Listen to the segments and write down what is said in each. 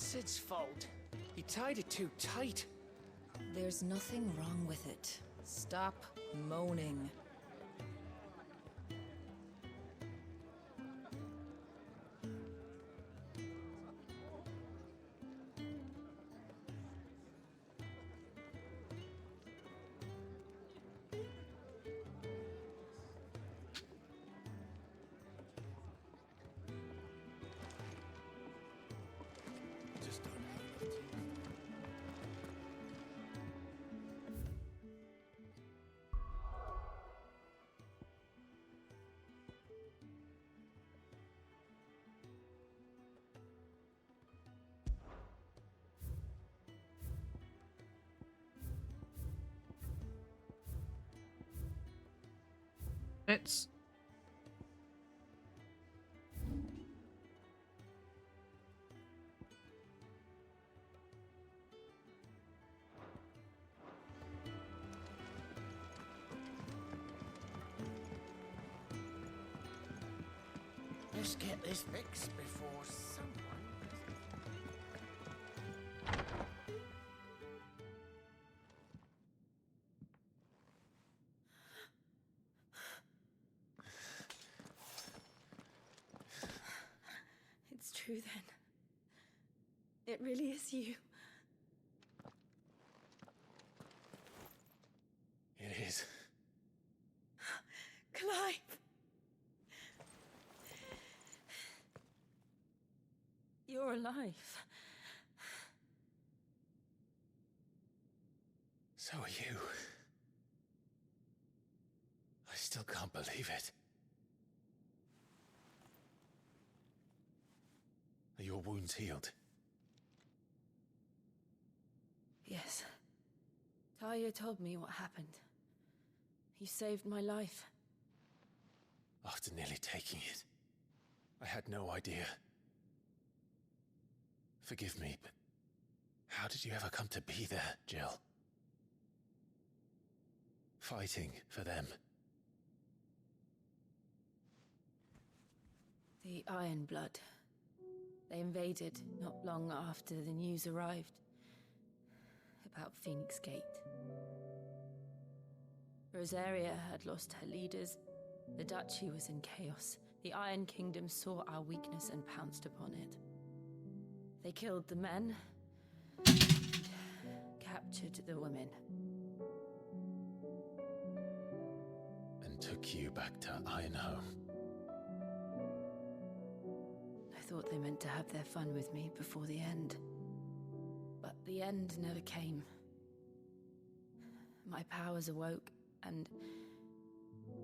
Sid's fault. He tied it too tight. There's nothing wrong with it. Stop moaning. It's Let's get this fixed before someone... It's true then. It really is you. It is. Clive! You're alive. So are you. I still can't believe it. Are your wounds healed? Yes. Talia told me what happened. You saved my life. After nearly taking it, I had no idea. Forgive me, but how did you ever come to be there, Jill? Fighting for them. The Iron Blood. They invaded not long after the news arrived about Phoenix Gate. Rosaria had lost her leaders. The Duchy was in chaos. The Iron Kingdom saw our weakness and pounced upon it. They killed the men, and captured the women. And took you back to Ironhome. I thought they meant to have their fun with me before the end. But the end never came. My powers awoke, and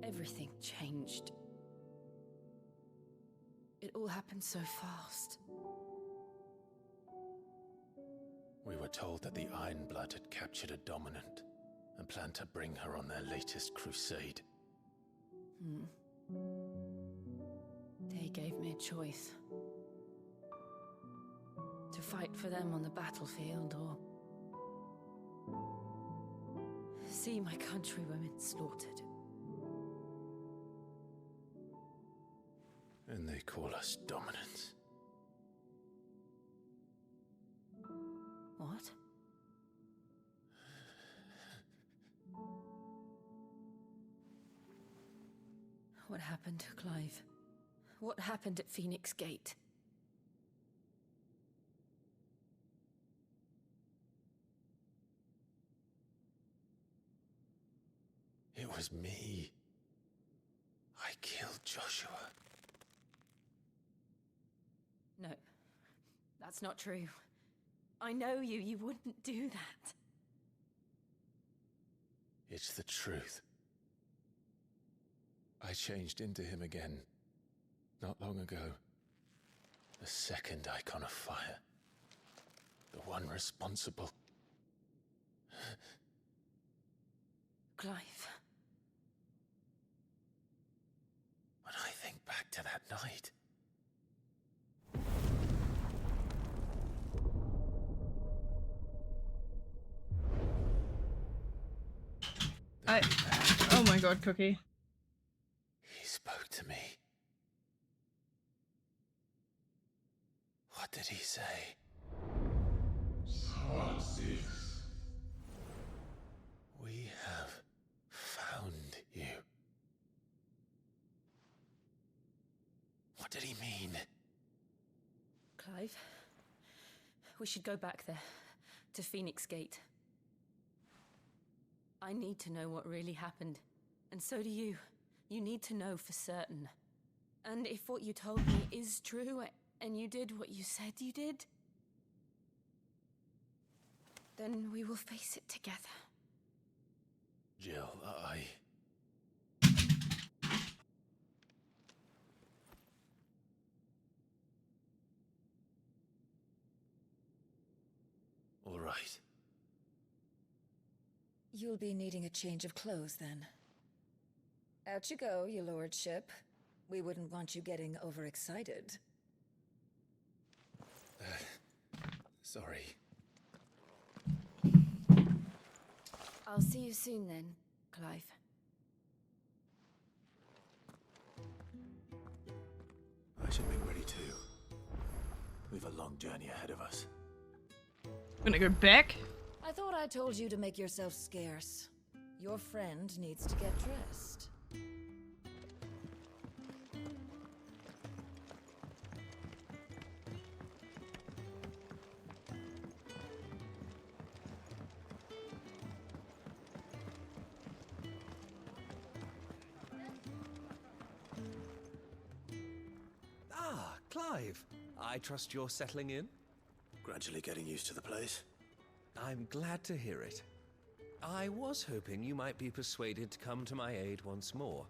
everything changed. It all happened so fast. We were told that the Iron Blood had captured a dominant and planned to bring her on their latest crusade. They gave me a choice. To fight for them on the battlefield, or see my countrywomen slaughtered. And they call us dominants. What? What happened to Clive? What happened at Phoenix Gate? It was me. I killed Joshua. No, that's not true. I know you. You wouldn't do that. It's the truth. I changed into him again, not long ago. The second icon of fire. The one responsible. Clive. When I think back to that night... Oh my god, Cookie. He spoke to me. What did he say? Part 6. We have found you. What did he mean? Clive, we should go back there, to Phoenix Gate. I need to know what really happened, and so do you. You need to know for certain. And if what you told me is true, and you did what you said you did, then we will face it together. Jill, All right. You'll be needing a change of clothes, then. Out you go, your lordship. We wouldn't want you getting overexcited. Sorry. I'll see you soon then, Clive. I should make ready too. We've a long journey ahead of us. Gonna go back? I thought I told you to make yourself scarce. Your friend needs to get dressed. Ah, Clive. I trust you're settling in? Gradually getting used to the place. I'm glad to hear it. I was hoping you might be persuaded to come to my aid once more.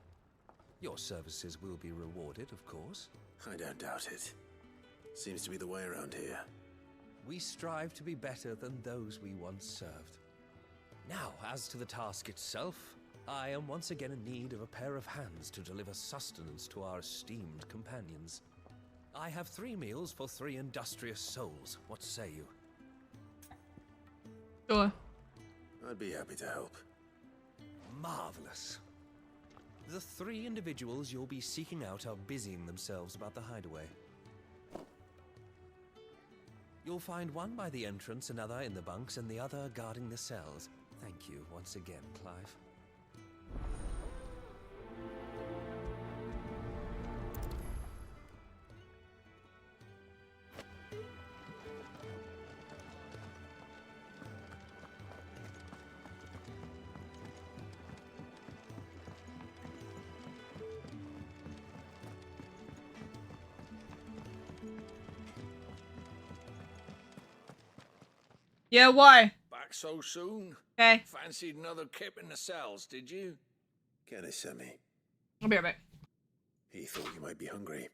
Your services will be rewarded, of course. I don't doubt it. Seems to be the way around here. We strive to be better than those we once served. Now, as to the task itself, I am once again in need of a pair of hands to deliver sustenance to our esteemed companions. I have 3 meals for 3 industrious souls. What say you? Sure. I'd be happy to help. Marvelous. The 3 individuals you'll be seeking out are busying themselves about the hideaway. You'll find one by the entrance, another in the bunks, and the other guarding the cells. Thank you once again, Clive. Yeah, why? Back so soon? Okay. Fancied another kip in the cells, did you? Get it, Sammy. I'll be right back. He thought you might be hungry.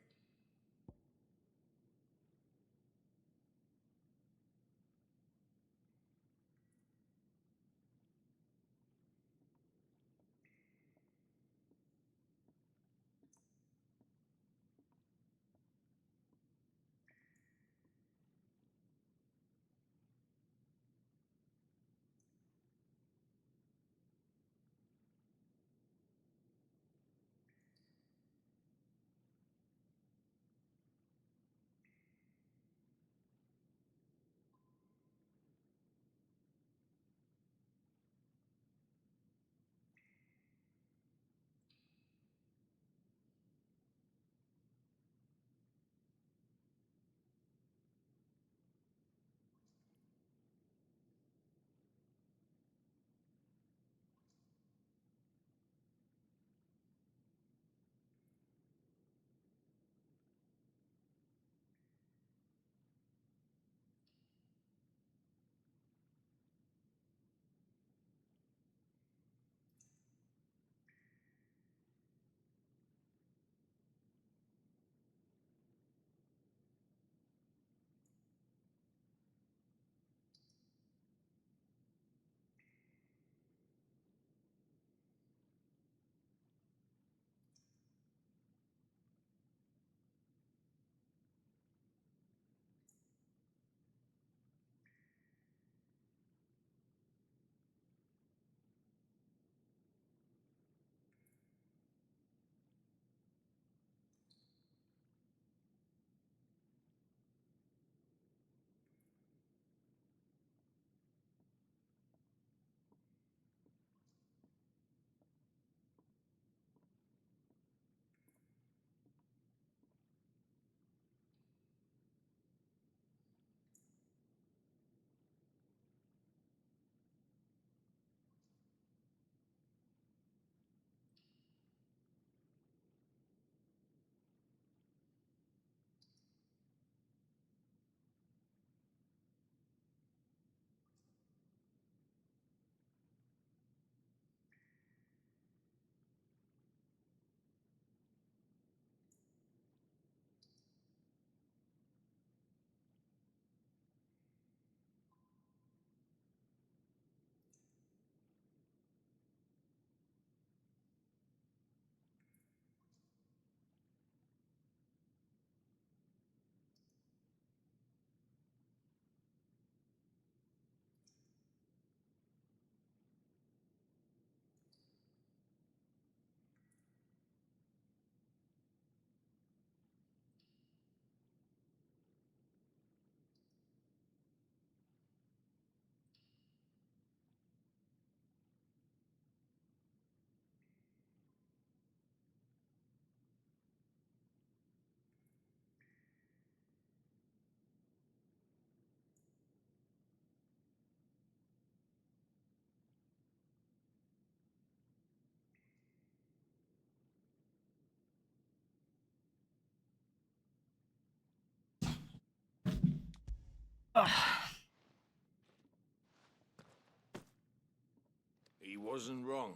wasn't wrong.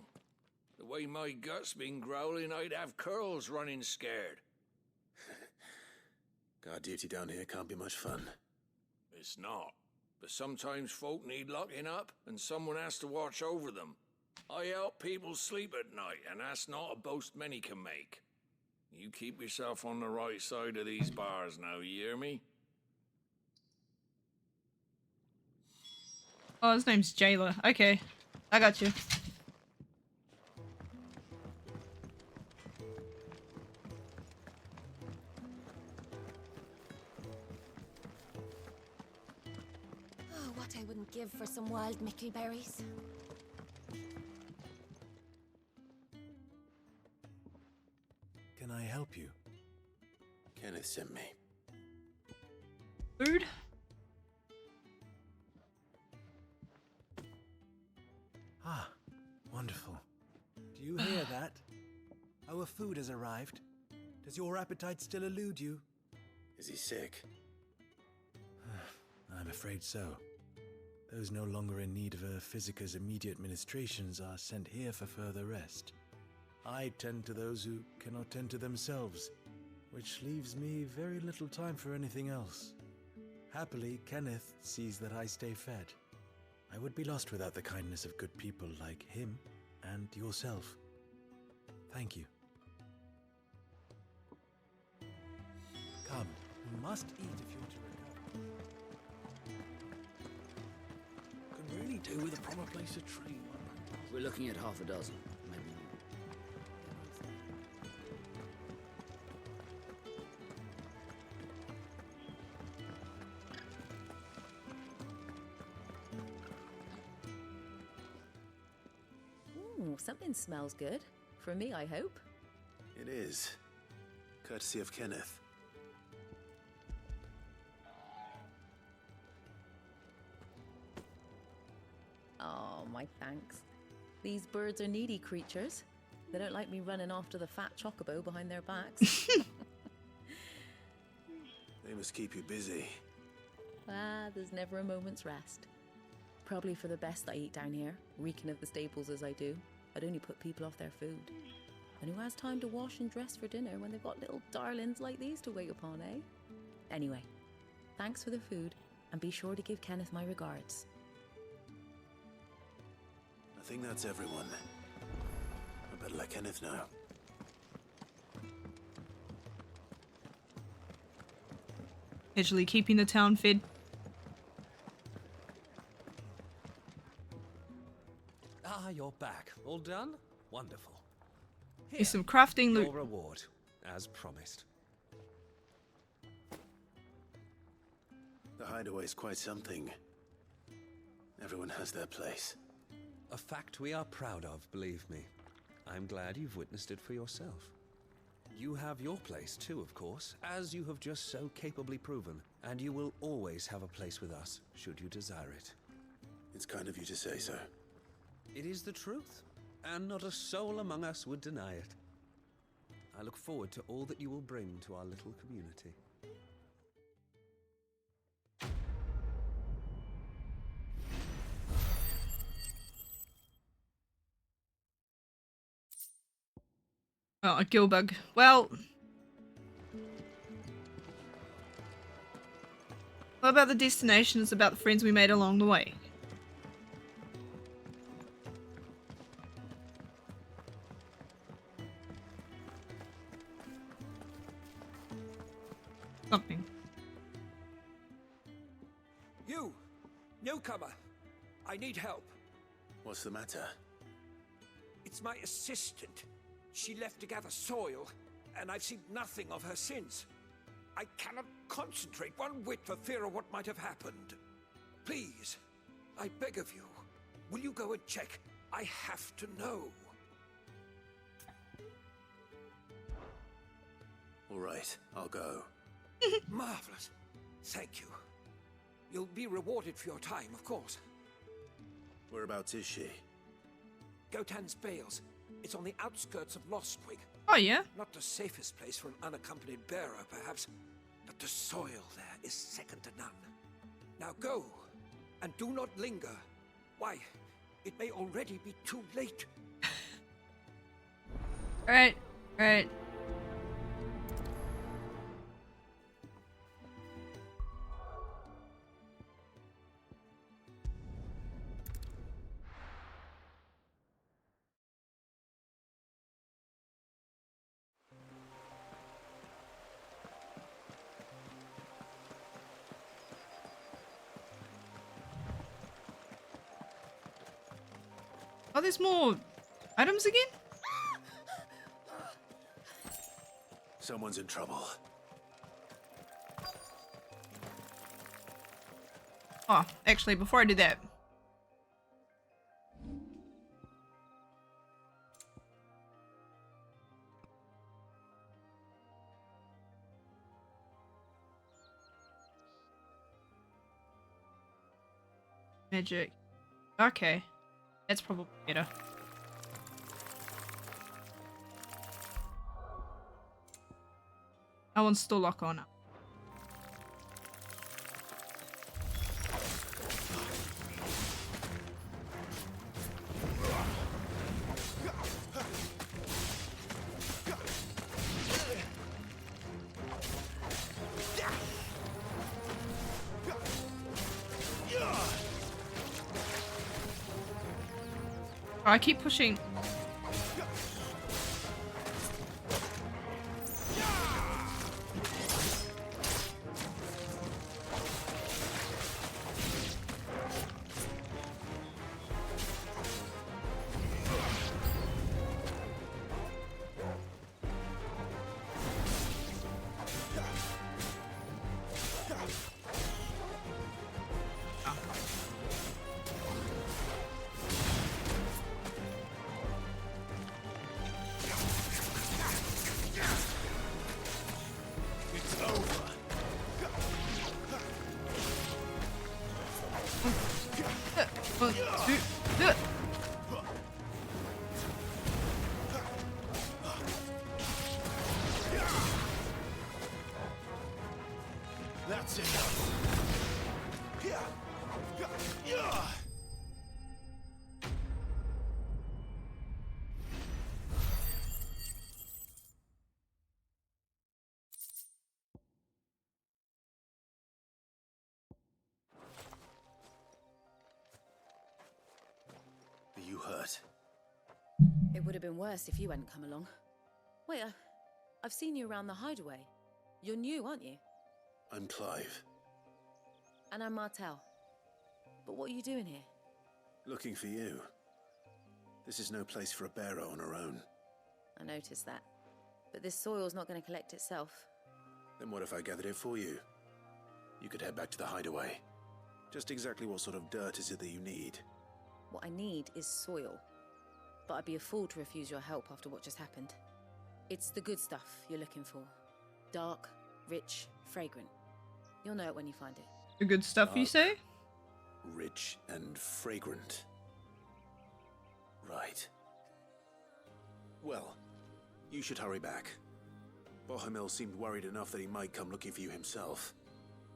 The way my gut's been growling, I'd have curls running scared. Guard duty down here can't be much fun. It's not. But sometimes folk need locking up, and someone has to watch over them. I help people sleep at night, and that's not a boast many can make. You keep yourself on the right side of these bars now, you hear me? Oh, his name's Jailer. Okay. I got you. Oh, what I wouldn't give for some wild mickleberries. Can I help you? Kenneth sent me. Food? Ah, wonderful. Do you hear that? Our food has arrived. Does your appetite still elude you? Is he sick? I'm afraid so. Those no longer in need of a physicker's immediate ministrations are sent here for further rest. I tend to those who cannot tend to themselves, which leaves me very little time for anything else. Happily, Kenneth sees that I stay fed. I would be lost without the kindness of good people like him and yourself. Thank you. Come, you must eat if you're to recover. Could really do with a proper place to train. We're looking at half a dozen, maybe more. Ooh, something smells good. For me, I hope. It is. Courtesy of Kenneth. Oh, my thanks. These birds are needy creatures. They don't like me running after the fat chocobo behind their backs. They must keep you busy. There's never a moment's rest. Probably for the best I eat down here, reeking of the staples as I do. I'd only put people off their food. And who has time to wash and dress for dinner when they've got little darlings like these to wait upon, eh? Anyway, thanks for the food, and be sure to give Kenneth my regards. I think that's everyone. I better let Kenneth know. Literally keeping the town fed. Ah, you're back. All done? Wonderful. Here's some crafting loot. Your reward, as promised. The hideaway's quite something. Everyone has their place. A fact we are proud of, believe me. I'm glad you've witnessed it for yourself. You have your place too, of course, as you have just so capably proven, and you will always have a place with us, should you desire it. It's kind of you to say so. It is the truth, and not a soul among us would deny it. I look forward to all that you will bring to our little community. Oh, a gill bug. Well, what about the destination? It's about the friends we made along the way. Something. You! Newcomer! I need help. What's the matter? It's my assistant. She left to gather soil, and I've seen nothing of her since. I cannot concentrate one whit for fear of what might have happened. Please, I beg of you, will you go and check? I have to know. All right, I'll go. Marvelous. Thank you. You'll be rewarded for your time, of course. Whereabouts is she? Gotan's Bales. It's on the outskirts of Lostwig. Oh, yeah? Not the safest place for an unaccompanied bearer, perhaps, but the soil there is second to none. Now go, and do not linger. Why, It may already be too late. Alright, alright. Oh, there's more items again? Someone's in trouble. Oh, actually, before I do that. Magic. Okay. That's probably better. That one's still lock on. Oh, I keep pushing. One, two, That's it. Are you hurt? It would have been worse if you hadn't come along. Wait, I've seen you around the hideaway. You're new, aren't you? I'm Clive. And I'm Martel. But what are you doing here? Looking for you. This is no place for a bearer on her own. I noticed that. But this soil's not going to collect itself. Then what if I gathered it for you? You could head back to the hideaway. Just exactly what sort of dirt is it that you need? What I need is soil. But I'd be a fool to refuse your help after what just happened. It's the good stuff you're looking for. Dark, rich, fragrant. You'll know it when you find it. the good stuff you say? Rich and fragrant. Right. Well, you should hurry back. Bohemil seemed worried enough that he might come looking for you himself.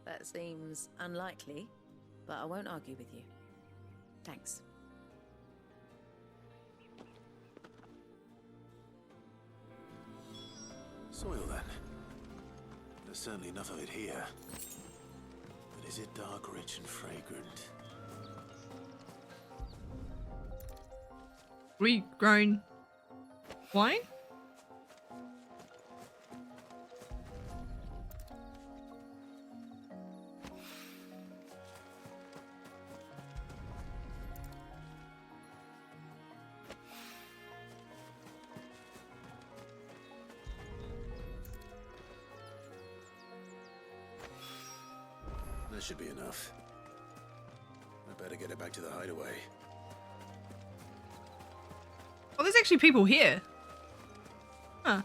That seems unlikely, but I won't argue with you. Thanks. Soil, then. There's certainly enough of it here. But is it dark, rich, and fragrant? Regrown wine? That should be enough. I better get it back to the hideaway. Oh, there's actually people here. Huh.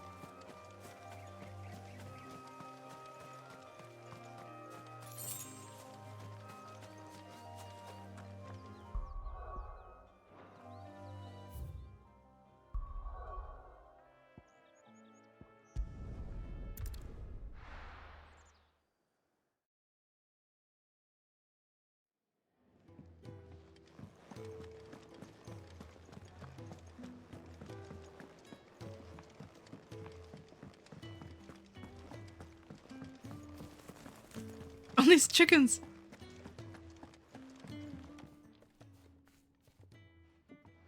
these chickens?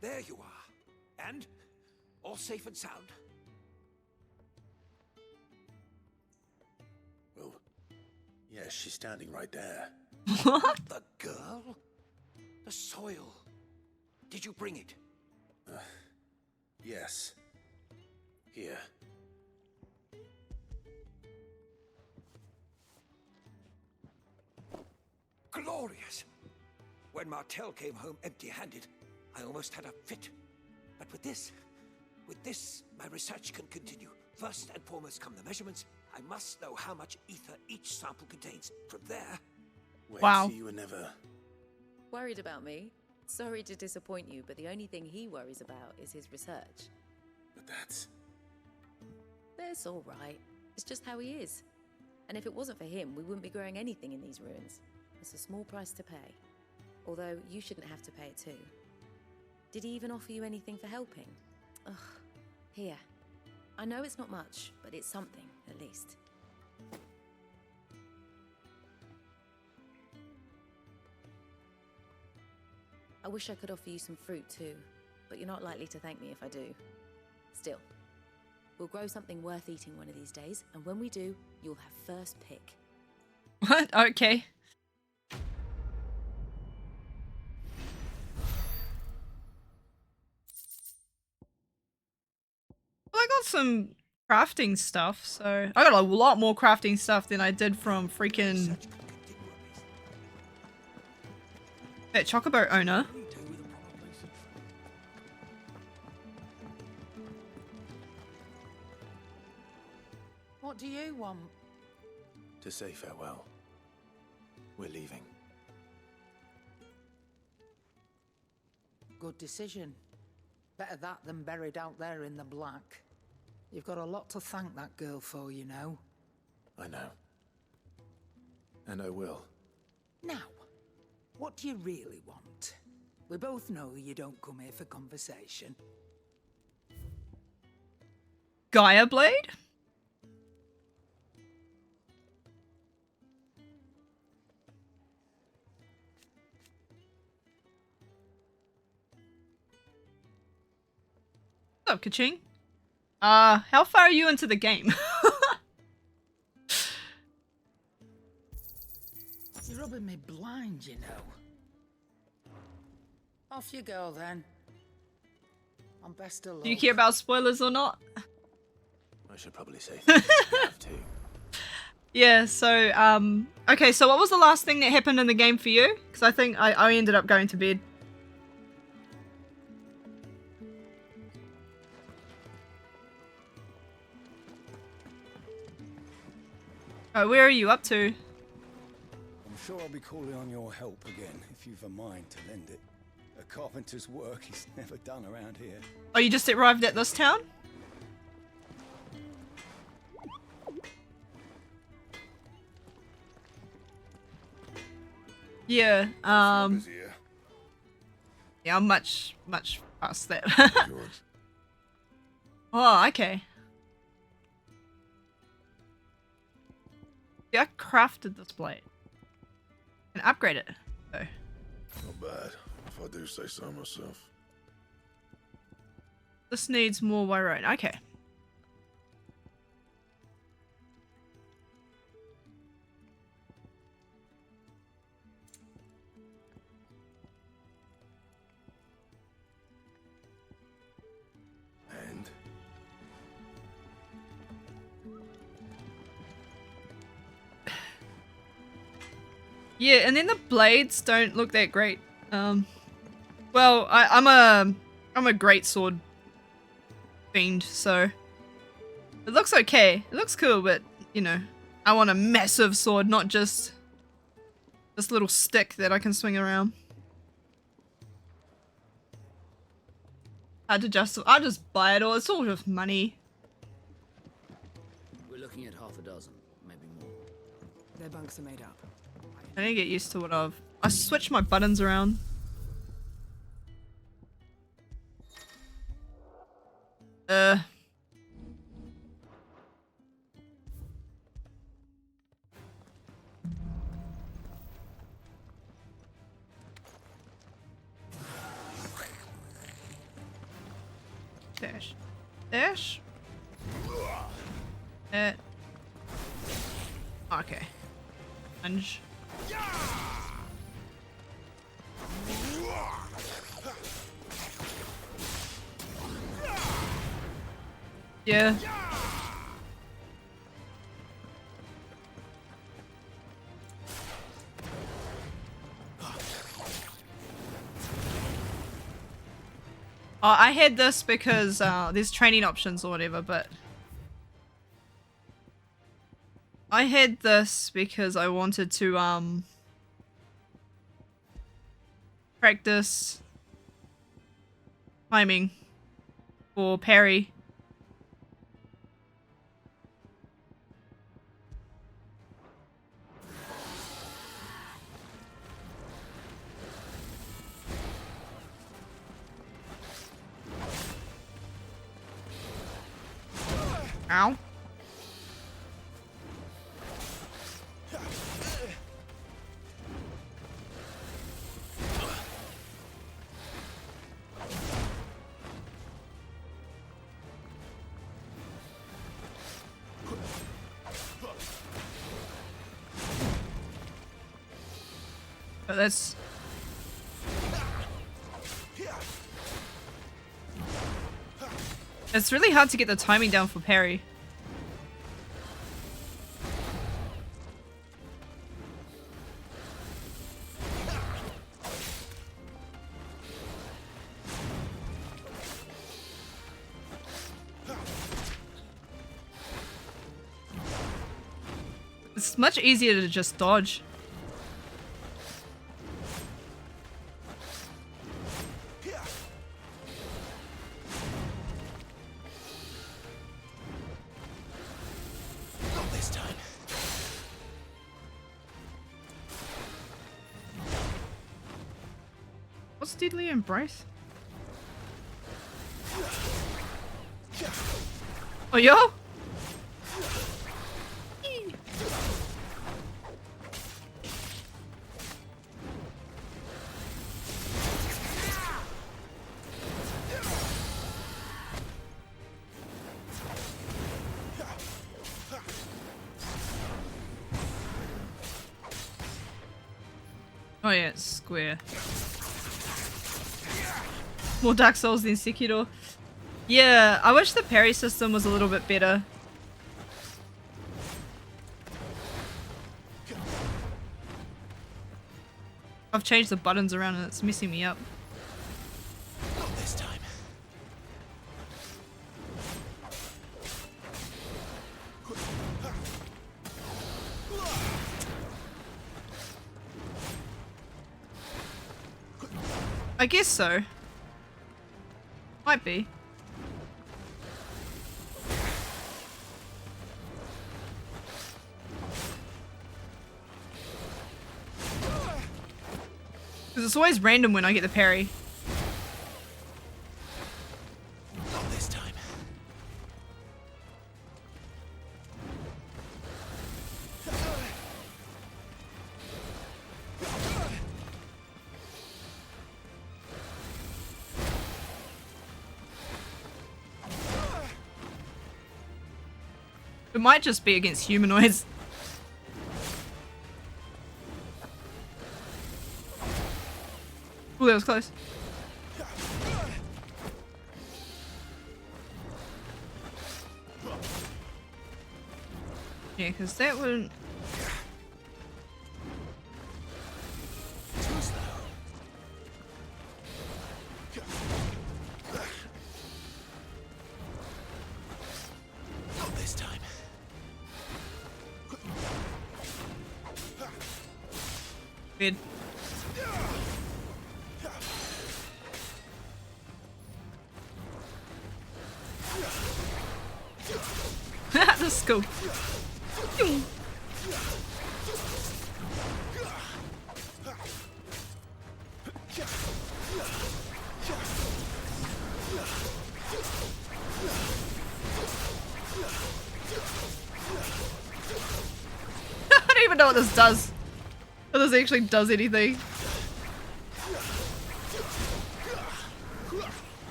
There you are. And all safe and sound. Well, yeah, she's standing right there. What? The girl? The soil. Did you bring it? Yes. Here. Glorious! When Martel came home empty-handed, I almost had a fit. But with this, my research can continue. First and foremost come the measurements. I must know how much ether each sample contains. From there... Wait, Wow. so you were never... Worried about me? Sorry to disappoint you, but the only thing he worries about is his research. But that's... That's all right. It's just how he is. And if it wasn't for him, we wouldn't be growing anything in these ruins. It's a small price to pay. Although, you shouldn't have to pay it too. Did he even offer you anything for helping? Ugh. Here. I know it's not much, but it's something, at least. I wish I could offer you some fruit too, but you're not likely to thank me if I do. Still, we'll grow something worth eating one of these days, and when we do, you'll have first pick. What? Okay. Well, I got some crafting stuff, so I got a lot more crafting stuff than I did from freaking that chocobo owner. What do you want? To say farewell. We're leaving. Good decision. Better that than buried out there in the black. You've got a lot to thank that girl for, you know. I know. And I will. Now, what do you really want? We both know you don't come here for conversation. Gaia Blade? What's up, Kaching? How far are you into the game? You're rubbing me blind, you know. Off you go, then. I'm best of luck. Do you care about spoilers or not? I should probably say things you have to. Yeah, so, okay, so what was the last thing that happened in the game for you? Because I think I ended up going to bed. Oh, where are you up to? I'm sure I'll be calling on your help again, if you've a mind to lend it. A carpenter's work is never done around here. Oh, you just arrived at this town? Yeah, yeah, I'm much past that. Oh, okay. Yeah, I crafted this blade. And upgrade it. So. Not bad, if I do say so myself. This needs more wire. Okay. And? Yeah, and then the blades don't look that great. Well, I'm a great sword fiend, so it looks okay. It looks cool, but you know, I want a massive sword, not just this little stick that I can swing around. I'll just buy it all. It's all just money. We're looking at half a dozen, maybe more. Their bunks are made up. I need to get used to what I switched my buttons around. Dash. Dash. Okay. Lunge. Yeah. Oh, I had this because there's training options or whatever, but I had this because I wanted to practice timing for parry. Ow. But that's... It's really hard to get the timing down for parry. It's much easier to just dodge. Not this time. What's Deadly Embrace? Oh, yo! Oh yeah, it's square. More Dark Souls than Sekiro. Yeah, I wish the parry system was a little bit better. I've changed the buttons around and it's messing me up. Not this time. I guess so. Might be. Because it's always random when I get the parry. Not this time. It might just be against humanoids. Ooh, that was close. Yeah, because that wouldn't... Not this time. Weird. This is cool. I don't even know what this does. If this actually does anything.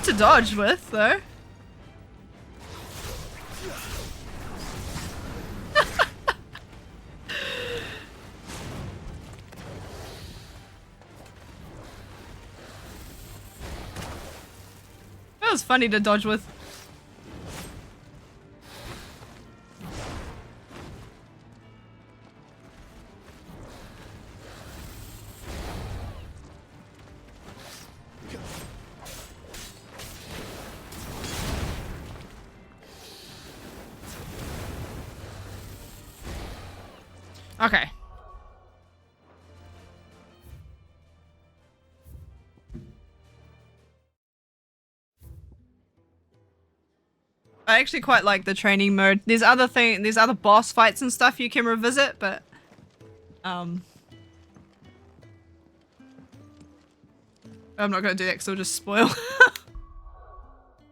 good to dodge with, though. That was funny to dodge with. Okay. I actually quite like the training mode. There's other boss fights and stuff you can revisit, but I'm not gonna do that because it'll just spoil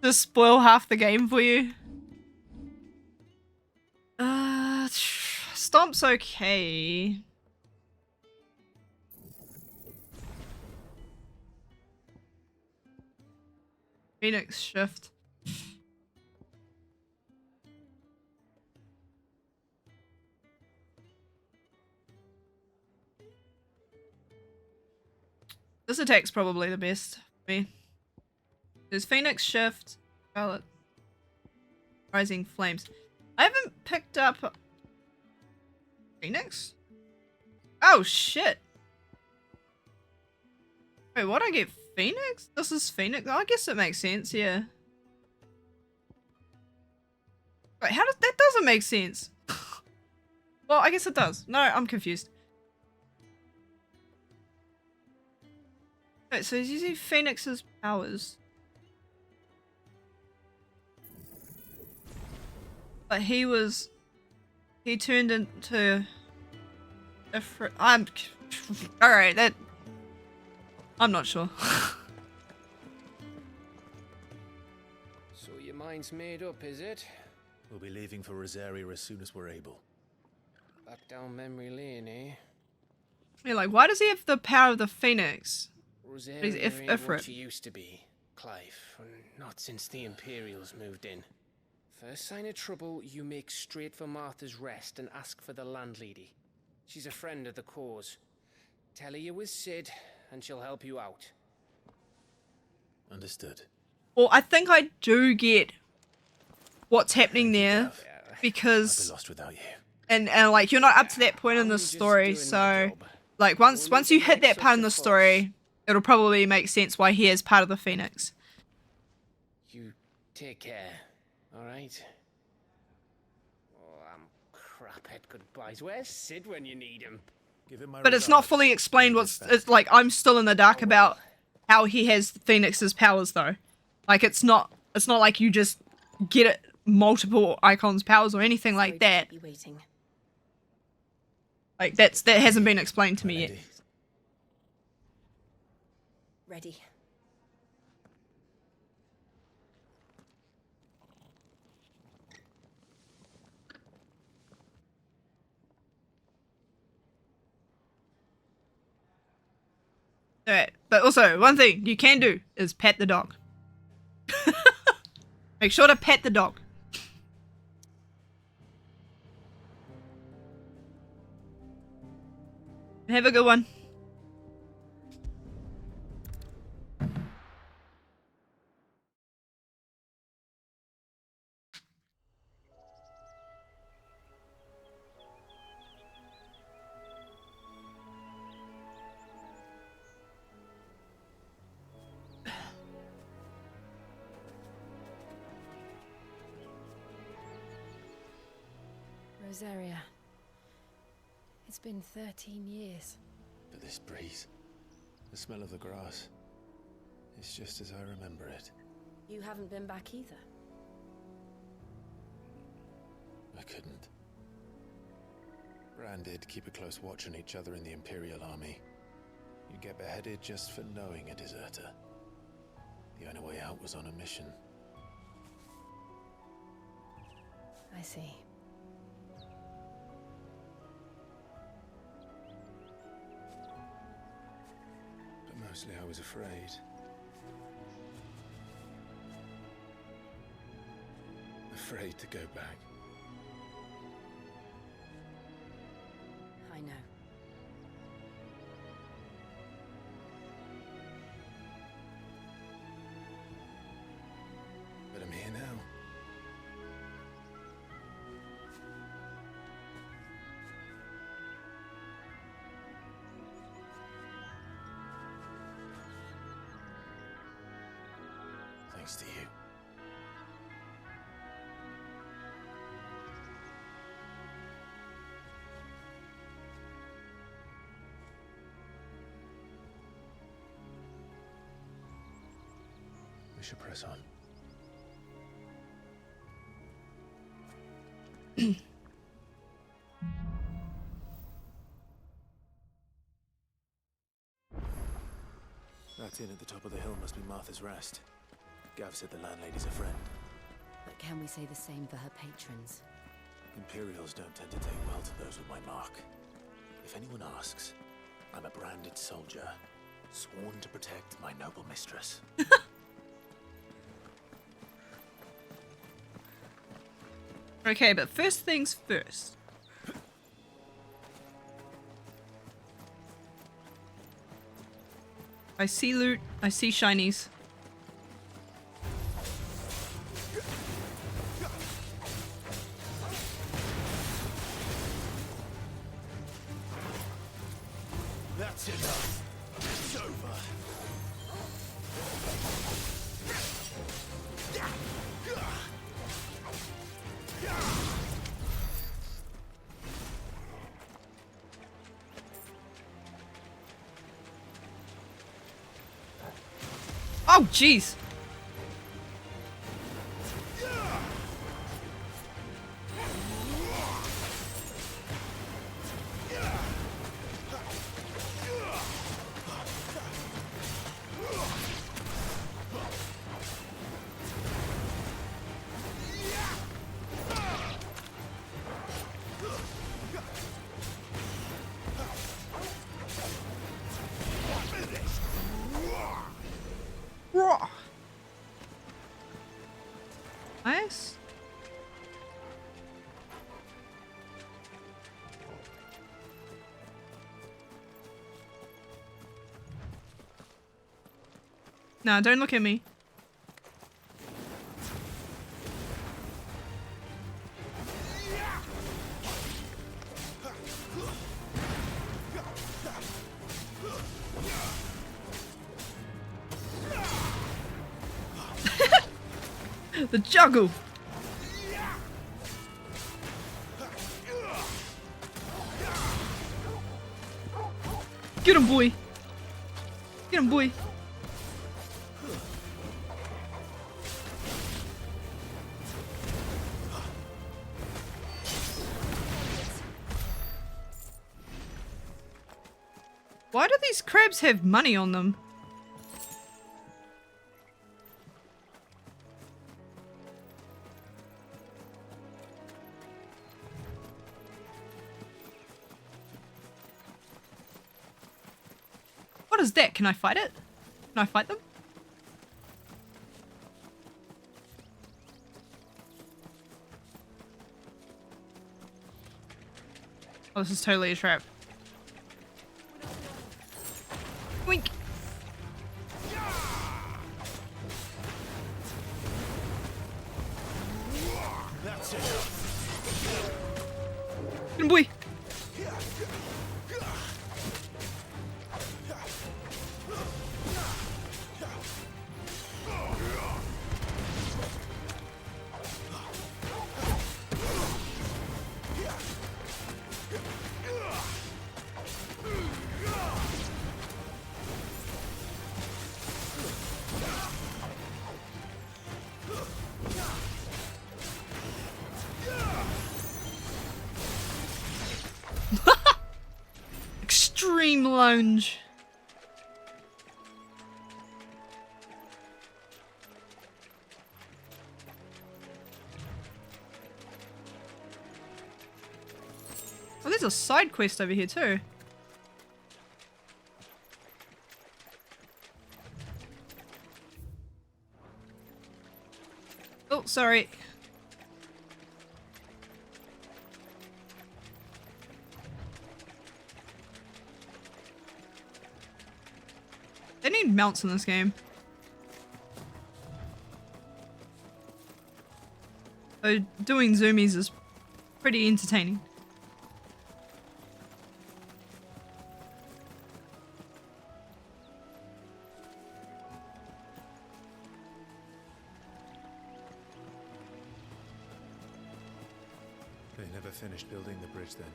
just spoil half the game for you. Stomp's okay. Phoenix shift. This attack's probably the best for me. There's Phoenix shift, Scarlet, Rising Flames. I haven't picked up Phoenix? Oh shit. Wait, what? I get Phoenix? This is Phoenix? Oh, I guess it makes sense, yeah. Wait, how does that doesn't make sense? Well, I guess it does. No, I'm confused. Wait, so he's using Phoenix's powers. But he turned into different. Alright, that I'm not sure. So your mind's made up, is it? We'll be leaving for Rosaria as soon as we're able. Back down memory lane, eh? Yeah, like, why does he have the power of the Phoenix? Rosaria He's ain't Ifrit. what she used to be, Clive. Not since the Imperials moved in. First sign of trouble, you make straight for Martha's Rest and ask for the landlady. She's a friend of the cause. Tell her you was Sid, and she'll help you out. Understood. Well, I think I do get what's happening there because I'd be lost without you. And like you're not up to that point in the story, so like once you hit that part in the story, it'll probably make sense why he is part of the Phoenix. You take care, alright? Oh, I'm crap at goodbyes. Where's Sid when you need him? Give him my But it's not fully explained it's like I'm still in the dark about how he has Phoenix's powers though. Like it's not like you just get it multiple icons powers or anything like that. Like that hasn't been explained to me yet. Ready. Alright, but also one thing you can do is pet the dog. Make sure to pet the dog. Have a good one. Rosaria. It's been 13 years. But this breeze, the smell of the grass, it's just as I remember it. You haven't been back either. I couldn't. Bran did keep a close watch on each other in the Imperial Army. You get beheaded just for knowing a deserter. The only way out was on a mission. I see. But mostly I was afraid. afraid to go back. I know. But I'm here now. Thanks to you. We should press on. That inn at the top of the hill must be Martha's Rest. Gav said the landlady's a friend. But can we say the same for her patrons? Imperials don't tend to take well to those with my mark. If anyone asks, I'm a branded soldier, sworn to protect my noble mistress. Okay, but first things first. I see loot, I see shinies. That's enough. It's over. Oh, jeez. Nice. Nah, don't look at me. The juggle. Get him, boy. Get him, boy. Why do these crabs have money on them? What is that? Can I fight it? Can I fight them? Oh, this is totally a trap. Wink. That's it. Good boy. Extreme lunge. Oh, there's a side quest over here too. Oh, sorry. They need mounts in this game. So doing zoomies is pretty entertaining. They never finished building the bridge then.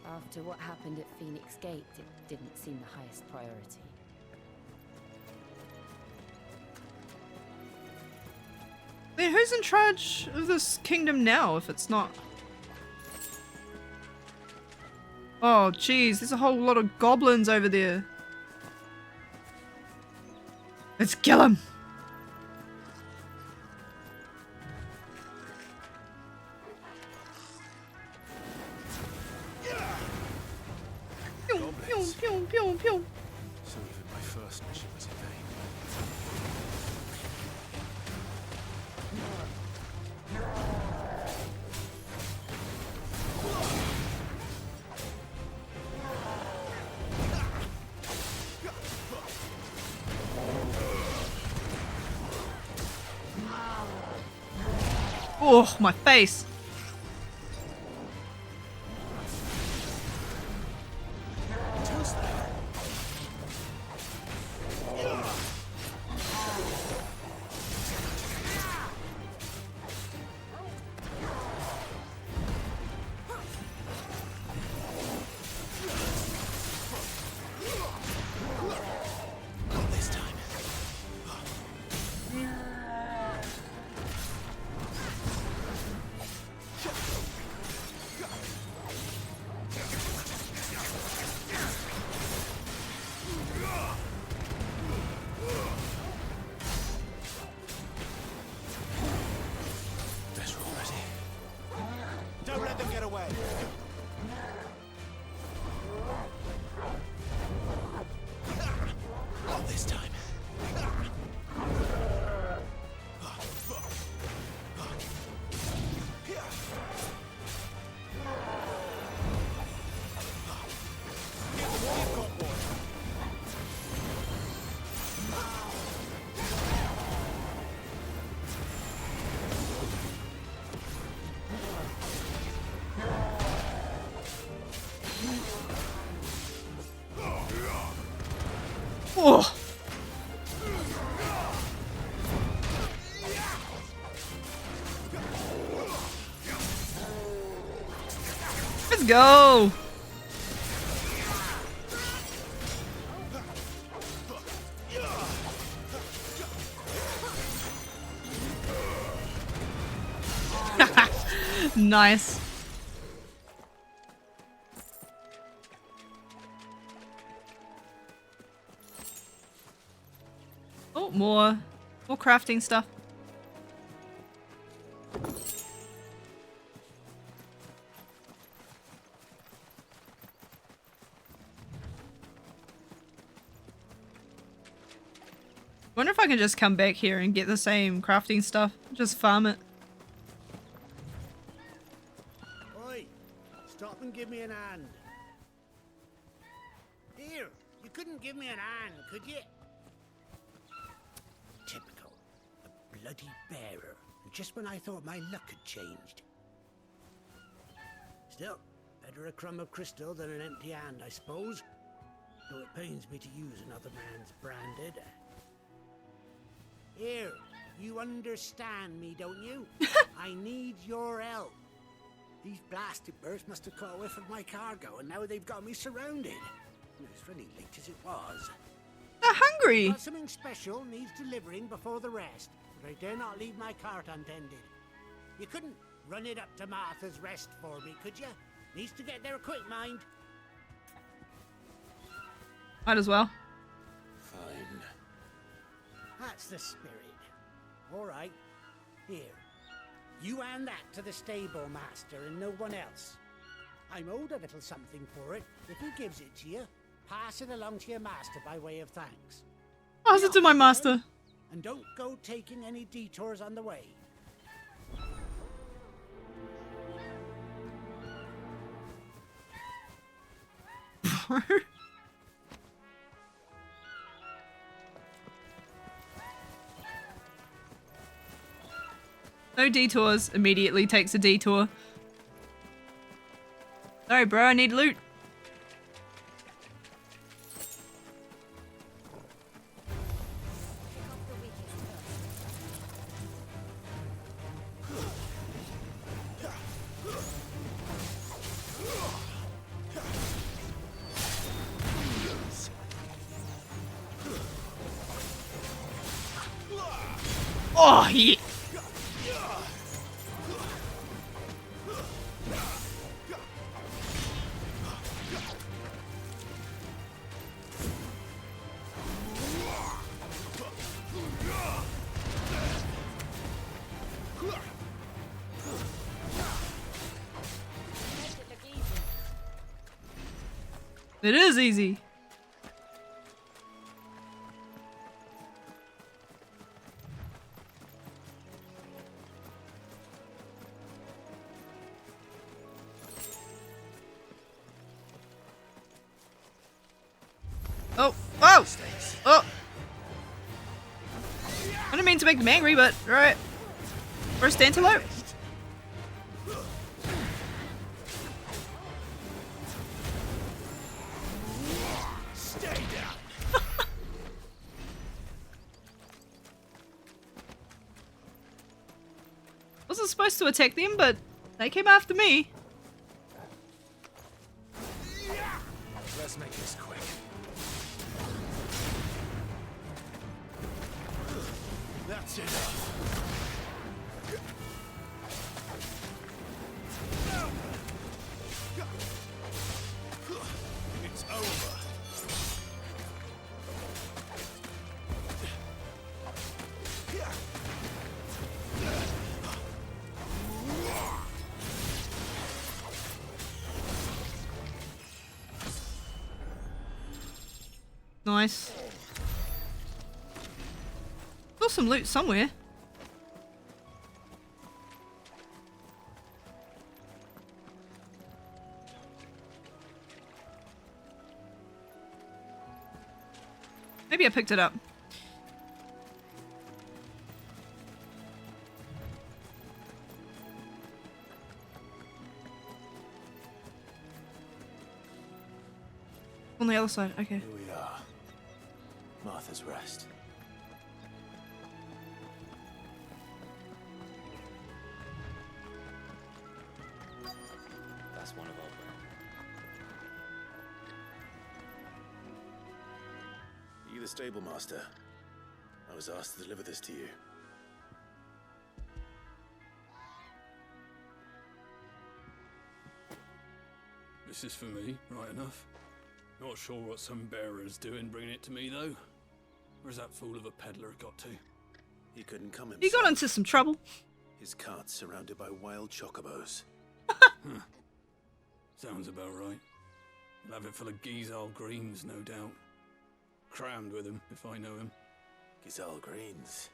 After what happened at Phoenix Gate, it didn't seem the highest priority. Then who's in charge of this kingdom now if it's not? Oh jeez, there's a whole lot of goblins over there. Let's kill them. Pew, pew, pew, pew, pew. So even my first mission was in vain. Oh, my face. Don't let them get away. Not this time. Oh. Let's go. Nice. Oh, more crafting stuff. Wonder if I can just come back here and get the same crafting stuff. Just farm it. Oi! Stop and give me an hand. Here, you couldn't give me an hand, could you? Typical. A bloody bearer. Just when I thought my luck had changed. Still, better a crumb of crystal than an empty hand, I suppose. Though it pains me to use another man's branded. Here, you understand me, don't you? I need your help. These blasted birds must have caught a whiff of my cargo, and now they've got me surrounded. It's really late as it was. They're hungry. But something special needs delivering before the rest, but I dare not leave my cart untended. You couldn't run it up to Martha's Rest for me, could you? Needs to get there quick, mind. Might as well. Fine. That's the spirit. All right. Here. You hand that to the stable master and no one else. I'm owed a little something for it. If he gives it to you, pass it along to your master by way of thanks. Pass it to my master. And don't go taking any detours on the way. No detours. Immediately takes a detour. Sorry, bro. I need loot. Oh, yeah. It is easy. Oh, oh, oh. I didn't mean to make them angry, but alright. First antelope. Stay down. Wasn't supposed to attack them, but they came after me. Let's make this quick. That's enough. It's over. Nice. Saw some loot somewhere. Maybe I picked it up. On the other side, okay. Here we are. Martha's Rest. That's one of our Are you the stable master? I was asked to deliver this to you. This is for me, right enough. Not sure what some bearer's doing bringing it to me, though. Where's that fool of a peddler got to? He couldn't come himself. He got into some trouble. His cart's surrounded by wild chocobos. Huh. Sounds about right. He'll have it full of Gizal greens, no doubt. Crammed with him, if I know him. Gizal greens.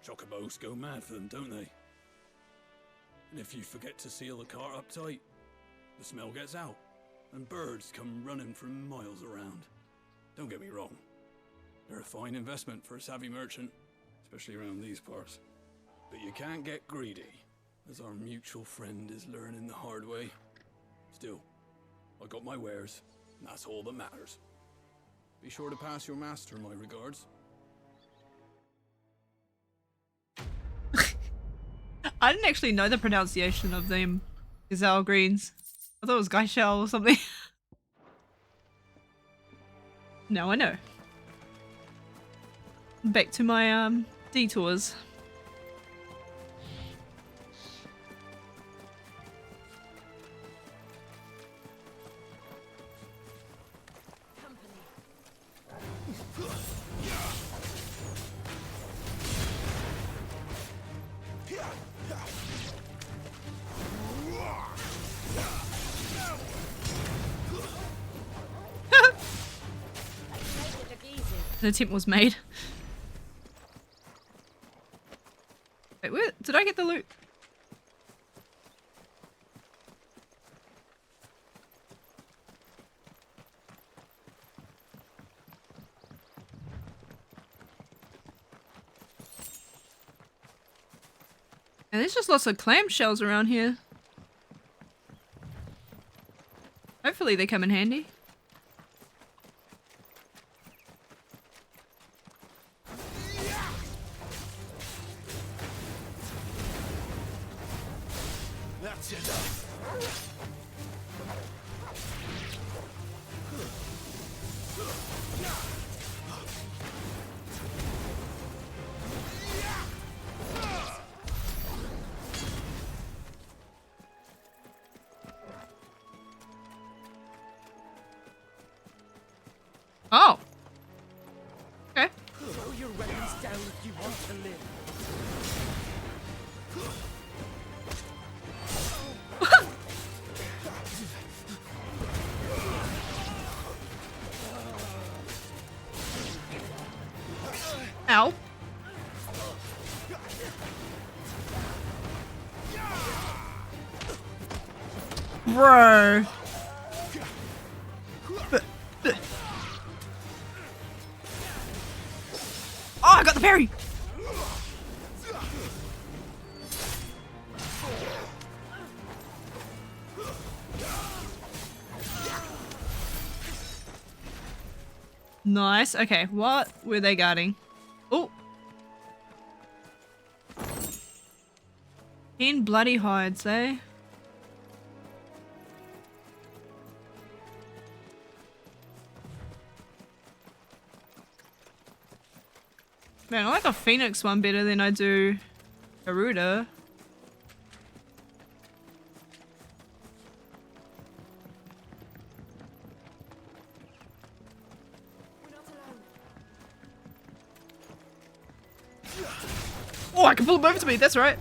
Chocobos go mad for them, don't they? And if you forget to seal the cart up tight, the smell gets out, and birds come running from miles around. Don't get me wrong. They're a fine investment for a savvy merchant, especially around these parts. But you can't get greedy, as our mutual friend is learning the hard way. Still, I got my wares, and that's all that matters. Be sure to pass your master my regards. I didn't actually know the pronunciation of them Gazelle greens. I thought it was Gaishel or something. Now I know. Back to my detours. An attempt was made. Wait, where did I get the loot? And there's just lots of clamshells around here. Hopefully they come in handy. That's enough. Oh. Okay. Throw your weapons down if you want to live. Ow. Bro. Oh, I got the parry. Nice. Okay, what were they guarding? Oh. 10 bloody hides, eh? Man, I like a Phoenix one better than I do Garuda. Oh, I can pull him over to me, that's right.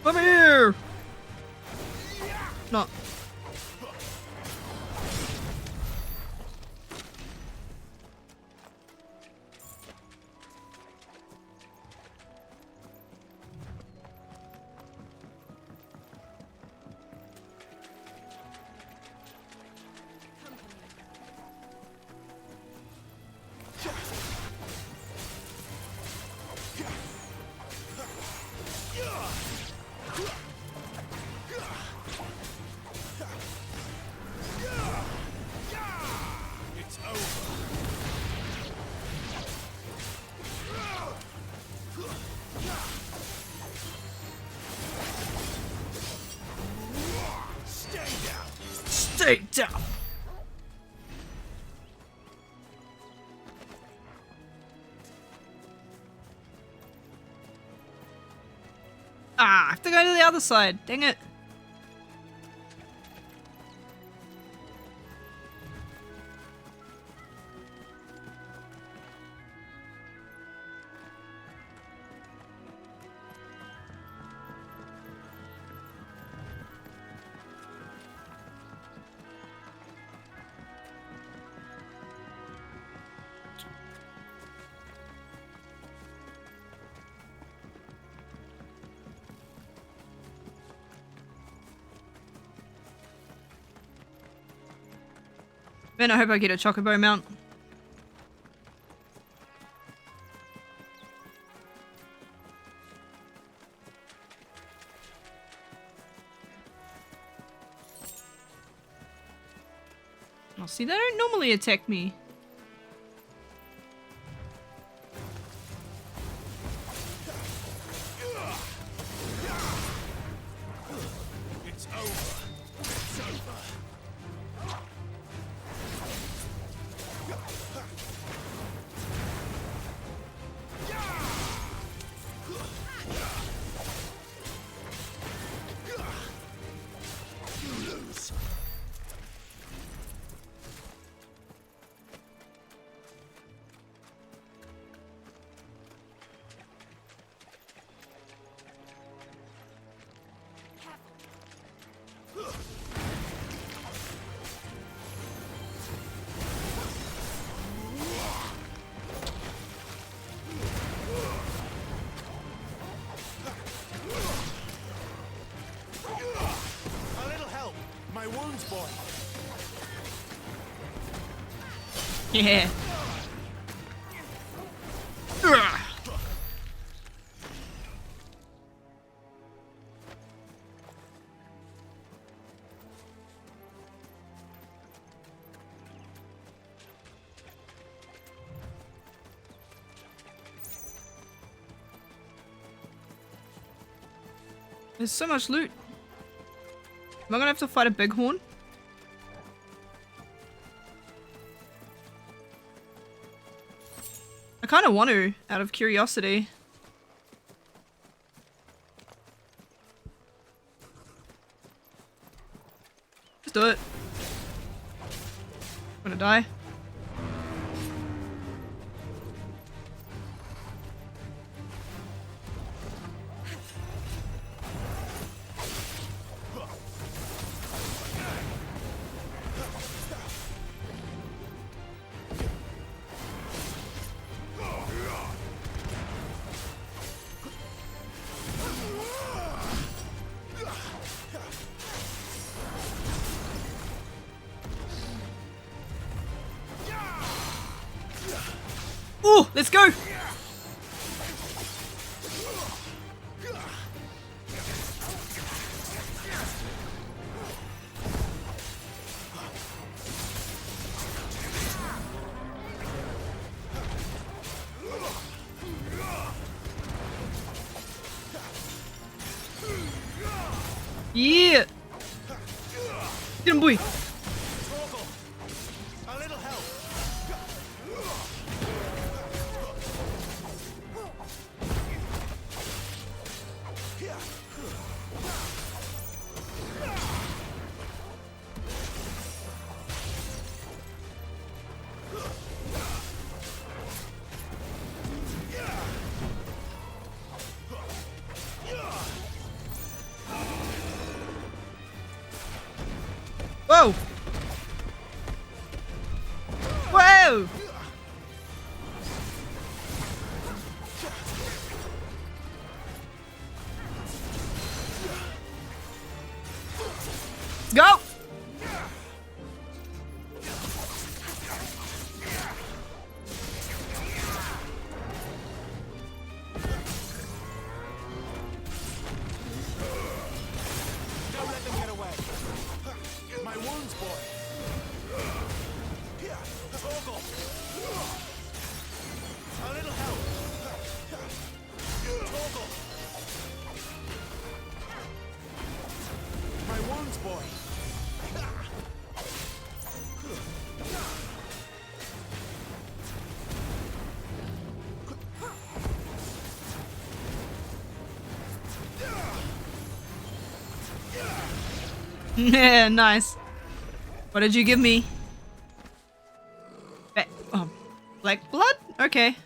Come here! No. Stay down. Ah, I have to go to the other side. Dang it. Man, I hope I get a chocobo mount. Oh, see, they don't normally attack me. It's over. It's over. You lose. My wounds, boy. Yeah. There's so much loot. Am I gonna have to fight a bighorn? I kind of want to, out of curiosity. Just do it. I'm gonna die. Ooh, let's go! Yeah! Get him, boy! Whoa! Whoa! Let's go! Don't let them get away. My wounds, boy. Toggle. A little help. Toggle. My wounds, boy. Yeah, nice. What did you give me? Oh, black blood? Okay.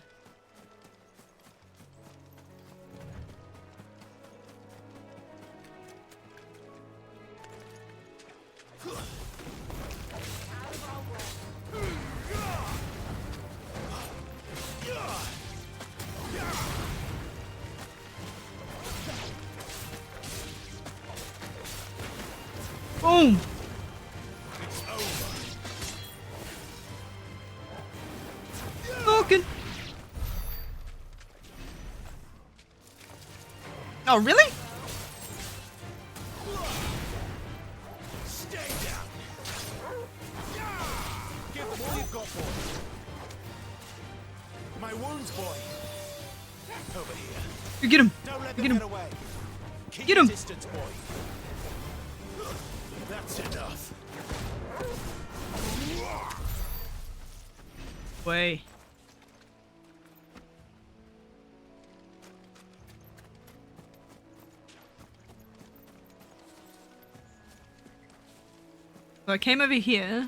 Boom! Falcon! Oh, really? Stay down. Give them all you've got, boy. My wounds, boy. Over here. You get him. Don't let You them get get him. away. Keep Get him. your distance, boy. That's enough. Way. So I came over here.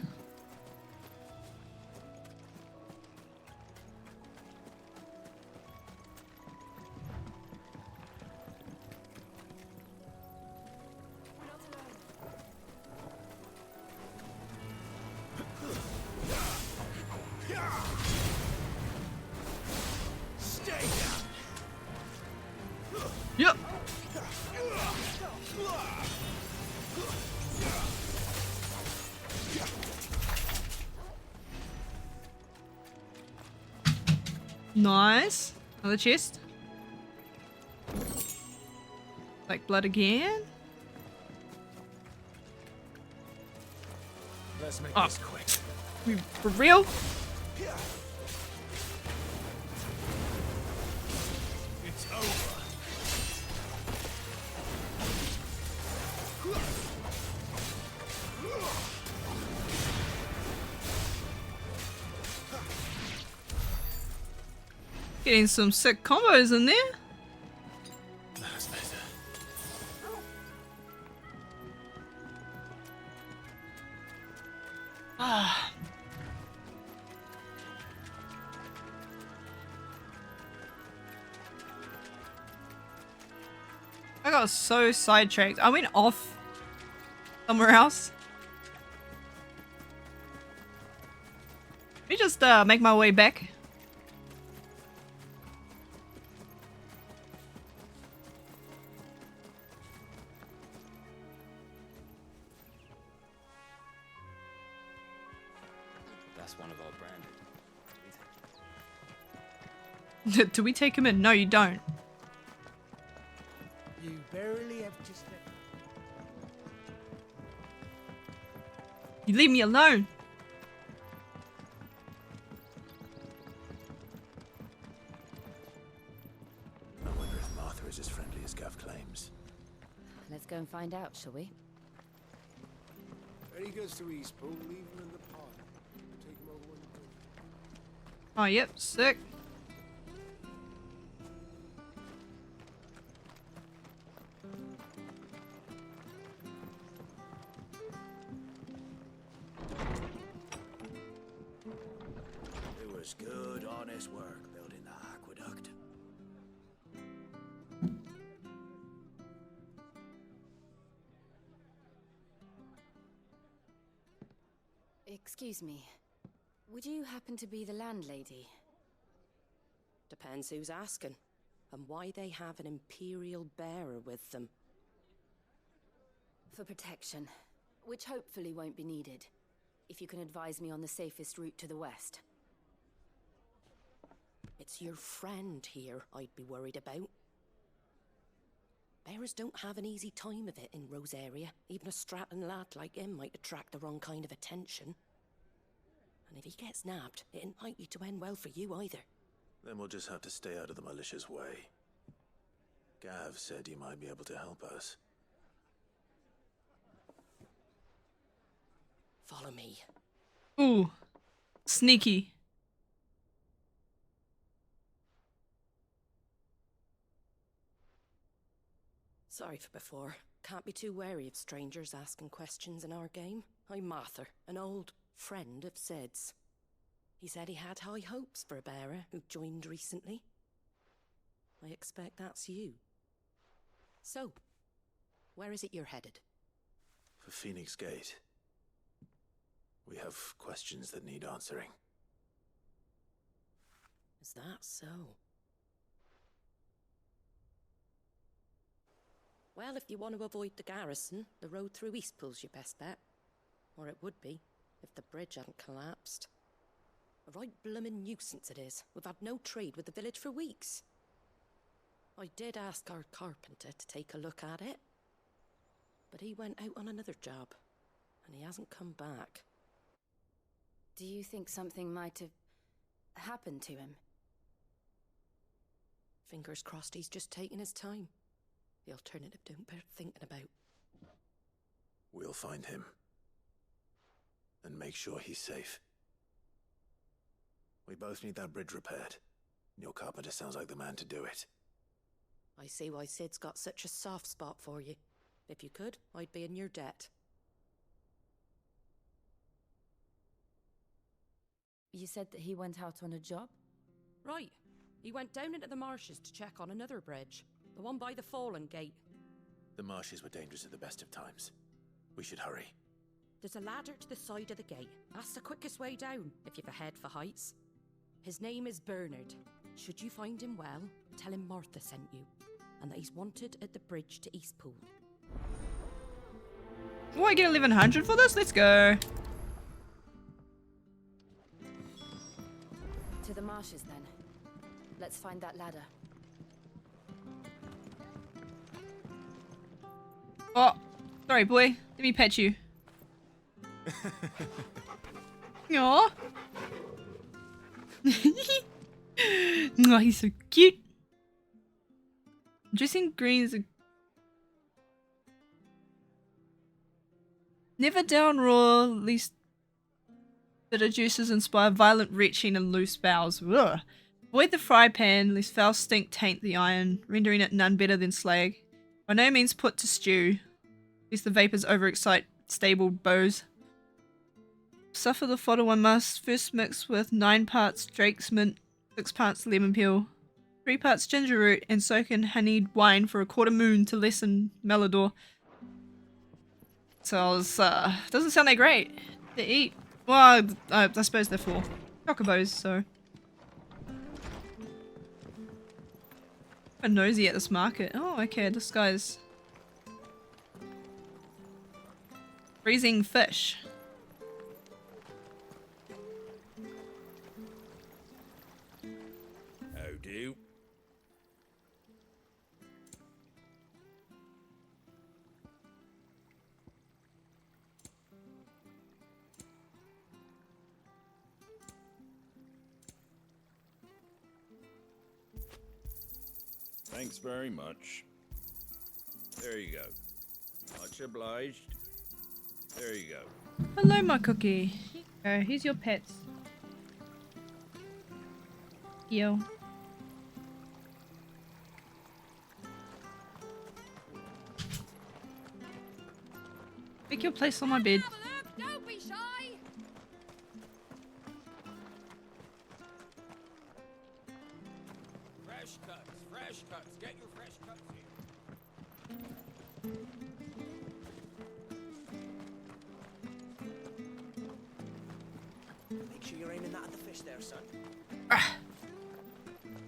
Stay down. Yep. Nice. Another chest. Like blood again. Let's make Oh. this quick. For real? It's over. Getting some sick combos in there. That's better. Ah. I got so sidetracked. I went off somewhere else. Let me just make my way back. That's one of our brand. Do we take him in? No, you don't. You barely have just left. You leave me alone. I wonder if Martha is as friendly as Gav claims. Let's go and find out, shall we? Ready goes to Eastpool, leave him in the pod. Take him over when you do. Oh, yep, sick. It was good, honest work building the aqueduct. Excuse me. Would you happen to be the landlady? Depends who's asking, and why they have an Imperial bearer with them. For protection, which hopefully won't be needed. If you can advise me on the safest route to the west. It's your friend here I'd be worried about. Bearers don't have an easy time of it in Rose area. Even a Stratton lad like him might attract the wrong kind of attention. And if he gets nabbed, it ain't likely to end well for you either. Then we'll just have to stay out of the malicious way. Gav said you might be able to help us. Follow me. Ooh. Sneaky. Sorry for before. Can't be too wary of strangers asking questions in our game. I'm Martha, an old friend of Sid's. He said he had high hopes for a bearer who joined recently. I expect that's you. So, where is it you're headed? For Phoenix Gate. We have questions that need answering. Is that so? Well, if you want to avoid the garrison, the road through Eastpool's your best bet. Or it would be, if the bridge hadn't collapsed. A right bloomin' nuisance it is. We've had no trade with the village for weeks. I did ask our carpenter to take a look at it. But he went out on another job, and he hasn't come back. Do you think something might have happened to him? Fingers crossed he's just taking his time. The alternative don't bear thinking about. We'll find him. And make sure he's safe. We both need that bridge repaired. Your carpenter sounds like the man to do it. I see why Sid's got such a soft spot for you. If you could, I'd be in your debt. You said that he went out on a job? Right. He went down into the marshes to check on another bridge. The one by the Fallen Gate. The marshes were dangerous at the best of times. We should hurry. There's a ladder to the side of the gate. That's the quickest way down, if you've a head for heights. His name is Bernard. Should you find him well, tell him Martha sent you, and that he's wanted at the bridge to Eastpool. Oh, I get 1100 for this? Let's go. To the marshes, then. Let's find that ladder. Oh, sorry, boy. Let me pet you. Aww. Oh, he's so cute. Dressing green is a... Never down raw, least bitter juices inspire violent retching and loose bowels. Ugh. Avoid the fry pan, lest foul stink taint the iron, rendering it none better than slag. By no means put to stew, lest the vapors overexcite stable bows. Suffer the fodder one must, first mix with 9 parts Drake's mint, 6 parts lemon peel, 3 parts ginger root, and soak in honeyed wine for a quarter moon to lessen malodor. So it's, doesn't sound that great to eat. Well, I suppose they're for chocobos, so. I'm nosy at this market. Oh, okay, this guy's freezing fish. How do? Thanks very much. There you go. Much obliged. There you go. Hello, my cookie. Here you go. Here's your pets. Yo. Take your place on my bed. Don't be shy! Fresh cuts. Get your fresh cuts here. Make sure you're aiming that at the fish there, son.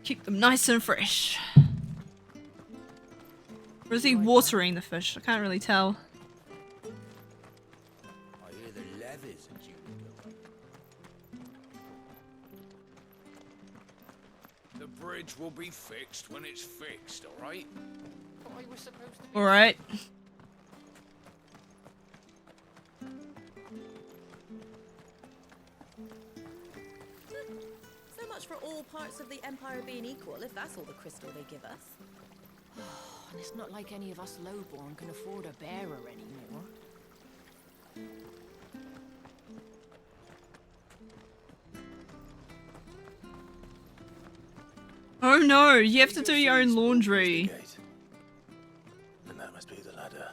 Keep them nice and fresh. Or is he watering the fish? I can't really tell. I hear the levies at you. The bridge will be fixed when it's fixed, all right? I was supposed to be... All right. So much for all parts of the Empire being equal, if that's all the crystal they give us. And it's not like any of us lowborn can afford a bearer anymore. Oh no, you have to do your own laundry. And that must be the ladder.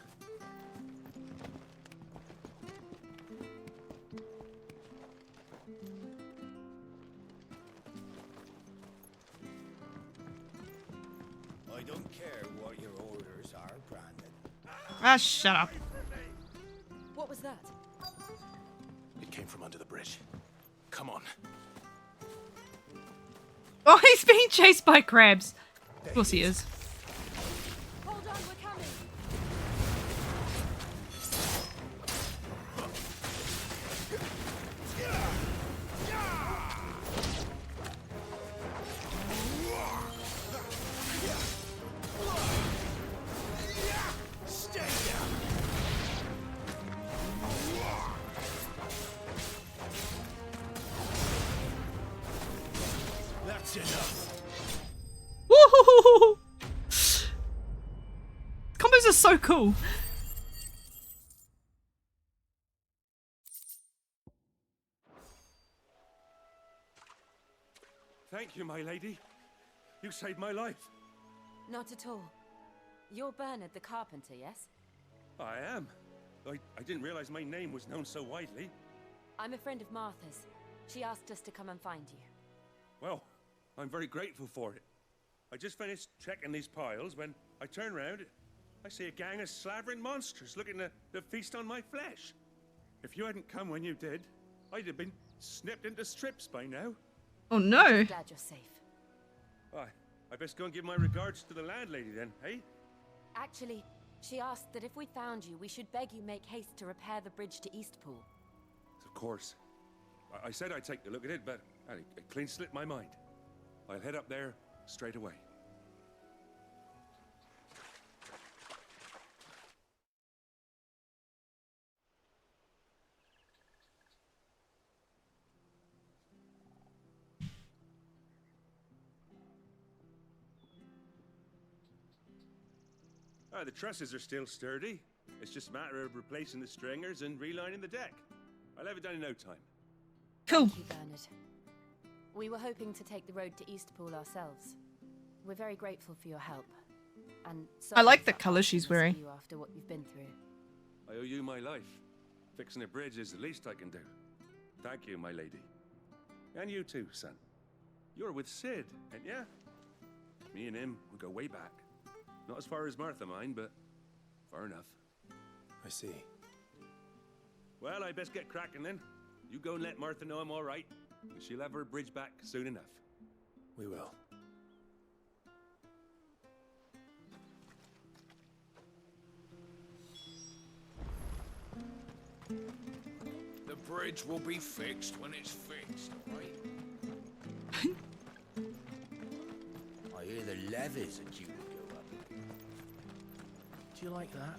I don't care what your orders are, Brandon. Ah, shut up. What was that? It came from under the bridge. Come on. Oh, he's being chased by crabs. Of course he is. Hold on, we're coming. Stay down. That's enough. Woohoo! Combos are so cool. Thank you, my lady. You saved my life. Not at all. You're Bernard the carpenter, yes? I am. I didn't realize my name was known so widely. I'm a friend of Martha's. She asked us to come and find you. Well, I'm very grateful for it. I just finished checking these piles when I turn around. I see a gang of slavering monsters looking to feast on my flesh. If you hadn't come when you did, I'd have been snipped into strips by now. Oh no. I'm glad you're safe. Why, I best go and give my regards to the landlady then, hey? Actually, she asked that if we found you, we should beg you make haste to repair the bridge to Eastpool. Of course. I said I'd take a look at it, but it clean slipped my mind. I'll head up there straight away. The trusses are still sturdy. It's just a matter of replacing the stringers and relining the deck. I'll have it done in no time. Cool. Thank you, Bernard. We were hoping to take the road to Eastpool ourselves. We're very grateful for your help. And I like the sorry colour she's wearing. you after what you've been through. I owe you my life. Fixing a bridge is the least I can do. Thank you, my lady. And you too, son. You're with Sid, ain't ya? Me and him, we go way back. Not as far as Martha, mind, but far enough. I see. Well, I best get cracking then. You go and let Martha know I'm all right, and she'll have her bridge back soon enough. We will. The bridge will be fixed when it's fixed, right? I hear the levies are due to go up. Do you like that?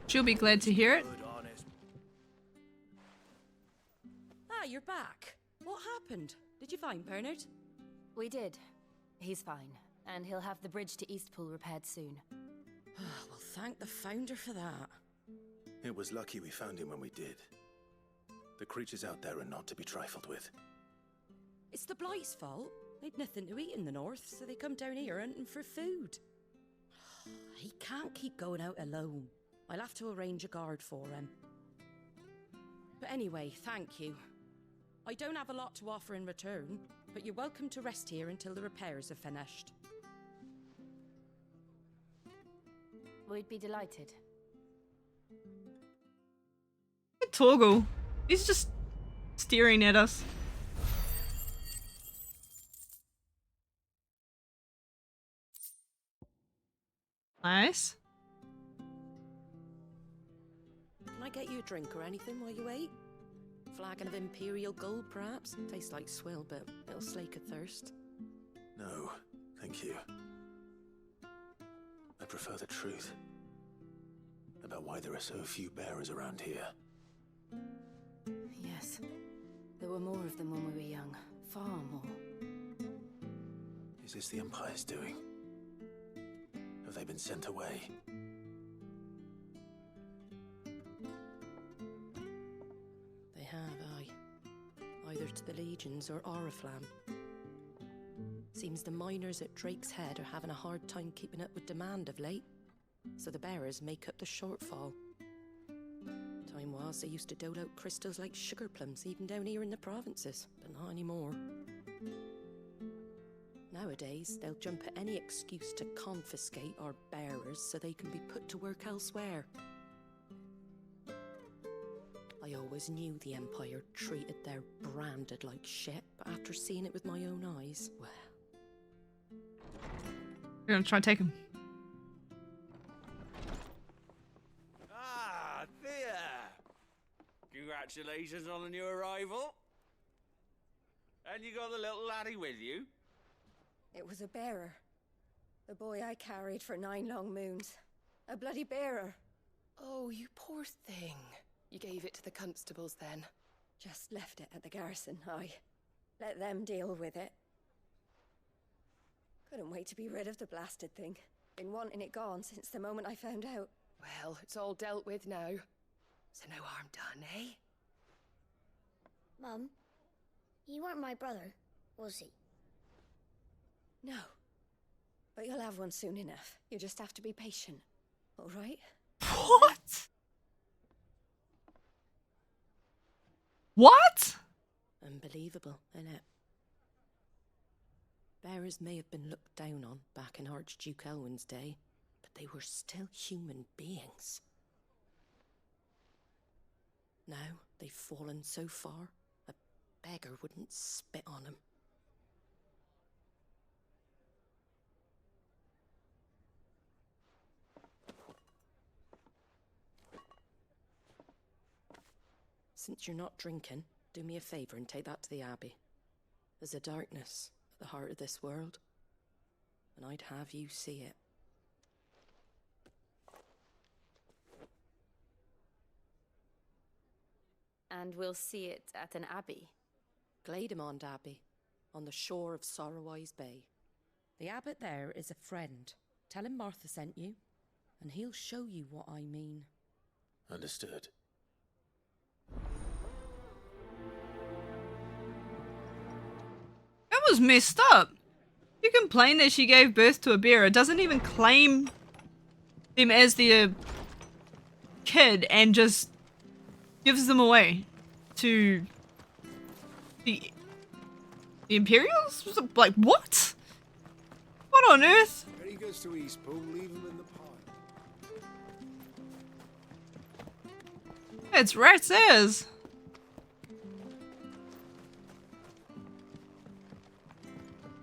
She'll be glad to hear it. Ah, you're back. What happened? Did you find Bernard? We did. He's fine, and he'll have the bridge to Eastpool repaired soon. Well, thank the Founder for that. It was lucky we found him when we did. The creatures out there are not to be trifled with. It's the Blight's fault. They'd nothing to eat in the north, so they come down here hunting for food. He can't keep going out alone. I'll have to arrange a guard for him. But anyway, thank you. I don't have a lot to offer in return, but you're welcome to rest here until the repairs are finished. We'd be delighted. Torgal. He's just staring at us. Nice. Can I get you a drink or anything while you wait? Flagon of Imperial Gold, perhaps? Tastes like swill, but it'll slake a thirst. No, thank you. I prefer the truth. About why there are so few bearers around here. Yes. There were more of them when we were young. Far more. Is this the Empire's doing? Have they been sent away? They have, aye. Either to the Legions or Oriflamme. Seems the miners at Drake's Head are having a hard time keeping up with demand of late, so the bearers make up the shortfall. Time was they used to dole out crystals like sugar plums even down here in the provinces, but not anymore. Nowadays, they'll jump at any excuse to confiscate our bearers so they can be put to work elsewhere. I always knew the Empire treated their branded like shit, but after seeing it with my own eyes, well... We're gonna try and take him. Ah, Thea! Congratulations on the new arrival. And you got the little laddie with you? It was a bearer. The boy I carried for 9 long moons. A bloody bearer. Oh, you poor thing. You gave it to the constables then? Just left it at the garrison, I let them deal with it. Couldn't wait to be rid of the blasted thing. Been wanting it gone since the moment I found out. Well, it's all dealt with now. So no harm done, eh? Mum, he weren't my brother, was he? No. But you'll have one soon enough. You just have to be patient. All right? What? What? Unbelievable, innit? Bearers may have been looked down on back in Archduke Elwin's day, but they were still human beings. Now they've fallen so far, a beggar wouldn't spit on them. Since you're not drinking, do me a favor and take that to the Abbey. There's a darkness at the heart of this world, and I'd have you see it. And we'll see it at an abbey. Glademond Abbey, on the shore of Sorrowise Bay. The abbot there is a friend. Tell him Martha sent you, and he'll show you what I mean. Understood. That was messed up. You complain that she gave birth to a bearer, doesn't even claim them as their kid, and just gives them away to the Imperials? Like, what? What on earth? When he goes to Eastpool, leave him in the pile. It's rat's ass.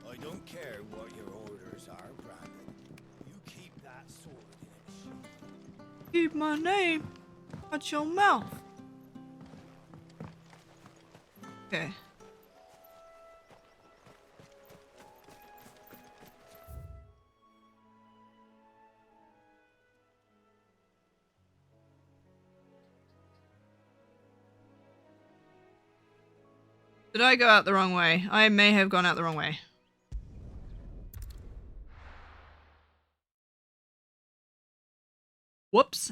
I don't care what your orders are, Brandon. You keep that sword in its sheath. Keep my name out your mouth. Okay. Did I go out the wrong way? I may have gone out the wrong way. Whoops.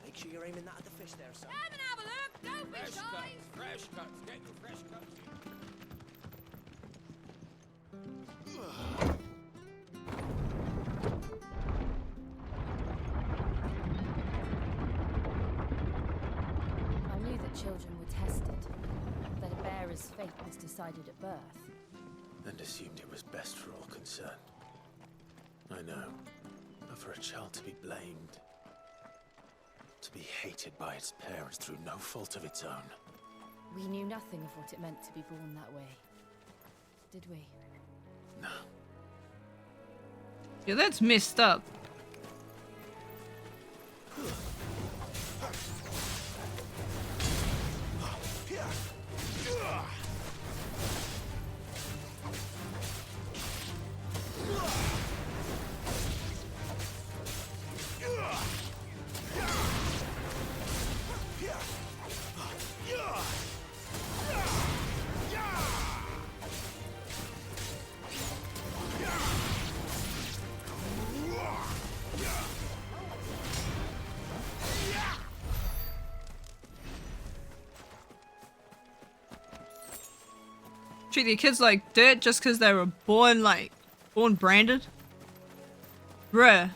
Make sure you're aiming that at the fish there, son. Come and have a look. Don't be shy. Fresh cuts, get your fresh cuts. I knew that children were tested, that a bearer's fate was decided at birth. And assumed it was best for all concerned. I know. But for a child to be blamed, to be hated by its parents through no fault of its own. We knew nothing of what it meant to be born that way, did we? No. Yeah, that's messed up. Treat your kids like dirt just because they were born branded? Bruh.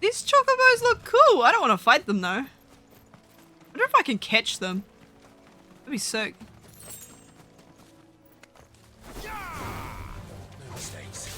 These chocobos look cool. I don't want to fight them though. I wonder if I can catch them. That'd be sick. No mistakes.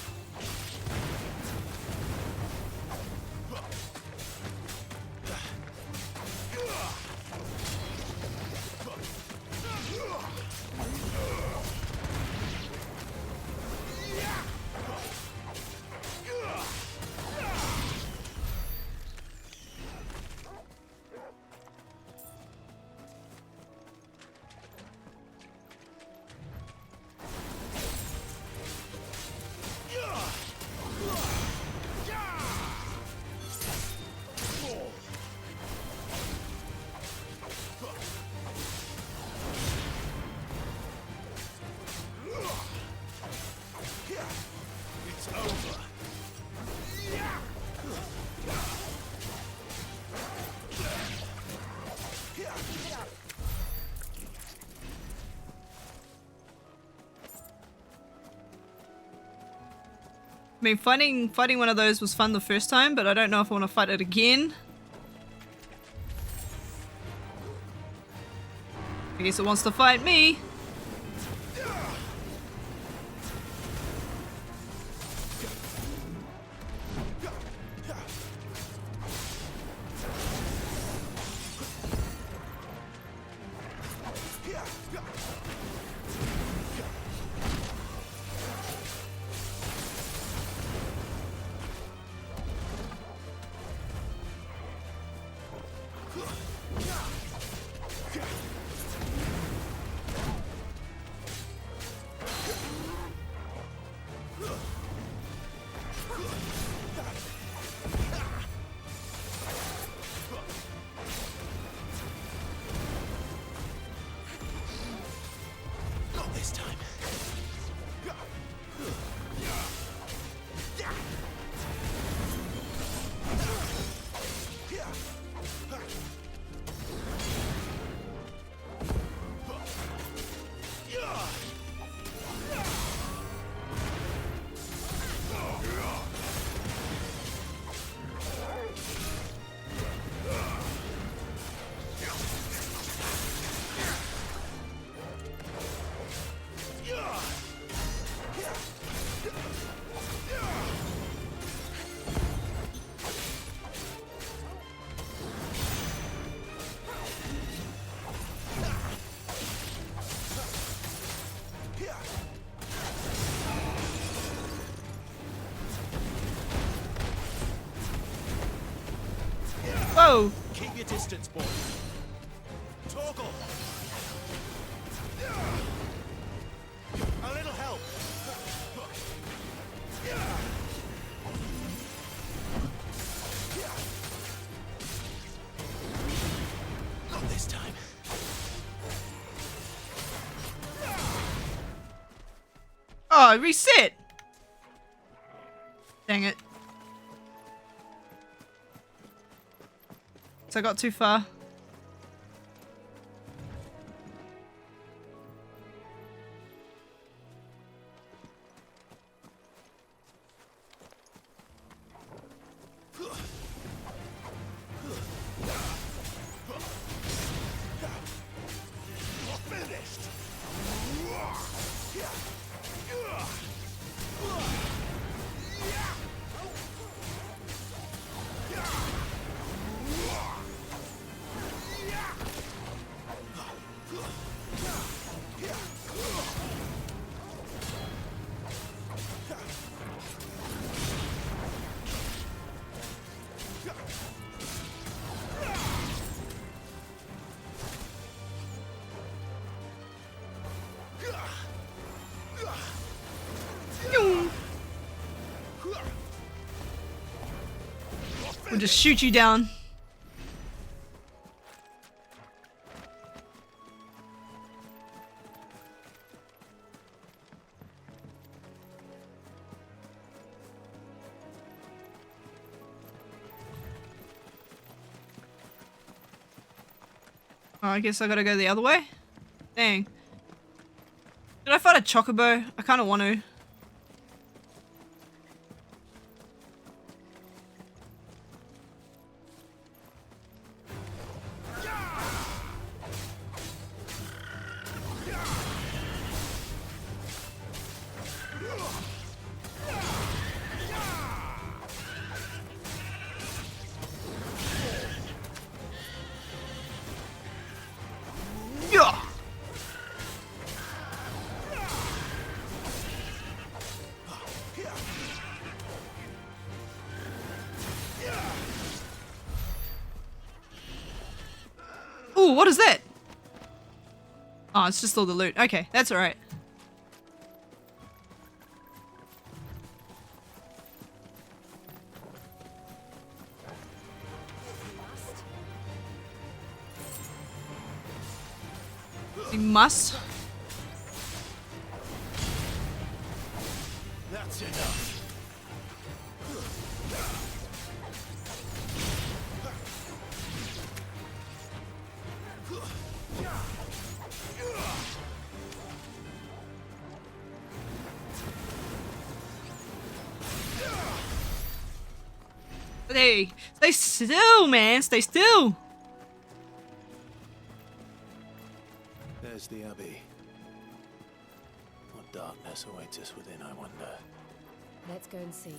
I mean, fighting one of those was fun the first time, but I don't know if I want to fight it again. I guess it wants to fight me. Not this time. Whoa! Keep your distance, boy. Toggle. A little help. Not this time. Oh, reset! Dang it. So I got too far. We'll just shoot you down. Oh, I guess I gotta go the other way? Dang. Did I fight a chocobo? I kinda want to. Ooh, what is that? Oh, it's just all the loot. Okay, that's alright. We must. That's enough. Hey, stay still, man. Stay still. There's the Abbey. What darkness awaits us within, I wonder. Let's go and see.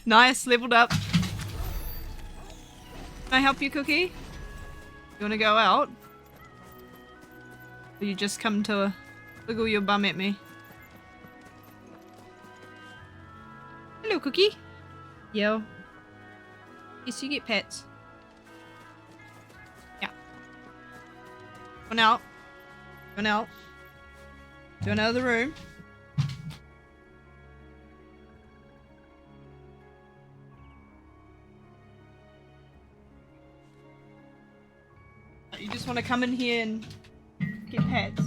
Nice, leveled up. Can I help you, Cookie? You want to go out? Or you just come to wiggle your bum at me? Hello, Cookie. Yo. Yes, you get pets. Yeah. Going out. Going out. To another room. You just want to come in here and get pets?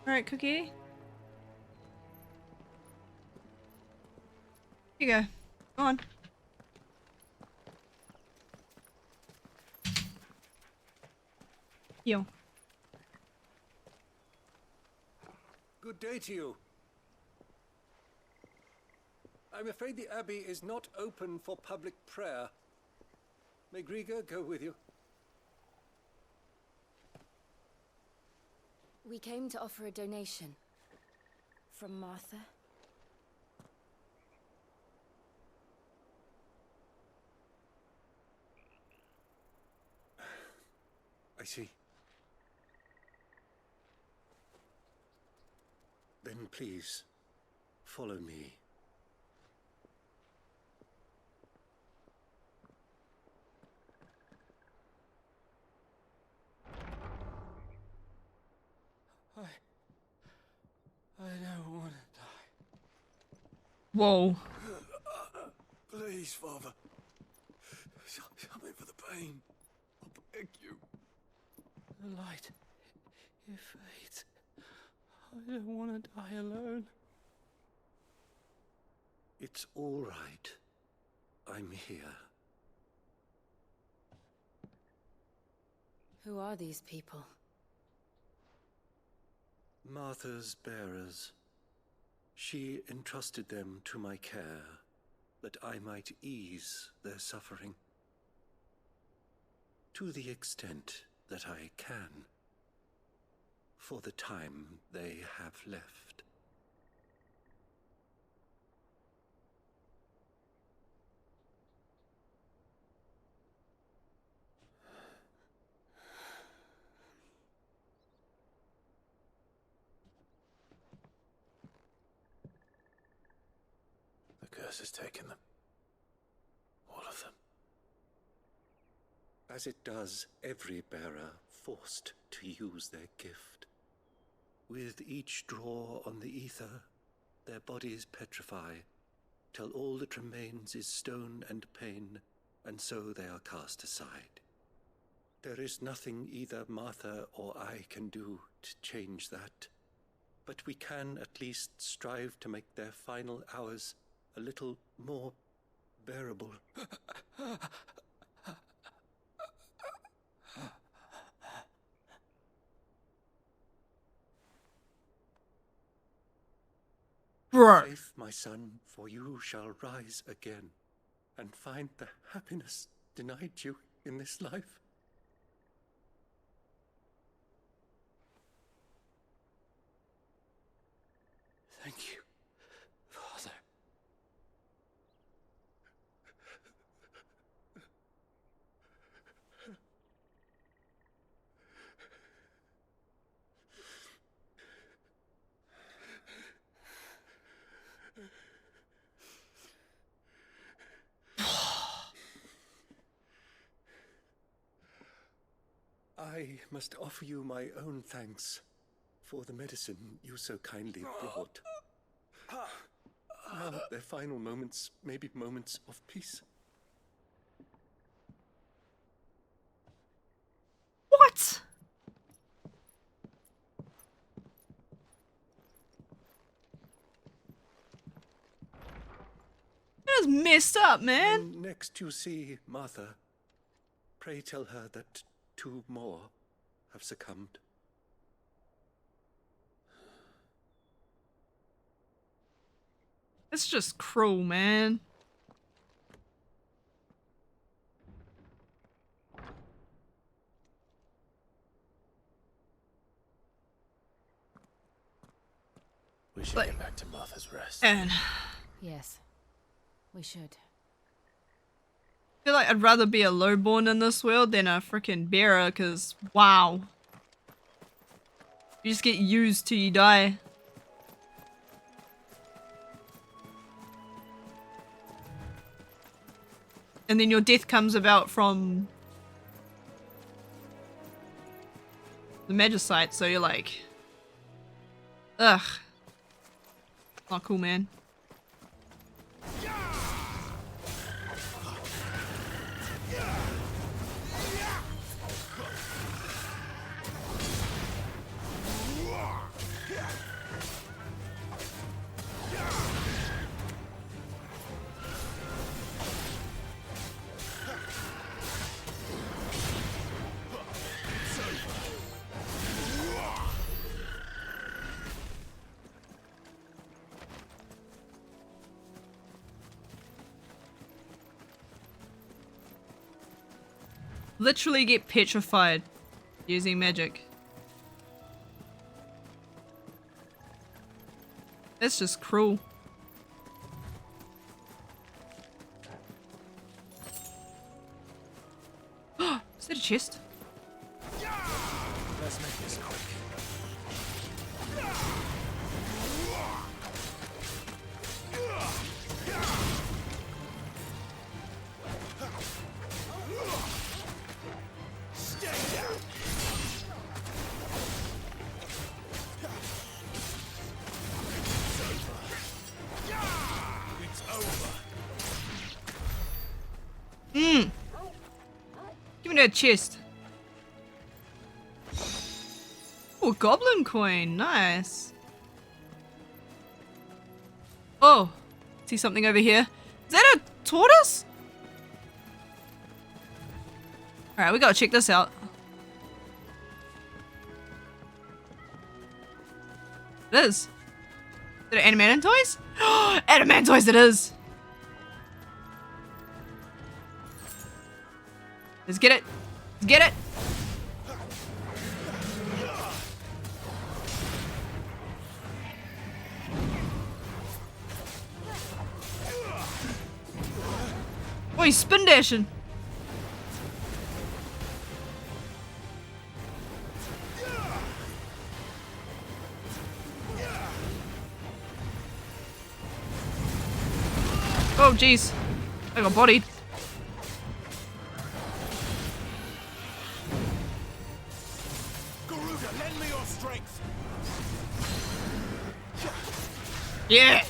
Alright, Cookie. Here you go. Go on. Yo. Good day to you. I'm afraid the Abbey is not open for public prayer. May Griga go with you? We came to offer a donation. From Martha. I see. Then please, follow me. I don't want to die. Whoa. Please, Father. Something for the pain. I beg you. The light. It fades. I don't want to die alone. It's all right. I'm here. Who are these people? Martha's bearers. She entrusted them to my care, that I might ease their suffering. To the extent that I can, for the time they have left. The curse has taken them. All of them. As it does every bearer forced to use their gift. With each draw on the ether, their bodies petrify, till all that remains is stone and pain, and so they are cast aside. There is nothing either Martha or I can do to change that, but we can at least strive to make their final hours a little more bearable. Safe, my son, for you shall rise again, and find the happiness denied you in this life. Thank you, Father. I must offer you my own thanks for the medicine you so kindly brought. Now their final moments may be moments of peace. What? That is messed up, man. When next you see Martha, Pray tell her that 2 more have succumbed. It's just cruel, man. We should get back to Martha's Rest. And Yes, we should. I feel like I'd rather be a lowborn in this world than a freaking bearer, because wow. You just get used till you die. And then your death comes about from the Magicite, so you're like, ugh. Not cool, man. Literally get petrified using magic. That's just cruel. Is that a chest? Let's make this quick. Give me that chest. Oh, goblin coin. Nice. Oh, see something over here. Is that a tortoise? Alright, we gotta check this out. It is. Is it an Adamantoise? Adamantoise it is! Let's get it! Let's get it! Oh, he's spin dashing! Oh jeez, I got bodied. Garuda, lend me your strength. Yeah.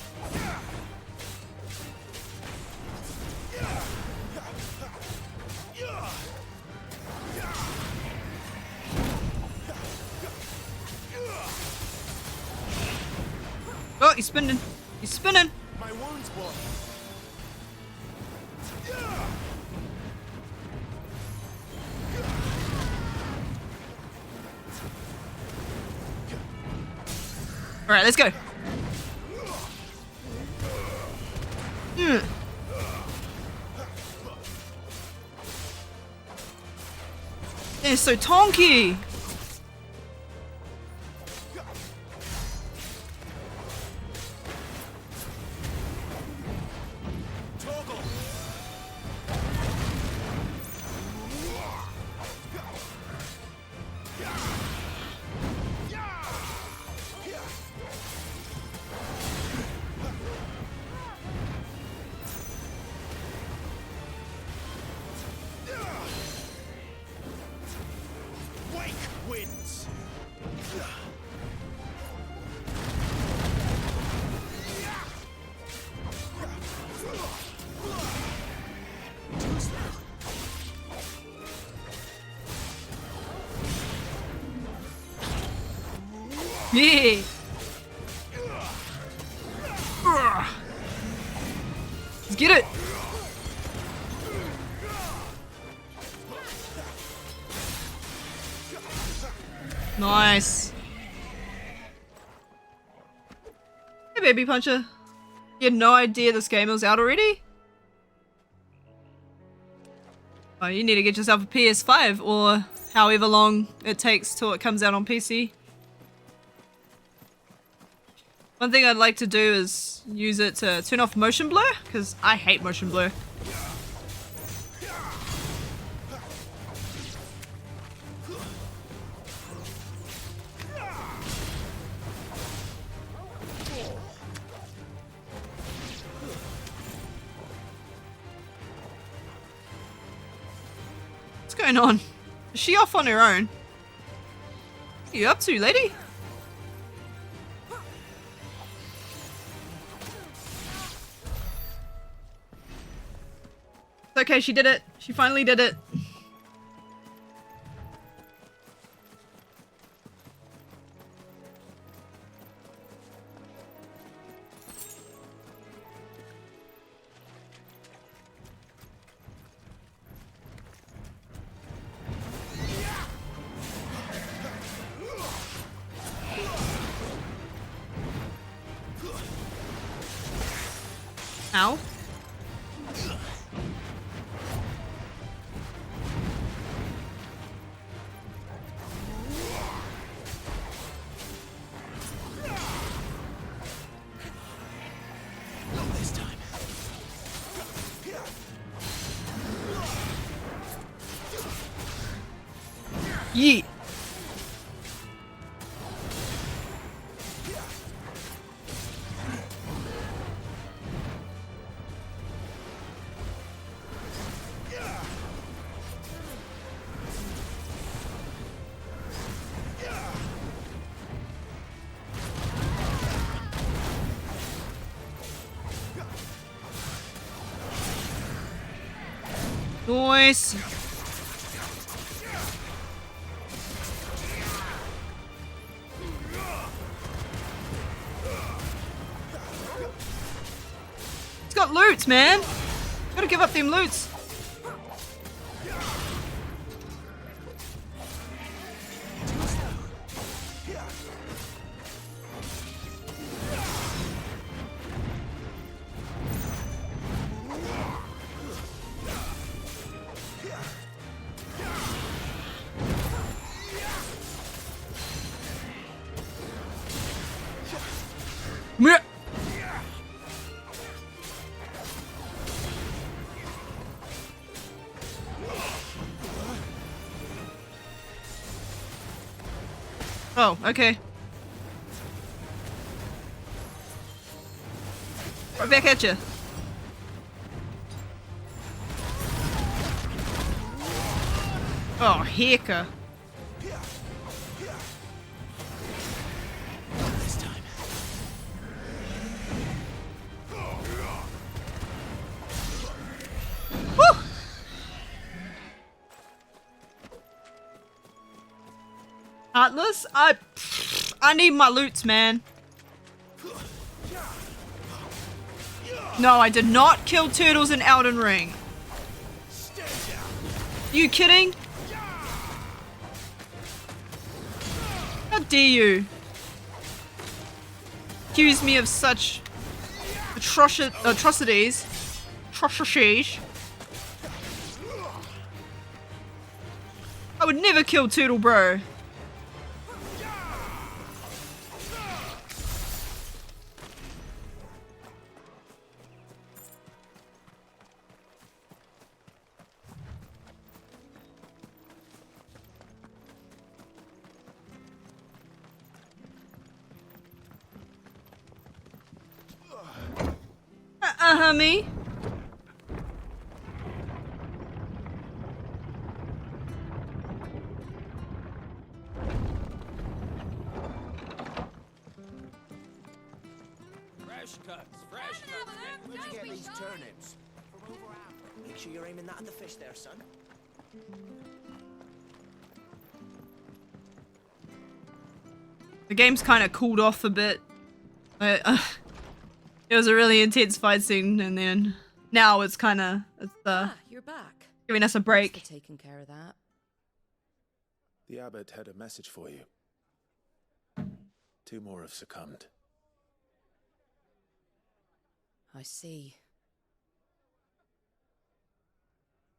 Oh, he's spinning. He's spinning. My wounds blood. All right, let's go. They're so tonky. Wake winds. Yeah. Let's get it. Nice. Hey, Baby Puncher. You had no idea this game was out already? Oh, you need to get yourself a PS5 or however long it takes till it comes out on PC. One thing I'd like to do is use it to turn off motion blur, because I hate motion blur. What's going on? Is she off on her own? What are you up to, lady? It's okay, she did it. She finally did it. Ow. Not this time. Yeet. Nice. It's got loot, man. Gotta give up them loots. Meh. Oh, okay. Right back at you. Oh, hecka. This time. Woo! Atlas, I need my loots, man. No, I did not kill turtles in Elden Ring. You kidding? How dare you accuse me of such atrocities? Atrocities. I would never kill Turtle Bro. Me. Fresh cuts, fresh cuts. Where'd you get these turnips? From over out. Make sure you're aiming that at the fish there, son. The game's kind of cooled off a bit. It was a really intense fight scene, and then now it's kind of You're back. giving us a break. Thanks for taking care of that. The abbot had a message for you. 2 more have succumbed. I see.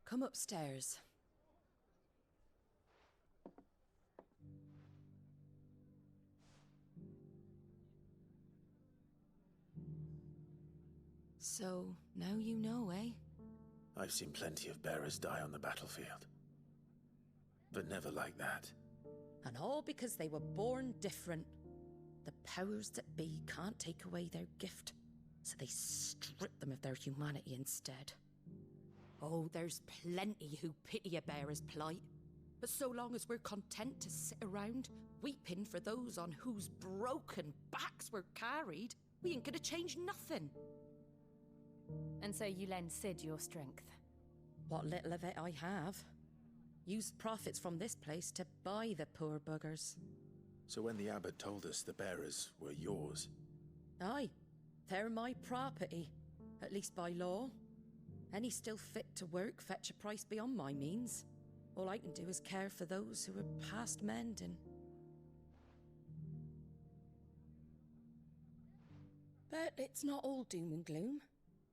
Come upstairs. So, now you know, eh? I've seen plenty of bearers die on the battlefield. But never like that. And all because they were born different. The powers that be can't take away their gift, so they strip them of their humanity instead. Oh, there's plenty who pity a bearer's plight. But so long as we're content to sit around, weeping for those on whose broken backs we're carried, we ain't gonna change nothing. And so you lend Sid your strength? What little of it I have. Used profits from this place to buy the poor buggers. So when the abbot told us the bearers were yours... Aye, they're my property, at least by law. Any still fit to work fetch a price beyond my means. All I can do is care for those who are past mending. But it's not all doom and gloom.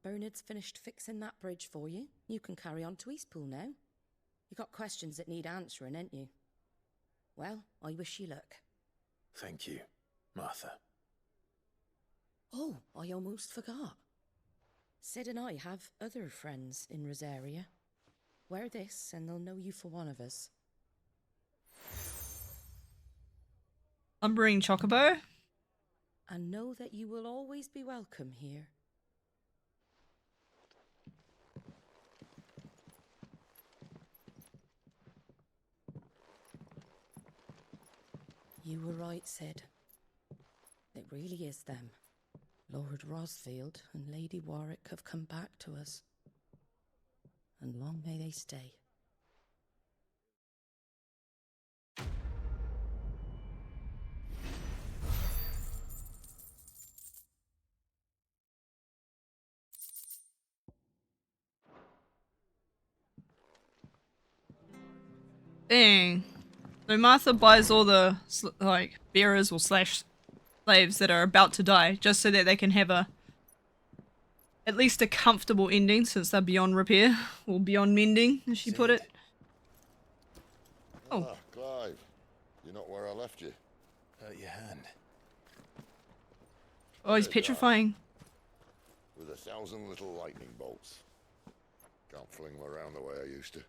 Bernard's finished fixing that bridge for you. You can carry on to Eastpool now. You got questions that need answering, ain't you? Well, I wish you luck. Thank you, Martha. Oh, I almost forgot. Sid and I have other friends in Rosaria. Wear this and they'll know you for one of us. Lumbering Chocobo. And know that you will always be welcome here. You were right, Sid. It really is them. Lord Rosfield and Lady Warwick have come back to us. And long may they stay. Dang. So Martha buys all the like bearers or slash slaves that are about to die just so that they can have at least a comfortable ending since they're beyond repair or beyond mending, as she put it. Oh. Ah, Clive. You're not where I left you. Hurt your hand. Oh, he's petrifying. With 1,000 little lightning bolts. Can't fling them around the way I used to.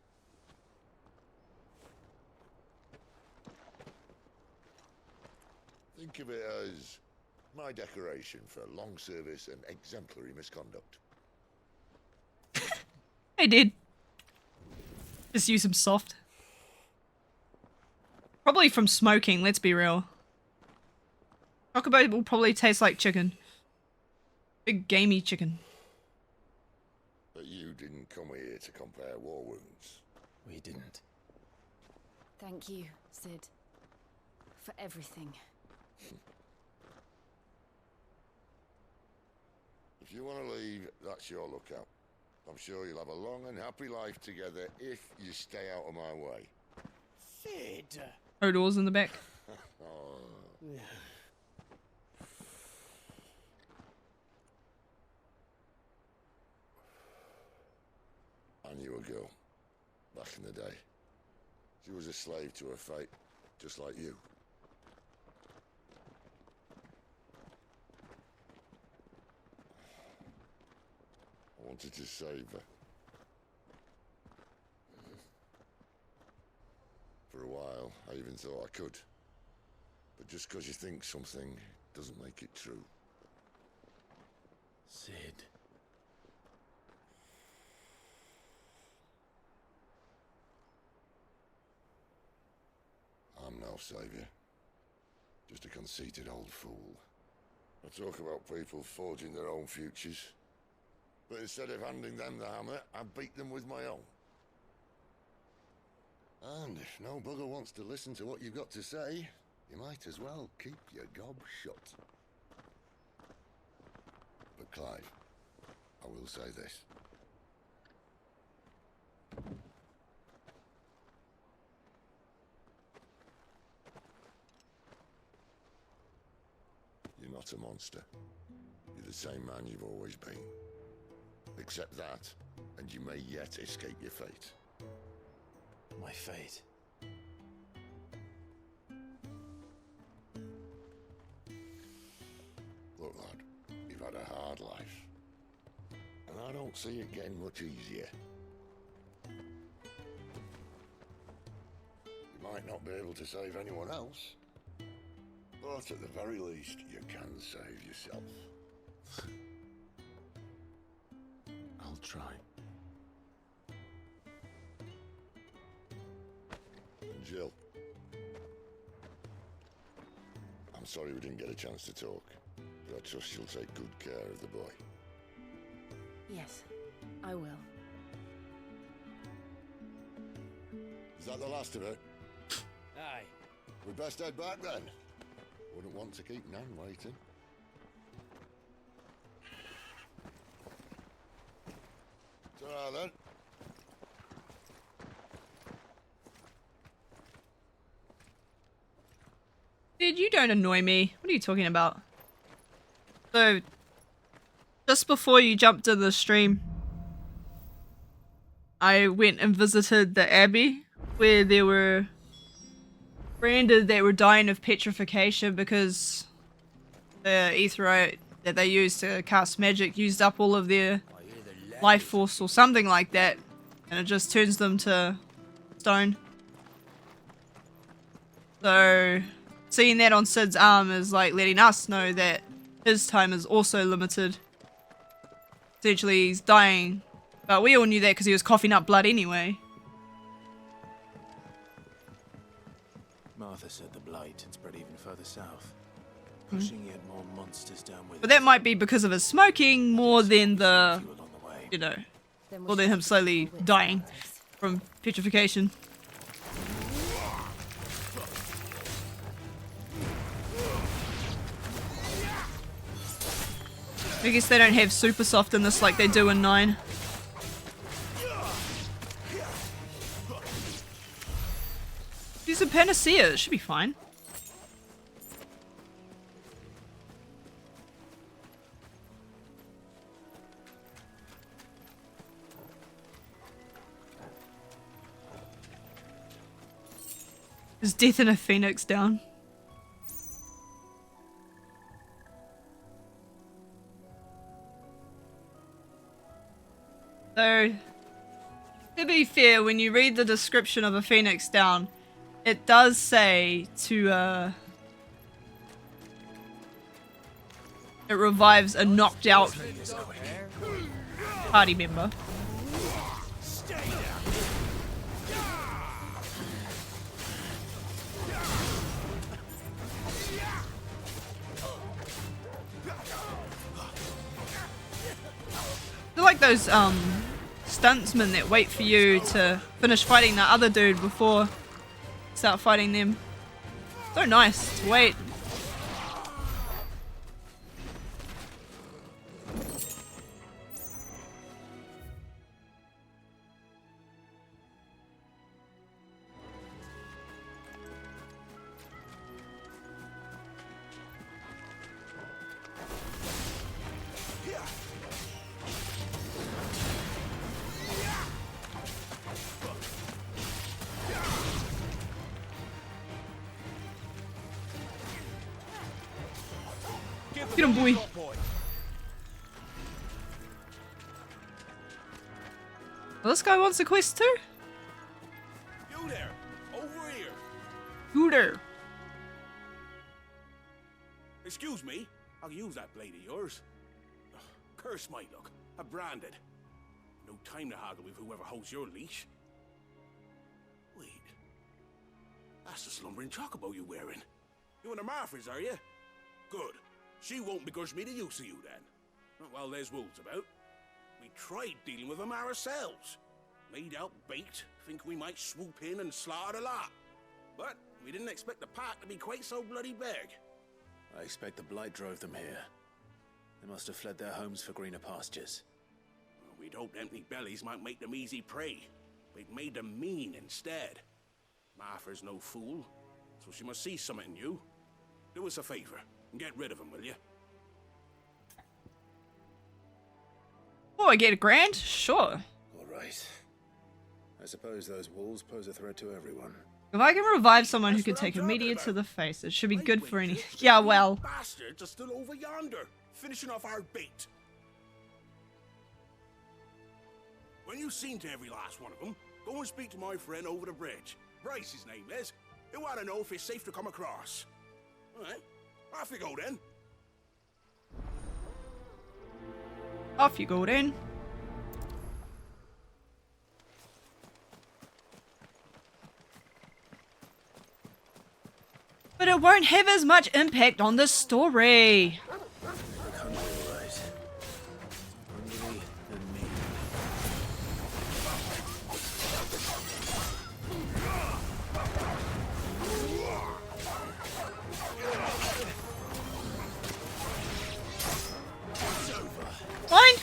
Think of it as my decoration for long service and exemplary misconduct. I did. Just use them soft. Probably from smoking, let's be real. Chocobo will probably taste like chicken. Big gamey chicken. But you didn't come here to compare war wounds. We didn't. Thank you, Sid. For everything. If you want to leave, that's your lookout. I'm sure you'll have a long and happy life together if you stay out of my way. Sid! Hodor's in the back. Oh. I knew a girl, back in the day. She was a slave to her fate, just like you. I wanted to save her. For a while, I even thought I could. But just because you think something doesn't make it true. Sid. I'm no savior. Just a conceited old fool. I talk about people forging their own futures. But instead of handing them the hammer, I beat them with my own. And if no bugger wants to listen to what you've got to say, you might as well keep your gob shut. But Clive, I will say this. You're not a monster. You're the same man you've always been. Accept that, and you may yet escape your fate. My fate? Look, lad, you've had a hard life. And I don't see it getting much easier. You might not be able to save anyone else, but at the very least, you can save yourself. I'll try. And Jill, I'm sorry we didn't get a chance to talk, but I trust you'll take good care of the boy. Yes, I will. Is that the last of it? Aye. We best head back then. Wouldn't want to keep Nan waiting. Ta-ra then. Dude, you don't annoy me. What are you talking about? So, just before you jumped in the stream, I went and visited the abbey where there were branded that were dying of petrification because the aetherite that they used to cast magic used up all of their life force or something like that, and it just turns them to stone. So seeing that on Sid's arm is like letting us know that his time is also limited. Essentially he's dying, but we all knew that because he was coughing up blood anyway. Martha said the blight had spread even further south, pushing yet more monsters down with But that might be because of his smoking more than the, you know, more than him slowly dying from petrification. I guess they don't have super soft in this like they do in 9. Use a panacea, it should be fine. Is death in a phoenix down? So, to be fair, when you read the description of a phoenix down, it does say to, it revives a knocked out party member. They're like those, stuntsmen that wait for you to finish fighting that other dude before start fighting them. So nice to wait. Get him, boy. Well, this guy wants a quest too. You there, over here. You there. Excuse me, I can use that blade of yours. Ugh, curse my luck, I'm branded. No time to haggle with whoever holds your leash. Wait, that's the slumbering chocobo you're wearing. You and the Marfers, are you? Good. She won't begrudge me the use of you then. Not while there's wolves about. We tried dealing with them ourselves. Laid out bait, think we might swoop in and slaughter the lot. But we didn't expect the pack to be quite so bloody big. I expect the blight drove them here. They must have fled their homes for greener pastures. Well, we'd hoped empty bellies might make them easy prey. But it made them mean instead. Martha's no fool, so she must see something in you. Do us a favor. and get rid of them, will you? Oh, I get $1,000? Sure. All right. I suppose those wolves pose a threat to everyone. If I can revive someone who can take immediate to the face, it should be good for any. Yeah, well. Bastards are still over yonder, finishing off our bait. When you've seen to every last one of them, go and speak to my friend over the bridge. Bryce, his name is. He'll want to know if it's safe to come across. All right, off you go then. Off you go then. But it won't have as much impact on the story. Look hungry, all right. Hungry and me. Fine.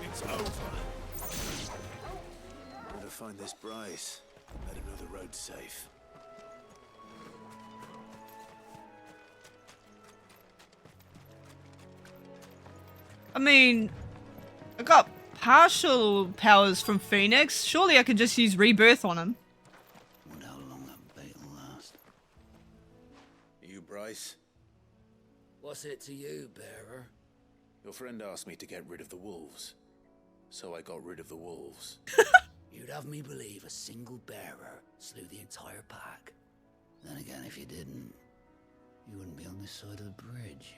It's over. Better find this Bryce. Let him know the road's safe. I mean, I got partial powers from Phoenix. Surely I could just use Rebirth on him. Wonder how long that bait will last. You, Bryce? What's it to you, bearer? Your friend asked me to get rid of the wolves. So I got rid of the wolves. You'd have me believe a single bearer slew the entire pack. Then again, if you didn't, you wouldn't be on this side of the bridge.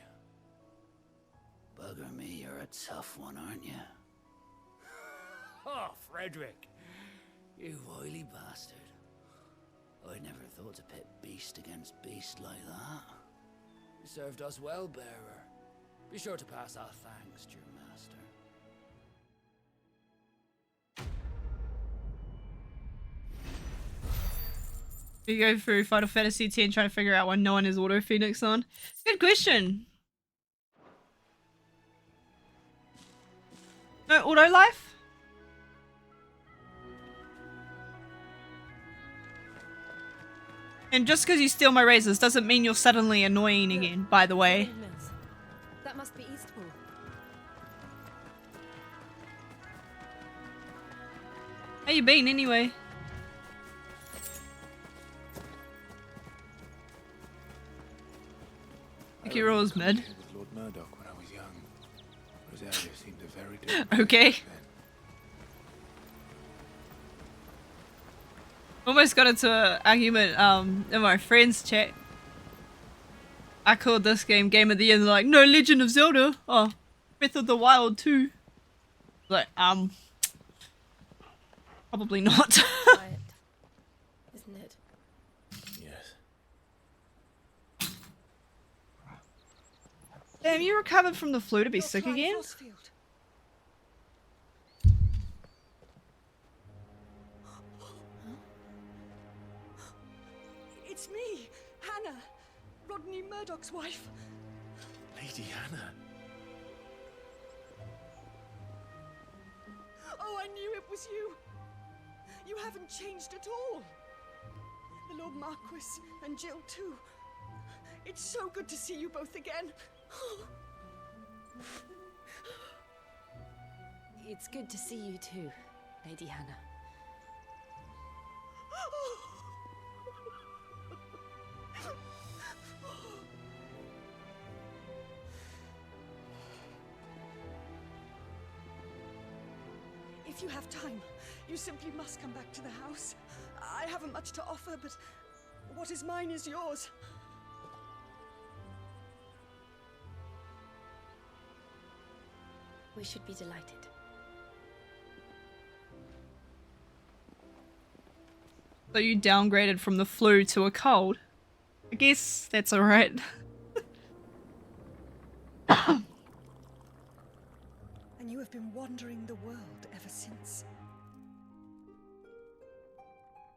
Bugger me, you're a tough one, aren't you? Oh, Frederick. You wily bastard. I never thought to pit beast against beast like that. You served us well, bearer. Be sure to pass our thanks to your master. You go through Final Fantasy X trying to figure out why no one is Auto Phoenix on. Good question. No auto life? And just because you steal my razors doesn't mean you're suddenly annoying again, by the way. That must be Eastpool. How you been anyway? Mickey rolls mid. With Lord Murdoch when I was young. Rosalia seemed a very different Okay. Almost got into an argument in my friends chat. I called this game Game of the Year and they're like, no, Legend of Zelda. Oh, Breath of the Wild too. Like, probably not. Quiet, isn't it? Yes. Damn, you recovered from the flu to be sick again? It's me, Hannah, Rodney Murdoch's wife. Lady Hannah. Oh, I knew it was you. You haven't changed at all. The Lord Marquis and Jill too. It's so good to see you both again. It's good to see you too, Lady Hannah. If you have time, you simply must come back to the house. I haven't much to offer, but what is mine is yours. We should be delighted. So you downgraded from the flu to a cold. I guess that's alright. And you have been wandering the world ever since.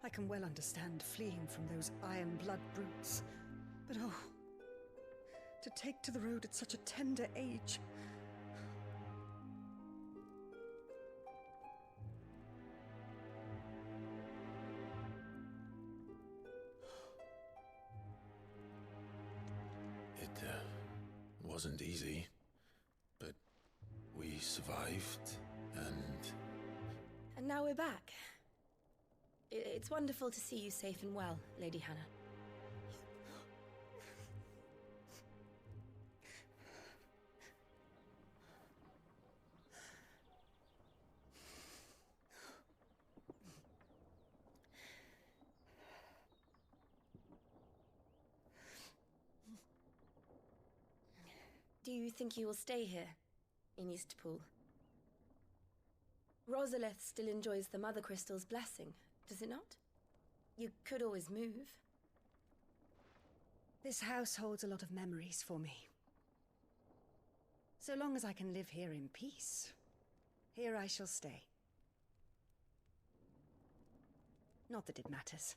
I can well understand fleeing from those iron blood brutes, but oh, to take to the road at such a tender age. It wasn't easy, but we survived, And now we're back. It's wonderful to see you safe and well, Lady Hannah. Do you think you will stay here, in Eastpool? Rosalith still enjoys the Mother Crystal's blessing, does it not? You could always move. This house holds a lot of memories for me. So long as I can live here in peace, here I shall stay. Not that it matters.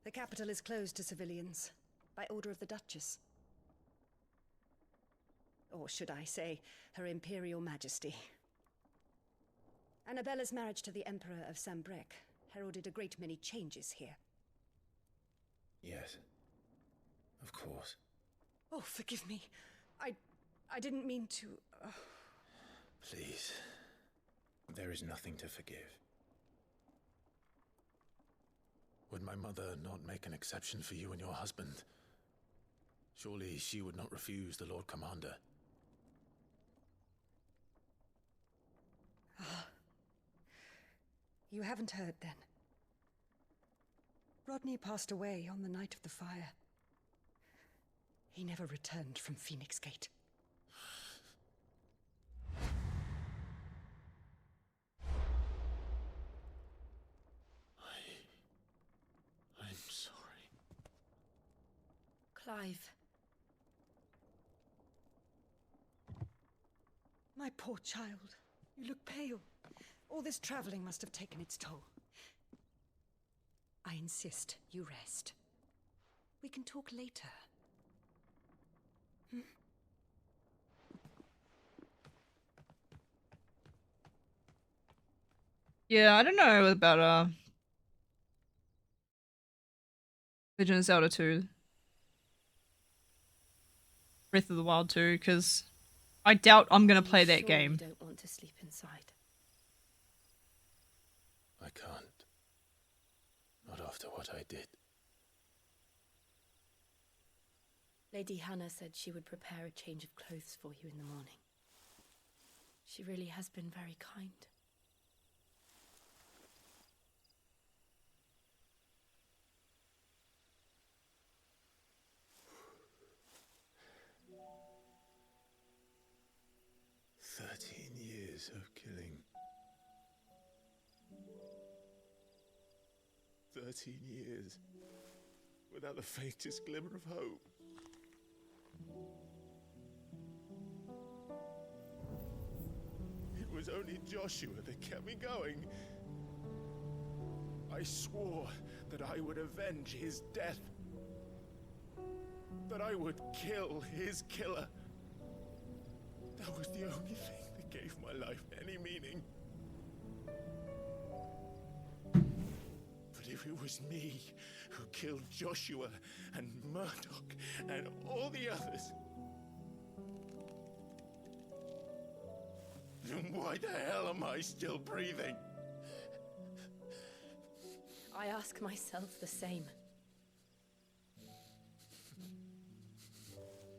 The capital is closed to civilians, by order of the Duchess. Or should I say, Her Imperial Majesty. Annabella's marriage to the Emperor of Sambrec heralded a great many changes here. yes, of course. Oh, forgive me. I didn't mean to... Please, there is nothing to forgive. Would my mother not make an exception for you and your husband? Surely she would not refuse the Lord Commander. You haven't heard, then. Rodney passed away on the night of the fire. He never returned from Phoenix Gate. I'm sorry. Clive. My poor child. You look pale. All this traveling must have taken its toll. I insist you rest. We can talk later. Hmm? Yeah, I don't know about Legend of Zelda 2. Breath of the Wild 2, because I doubt I'm gonna play that game. You don't want to sleep inside. I can't. Not after what I did. Lady Hannah said she would prepare a change of clothes for you in the morning. She really has been very kind. Years of killing. 13 years without the faintest glimmer of hope. It was only Joshua that kept me going. I swore that I would avenge his death. That I would kill his killer. That was the only thing that gave my life any meaning. But if it was me who killed Joshua and Murdoch and all the others, then why the hell am I still breathing? I ask myself the same.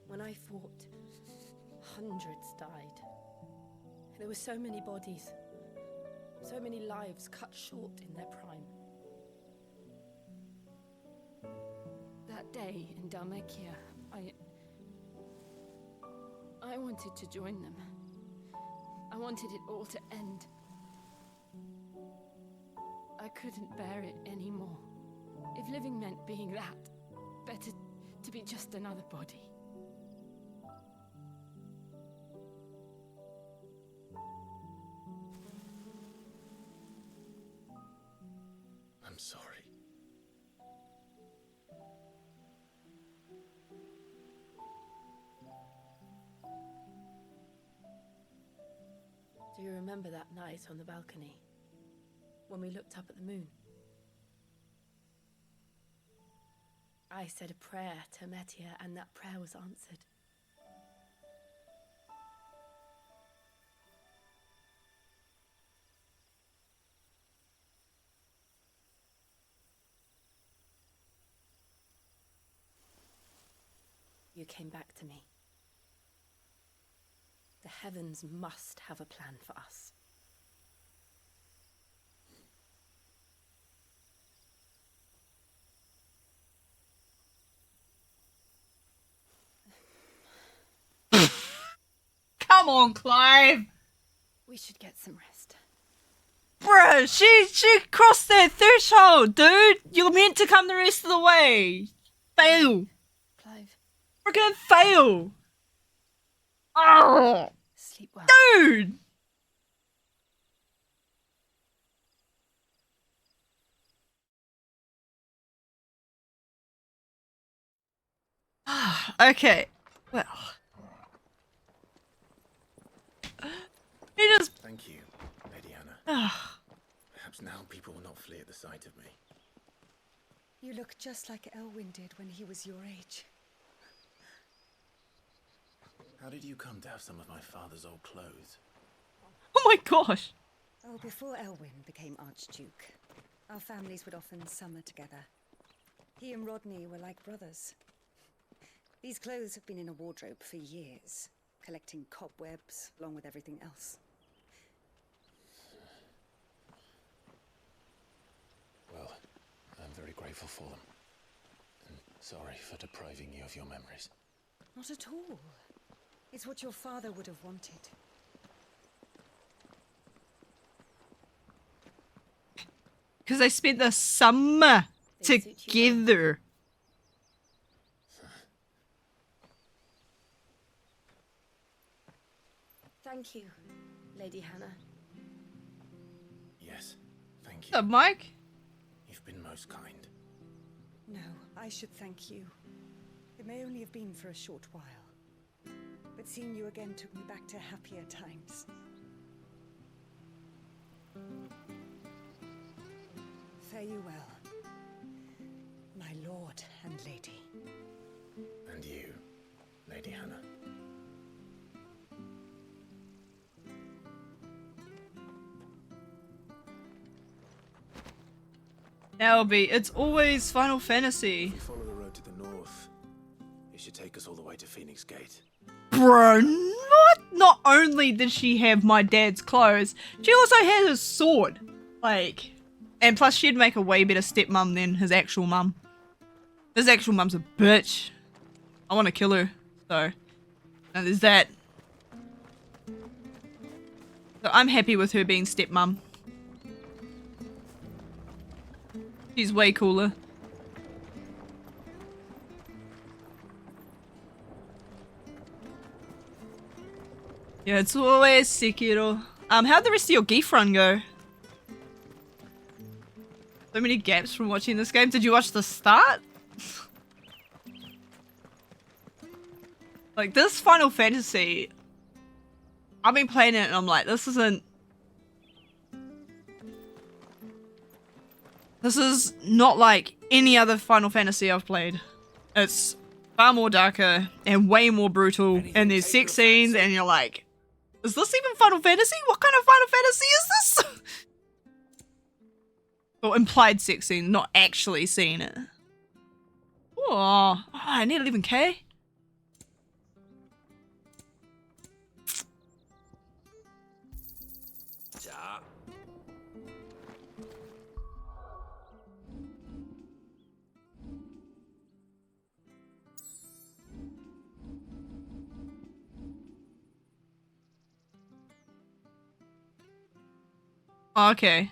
When I fought, hundreds died. There were so many bodies, so many lives cut short in their prime. That day in Dalmekia, I wanted to join them. I wanted it all to end. I couldn't bear it anymore. If living meant being that, better to be just another body. I'm sorry. Do you remember that night on the balcony? When we looked up at the moon? I said a prayer to Metia, and that prayer was answered. You came back to me. The heavens must have a plan for us. Come on, Clive. We should get some rest. Bruh, she crossed that threshold, dude. You're meant to come the rest of the way. Fail. Clive. Freaking fail. Oh. Sleep well. Dude. Okay. Well. He just... Thank you, Lady Hannah. Perhaps now people will not flee at the sight of me. You look just like Elwyn did when he was your age. How did you come to have some of my father's old clothes? Oh my gosh. Oh, before Elwyn became Archduke, our families would often summer together. He and Rodney were like brothers. These clothes have been in a wardrobe for years, collecting cobwebs along with everything else. Well, I'm very grateful for them. And sorry for depriving you of your memories. Not at all. It's what your father would have wanted. Because they spent the summer together. Thank you, Lady Hannah. Yes, thank you. What's up, Mike? You've been most kind. No, I should thank you. It may only have been for a short while, but seeing you again took me back to happier times. Fare you well, my lord and lady. And you, Lady Hannah. Albie, it's always Final Fantasy. If we follow the road to the north, it should take us all the way to Phoenix Gate. Bro, not only did she have my dad's clothes, she also had his sword. Like, and plus she'd make a way better stepmom than his actual mum. His actual mum's a bitch. I want to kill her. So, now there's that. So I'm happy with her being stepmom. She's way cooler. Yeah, it's always Sekiro. How'd the rest of your Geef run go? So many gaps from watching this game. Did you watch the start? Like, this Final Fantasy, I've been playing it and I'm like, this is not like any other Final Fantasy I've played. It's far more darker and way more brutal, and there's sex scenes and you're like, is this even Final Fantasy? What kind of Final Fantasy is this? Or implied sex scene, not actually seeing it. Oh, I need 11k. Okay.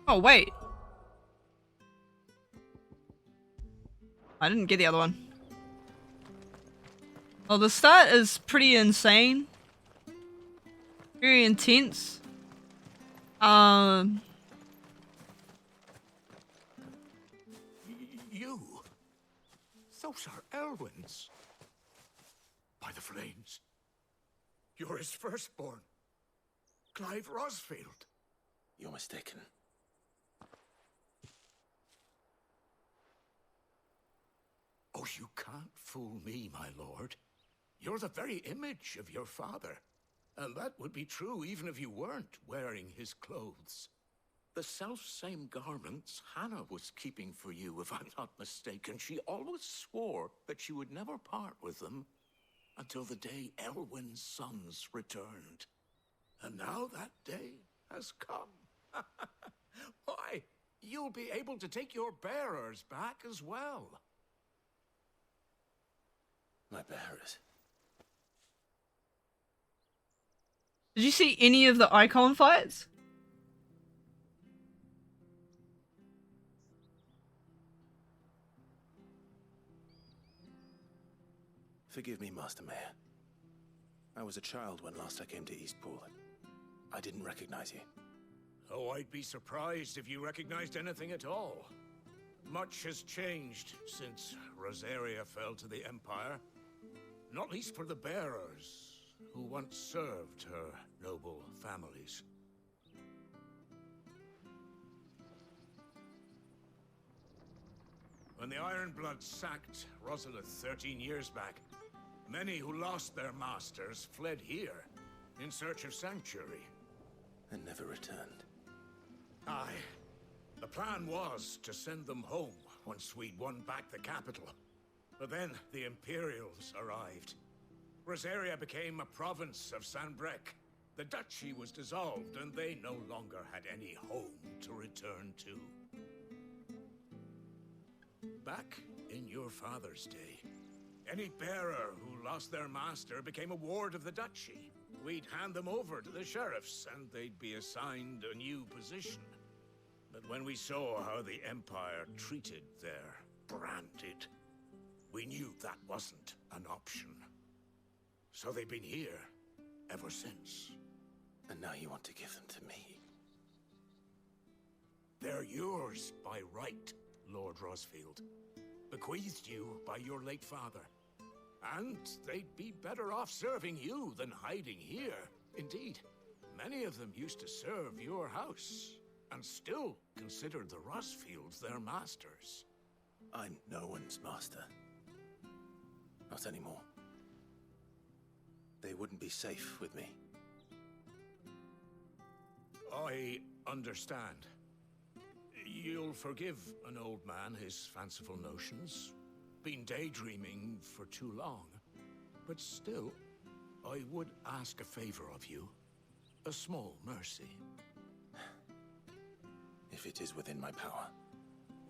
Oh, wait. I didn't get the other one. Well, the start is pretty insane. Very intense. You? Those are Elwyn's. By the flames. You're his firstborn. Clive Rosfield. You're mistaken. Oh, you can't fool me, my lord. You're the very image of your father. And that would be true even if you weren't wearing his clothes. The self-same garments Hannah was keeping for you, if I'm not mistaken. She always swore that she would never part with them until the day Elwyn's sons returned. And now that day has come. Why, you'll be able to take your bearers back as well. My bearers? Did you see any of the icon fights? Forgive me, Master Mayor. I was a child when last I came to Eastpool. I didn't recognize you. Oh, I'd be surprised if you recognized anything at all. Much has changed since Rosaria fell to the Empire. Not least for the bearers, who once served her noble families. When the Ironbloods sacked Rosalith 13 years back, many who lost their masters fled here in search of sanctuary. And never returned. Aye. The plan was to send them home once we'd won back the capital. But then the Imperials arrived. Rosaria became a province of Sanbreque. The duchy was dissolved, and they no longer had any home to return to. Back in your father's day, any bearer who lost their master became a ward of the duchy. We'd hand them over to the sheriffs, and they'd be assigned a new position. But when we saw how the Empire treated their branded, we knew that wasn't an option. So they've been here ever since. And now you want to give them to me? They're yours by right, Lord Rosfield. Bequeathed you by your late father. And they'd be better off serving you than hiding here. Indeed, many of them used to serve your house, and still considered the Rosfields their masters. I'm no one's master. Not anymore. They wouldn't be safe with me. I understand. You'll forgive an old man his fanciful notions. Been daydreaming for too long. But still, I would ask a favor of you. A small mercy. If it is within my power.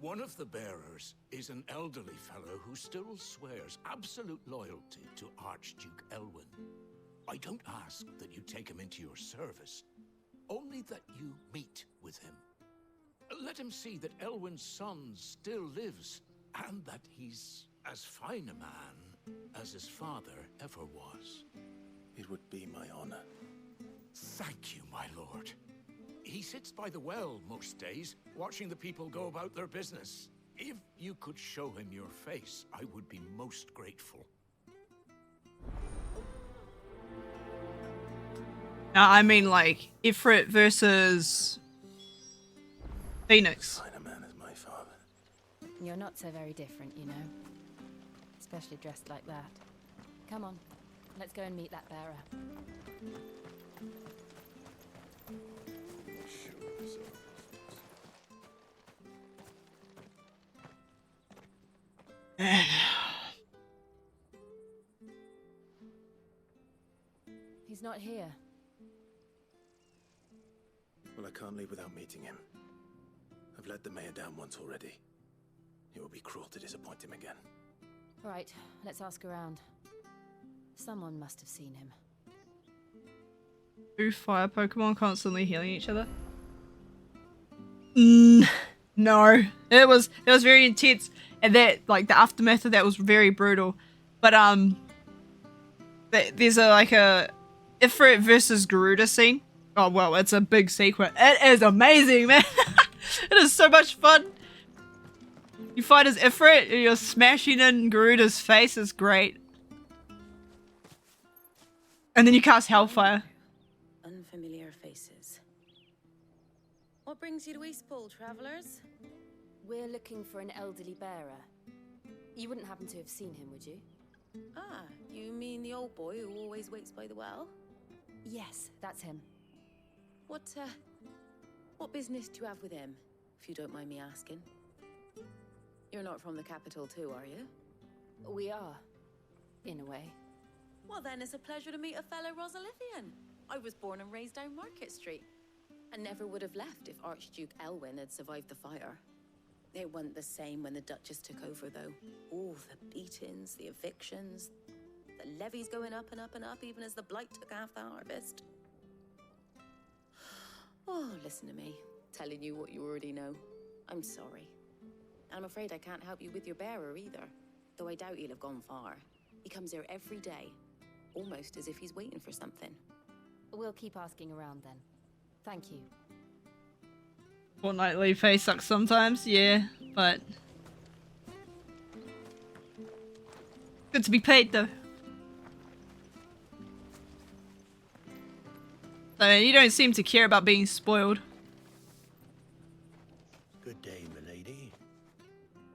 One of the bearers is an elderly fellow who still swears absolute loyalty to Archduke Elwyn. I don't ask that you take him into your service, only that you meet with him. Let him see that Elwyn's son still lives, and that he's as fine a man as his father ever was. It would be my honor. Thank you, my lord. He sits by the well most days, watching the people go about their business. If you could show him your face, I would be most grateful. I mean, like, Ifrit versus Phoenix. Fine a man as my father. You're not so very different, you know. Especially dressed like that. Come on, let's go and meet that bearer. He's not here. Well, I can't leave without meeting him. I've let the mayor down once already. It would be cruel to disappoint him again. Right, let's ask around. Someone must have seen him. Two fire Pokemon constantly healing each other. No. It was very intense, and that, like, the aftermath of that was very brutal. But there's a Ifrit versus Garuda scene. Oh well, it's a big sequence. It is amazing, man. It is so much fun. You fight as Ifrit and you're smashing in Garuda's face. It's great. And then you cast Hellfire. Unfamiliar faces. What brings you to Eastpool, travelers? We're looking for an elderly bearer. You wouldn't happen to have seen him, would you? Ah, you mean the old boy who always waits by the well? Yes, that's him. What business do you have with him, if you don't mind me asking? You're not from the capital too, are you? We are, in a way. Well then, it's a pleasure to meet a fellow Rosalithian. I was born and raised down Market Street. And never would have left if Archduke Elwyn had survived the fire. It wasn't the same when the Duchess took over, though. Oh, the beatings, the evictions, the levies going up and up and up, even as the blight took half the harvest. Oh, listen to me, telling you what you already know. I'm sorry. I'm afraid I can't help you with your bearer either, though I doubt he'll have gone far. He comes here every day, almost as if he's waiting for something. We'll keep asking around then. Thank you. Fortnightly pay sucks sometimes, yeah, but good to be paid though. You don't seem to care about being spoiled. Good day, milady.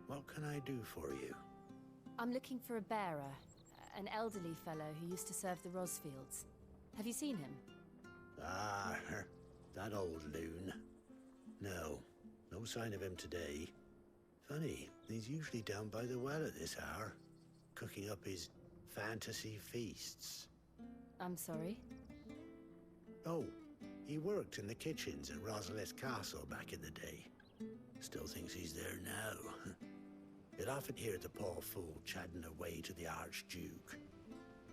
What can I do for you? I'm looking for a bearer, an elderly fellow who used to serve the Rosfields. Have you seen him? Ah, that old loon. No sign of him today. Funny, he's usually down by the well at this hour, cooking up his fantasy feasts. I'm sorry? Oh, he worked in the kitchens at Rosalith Castle back in the day. Still thinks he's there now. You'll often hear the poor fool chatting away to the Archduke.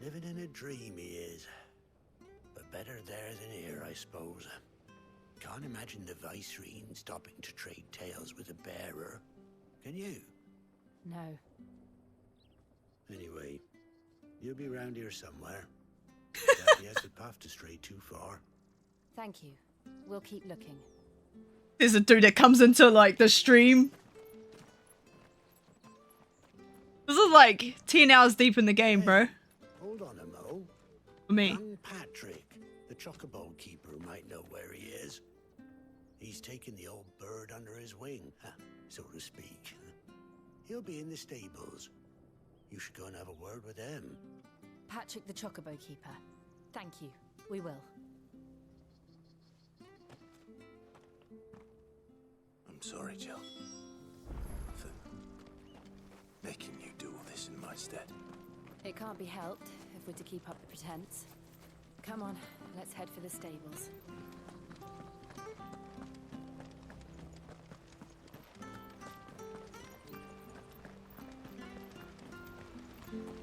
Living in a dream he is. But better there than here, I suppose. Can't imagine the Vicereine stopping to trade tales with a bearer. Can you? No. Anyway, you'll be round here somewhere. Doubt he has the path to stray too far. Thank you. We'll keep looking. There's a dude that comes into, like, the stream. This is like 10 hours deep in the game, bro. Hold on a mo. For me. Young Patrick, the chocobo keeper, might know where he is. He's taken the old bird under his wing, so to speak. He'll be in the stables. You should go and have a word with him. Patrick the Chocobo Keeper. Thank you. We will. I'm sorry, Jill. For making you do all this in my stead. It can't be helped if we're to keep up the pretense. Come on, let's head for the stables.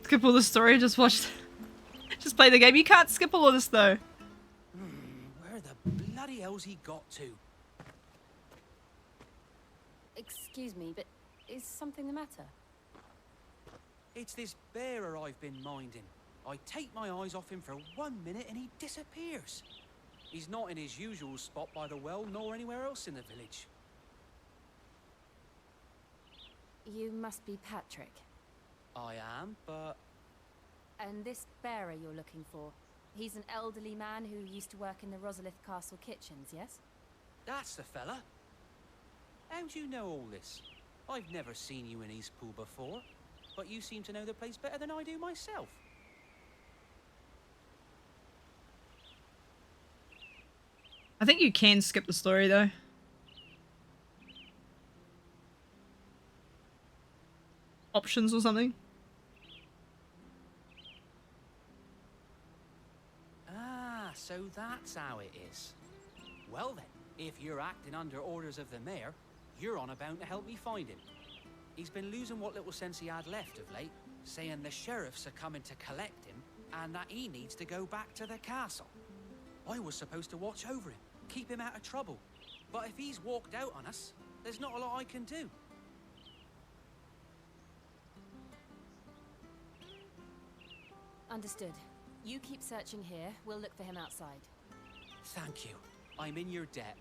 Skip all the story, just play the game. You can't skip all of this though. Where the bloody hell's he got to? Excuse me, but is something the matter? It's this bearer I've been minding. I take my eyes off him for 1 minute and he disappears. He's not in his usual spot by the well, nor anywhere else in the village. You must be Patrick. I am, but... And this bearer you're looking for, he's an elderly man who used to work in the Rosalith Castle kitchens, yes? That's the fella. How do you know all this? I've never seen you in Eastpool before, but you seem to know the place better than I do myself. I think you can skip the story though. Options or something. Ah, so that's how it is. Well then, if you're acting under orders of the mayor, you're on about to help me find him. He's been losing what little sense he had left of late, saying the sheriffs are coming to collect him, and that he needs to go back to the castle. I was supposed to watch over him, keep him out of trouble. But if he's walked out on us, there's not a lot I can do. Understood. You keep searching here. We'll look for him outside. Thank you. I'm in your debt.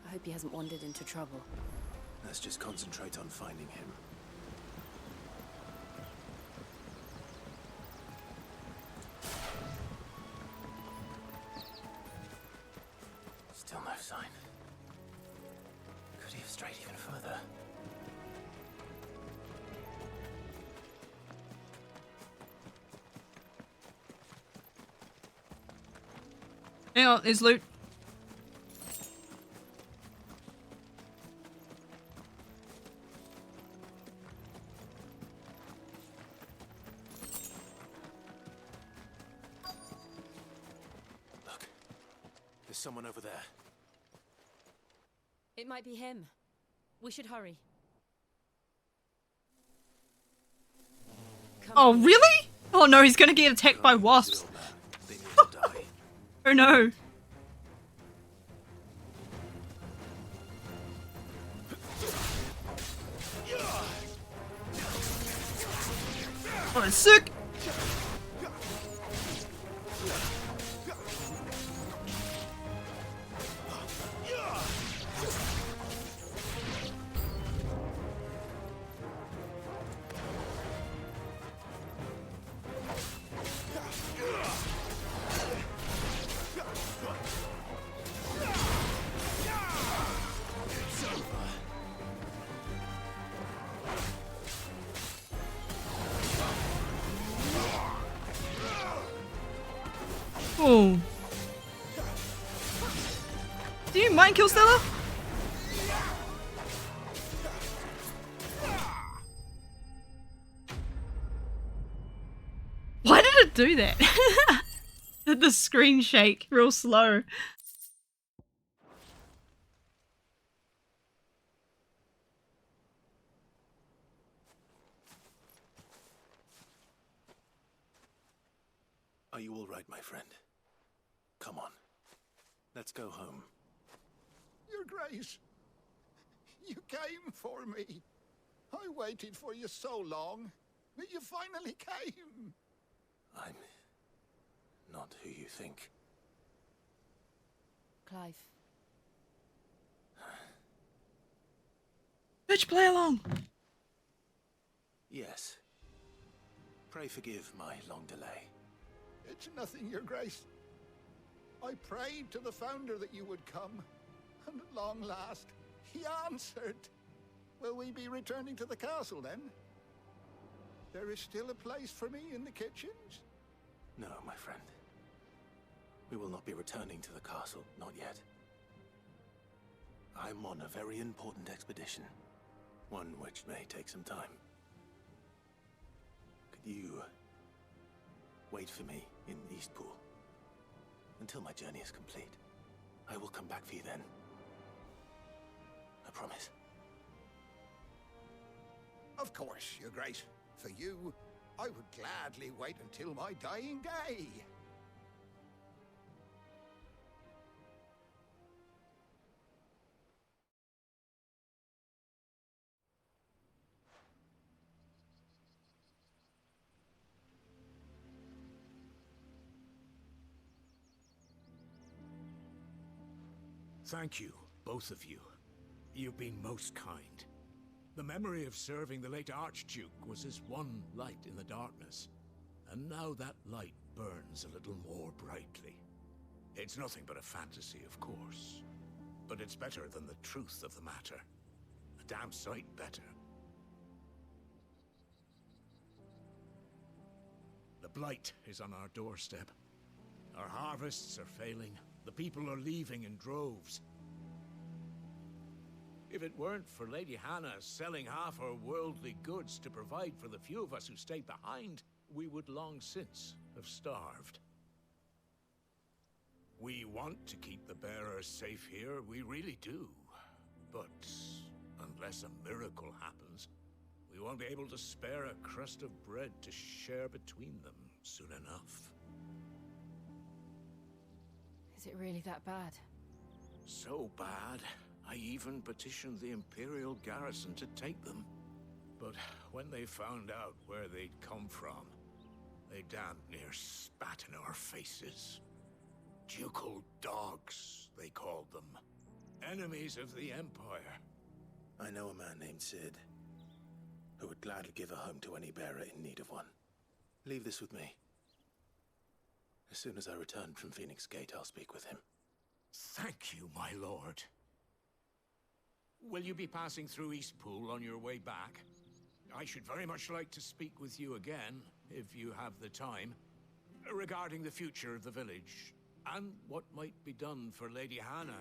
I hope he hasn't wandered into trouble. Let's just concentrate on finding him. Still no sign. Could he have strayed even further? Hang on, there's loot. Look, there's someone over there. It might be him. We should hurry. Oh, really? Oh no, he's gonna get attacked by wasps. Oh no. Oh, that's sick. Oh. Do you mind, kill Stella? Why did it do that? Did the screen shake real slow? Are you all right, my friend? Come on. Let's go home. Your Grace, you came for me. I waited for you so long, but you finally came. I'm not who you think. Clive. Bitch, play along. Yes. Pray forgive my long delay. It's nothing, Your Grace. I prayed to the Founder that you would come, and at long last, he answered. Will we be returning to the castle, then? There is still a place for me in the kitchens? No, my friend. We will not be returning to the castle, not yet. I'm on a very important expedition, one which may take some time. Could you wait for me in Eastpool until my journey is complete? I will come back for you then. I promise. Of course, Your Grace. For you, I would gladly wait until my dying day. Thank you, both of you. You've been most kind. The memory of serving the late Archduke was as one light in the darkness, and now that light burns a little more brightly. It's nothing but a fantasy, of course, but it's better than the truth of the matter. A damn sight better. The blight is on our doorstep. Our harvests are failing. The people are leaving in droves. If it weren't for Lady Hannah selling half her worldly goods to provide for the few of us who stayed behind, we would long since have starved. We want to keep the bearers safe here, we really do. But unless a miracle happens, we won't be able to spare a crust of bread to share between them soon enough. Is it really that bad? So bad, I even petitioned the Imperial garrison to take them. But when they found out where they'd come from, they damn near spat in our faces. Ducal dogs, they called them. Enemies of the Empire. I know a man named Sid, who would gladly give a home to any bearer in need of one. Leave this with me. As soon as I return from Phoenix Gate, I'll speak with him. Thank you, my lord. Will you be passing through Eastpool on your way back? I should very much like to speak with you again, if you have the time, regarding the future of the village, and what might be done for Lady Hannah,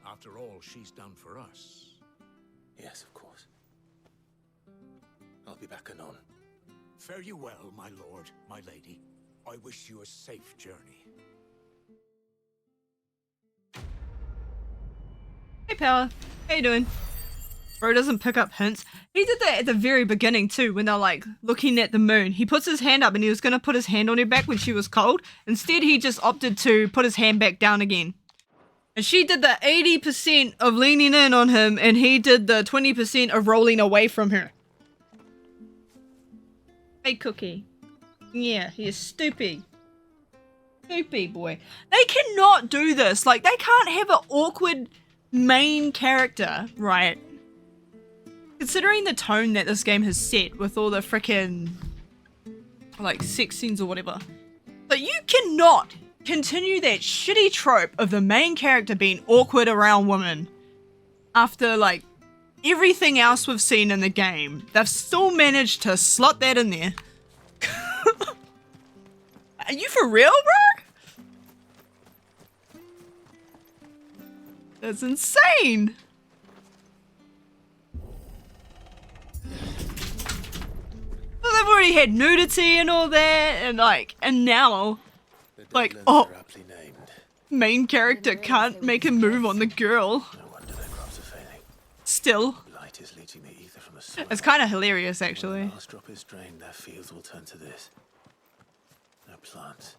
after all she's done for us. Yes, of course. I'll be back anon. Fare you well, my lord, my lady. I wish you a safe journey. Hey, Power. How you doing? Bro doesn't pick up hints. He did that at the very beginning too, when they're like looking at the moon. He puts his hand up and he was gonna put his hand on her back when she was cold. Instead, he just opted to put his hand back down again. And she did the 80% of leaning in on him, and he did the 20% of rolling away from her. Hey, Cookie. Yeah, he is stupid. Stupid boy. They cannot do this. Like, they can't have an awkward main character, right? Considering the tone that this game has set with all the frickin' like sex scenes or whatever. But you cannot continue that shitty trope of the main character being awkward around women after like everything else we've seen in the game. They've still managed to slot that in there. Are you for real, bro? That's insane. Well, they've already had nudity and all that, and now, like, oh, main character can't make a move on the girl. Still. It's kind of hilarious, actually. When the last drop is drained, their fields will turn to this. No plants.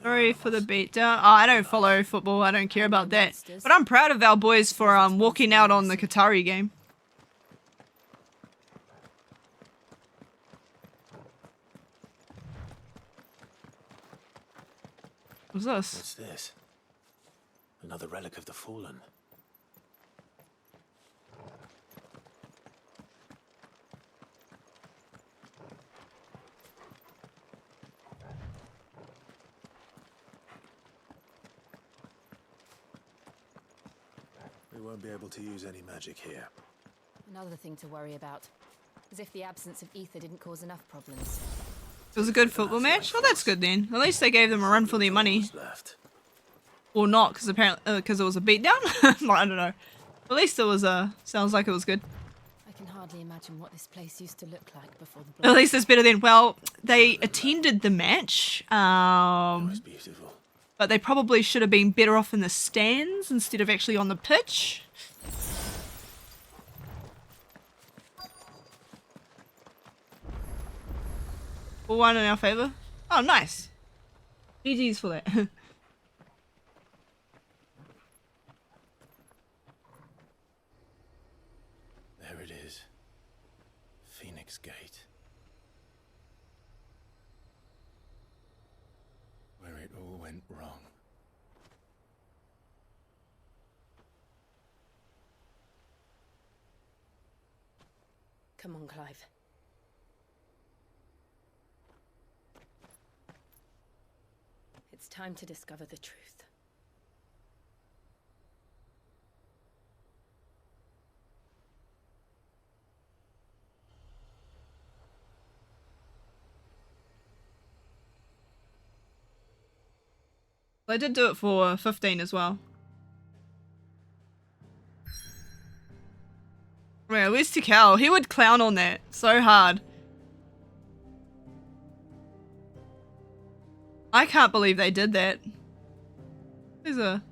Sorry for the beatdown. Oh, I don't follow football. I don't care about that. But I'm proud of our boys for walking out on the Qatari game. What's this? What's this? Another relic of the fallen. We won't be able to use any magic here. Another thing to worry about. As if the absence of ether didn't cause enough problems. It was a good football match? Well, that's good then. At least they gave them a run for their money. Or not, because apparently, because it was a beatdown? I don't know. At least it was sounds like it was good. I can hardly imagine what this place used to look like before the blood. At least it's better than, well, they attended the match. It was beautiful. But they probably should have been better off in the stands instead of actually on the pitch. All one in our favour. Oh, nice. GG's for that. There it is. Phoenix Gate. Where it all went wrong. Come on, Clive. It's time to discover the truth. I did do it for 15 as well. Man, where's Tikal? He would clown on that so hard. I can't believe they did that. There's a...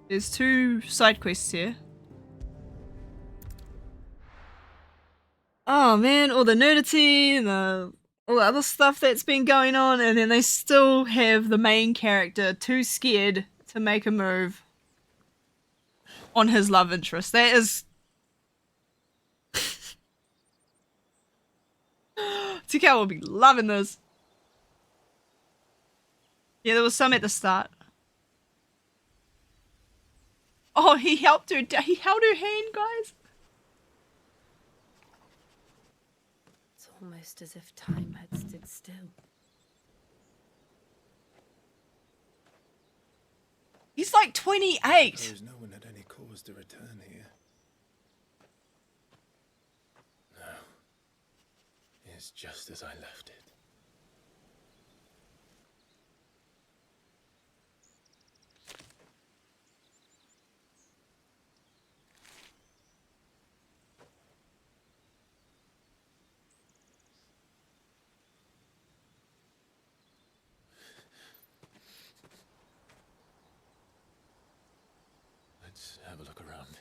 There's 2 side quests here. Oh man, all the nudity and all the other stuff that's been going on, and then they still have the main character too scared to make a move on his love interest. That is... TK will be loving this. Yeah, there was some at the start. Oh, he helped her. He held her hand, guys. It's almost as if time had stood still. He's like 28. Suppose no one had any cause to return here. No. It's just as I left it. Let's have a look around.